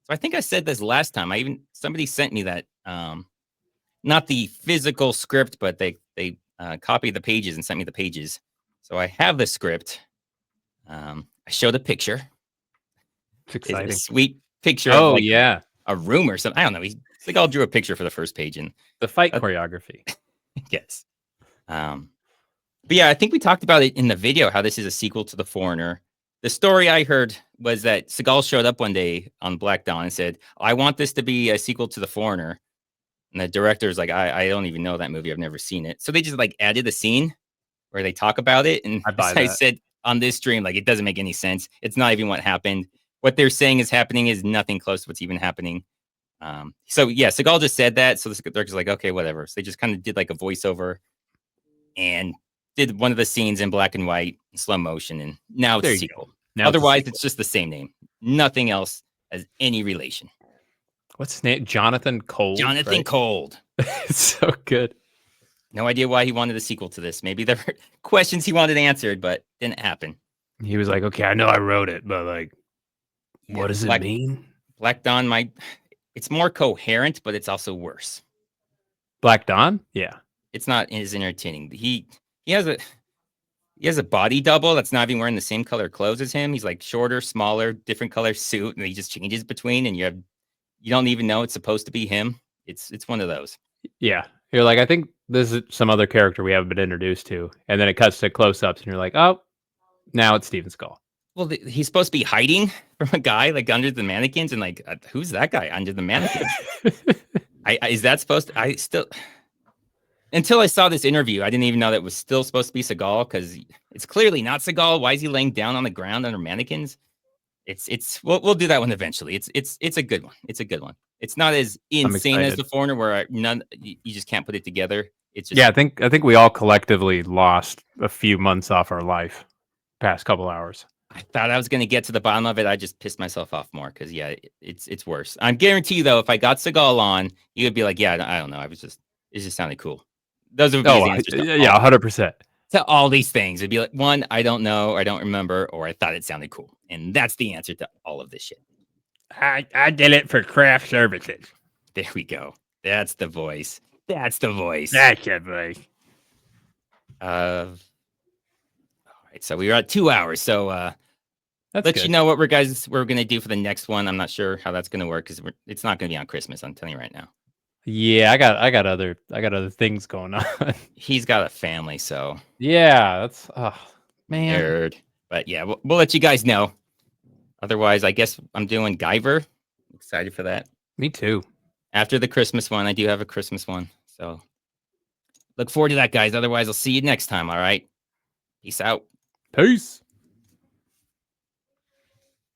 So I think I said this last time. Somebody sent me that, not the physical script, but they copied the pages and sent me the pages. So I have the script. I showed a picture. It's exciting. It's a sweet picture. Oh, of yeah. A room or something. I don't know. Seagal drew a picture for the first page and the fight choreography. Yes. But yeah, I think we talked about it in the video, how this is a sequel to The Foreigner. The story I heard was that Seagal showed up one day on Black Dawn and said, I want this to be a sequel to The Foreigner. And the director's like, I don't even know that movie. I've never seen it. So they just like added a scene where they talk about it. And I said on this stream, like, it doesn't make any sense. It's not even what happened. What they're saying is happening is nothing close to what's even happening. So yeah, Seagal just said that. So the director's like, okay, whatever. So they just kind of did like a voiceover and did one of the scenes in black and white, in slow motion, and now it's a sequel. Otherwise, it's just the same name. Nothing else has any relation. What's his name? Jonathan Cold. Jonathan Cold. It's so good. No idea why he wanted a sequel to this. Maybe there were questions he wanted answered, but didn't happen. He was like, okay, I know I wrote it, but like, what does it mean? Black Dawn it's more coherent, but it's also worse. Black Dawn? Yeah. It's not as entertaining. He has a body double that's not even wearing the same color clothes as him. He's like shorter, smaller, different color suit, and he just changes between, and you don't even know it's supposed to be him. It's one of those. Yeah. You're like, I think this is some other character we haven't been introduced to. And then it cuts to close-ups, and you're like, oh, now it's Steven Skull. Well, he's supposed to be hiding from a guy like under the mannequins, and like, who's that guy under the mannequins? Is that supposed to? Until I saw this interview, I didn't even know that it was still supposed to be Seagal, because it's clearly not Seagal. Why is he laying down on the ground under mannequins? We'll do that one eventually. It's a good one. It's a good one. It's not as insane as excited. The Foreigner, where you just can't put it together. It's just Yeah, I think we all collectively lost a few months off our life past couple hours. I thought I was going to get to the bottom of it. I just pissed myself off more because it's worse. I'm guarantee though, if I got Seagal on, you would be like, yeah, I don't know. It just sounded cool. Those would be his answers. Yeah, 100%. To all these things, it'd be like, one, I don't know, I don't remember, or I thought it sounded cool, and that's the answer to all of this shit. I did it for craft services. There we go. That's the voice. That's the voice. That's the voice. All right, so we were at 2 hours. So That's let good. you know what we're gonna do for the next one. I'm not sure how that's gonna work because it's not gonna be on Christmas. I'm telling you right now. Yeah, I got other things going on. He's got a family, so yeah, that's man. nerd. But yeah, we'll let you guys know. Otherwise, I guess I'm doing Guyver. Excited for that. Me too. After the Christmas one, I do have a Christmas one. So look forward to that, guys. Otherwise, I'll see you next time. All right. Peace out. Peace.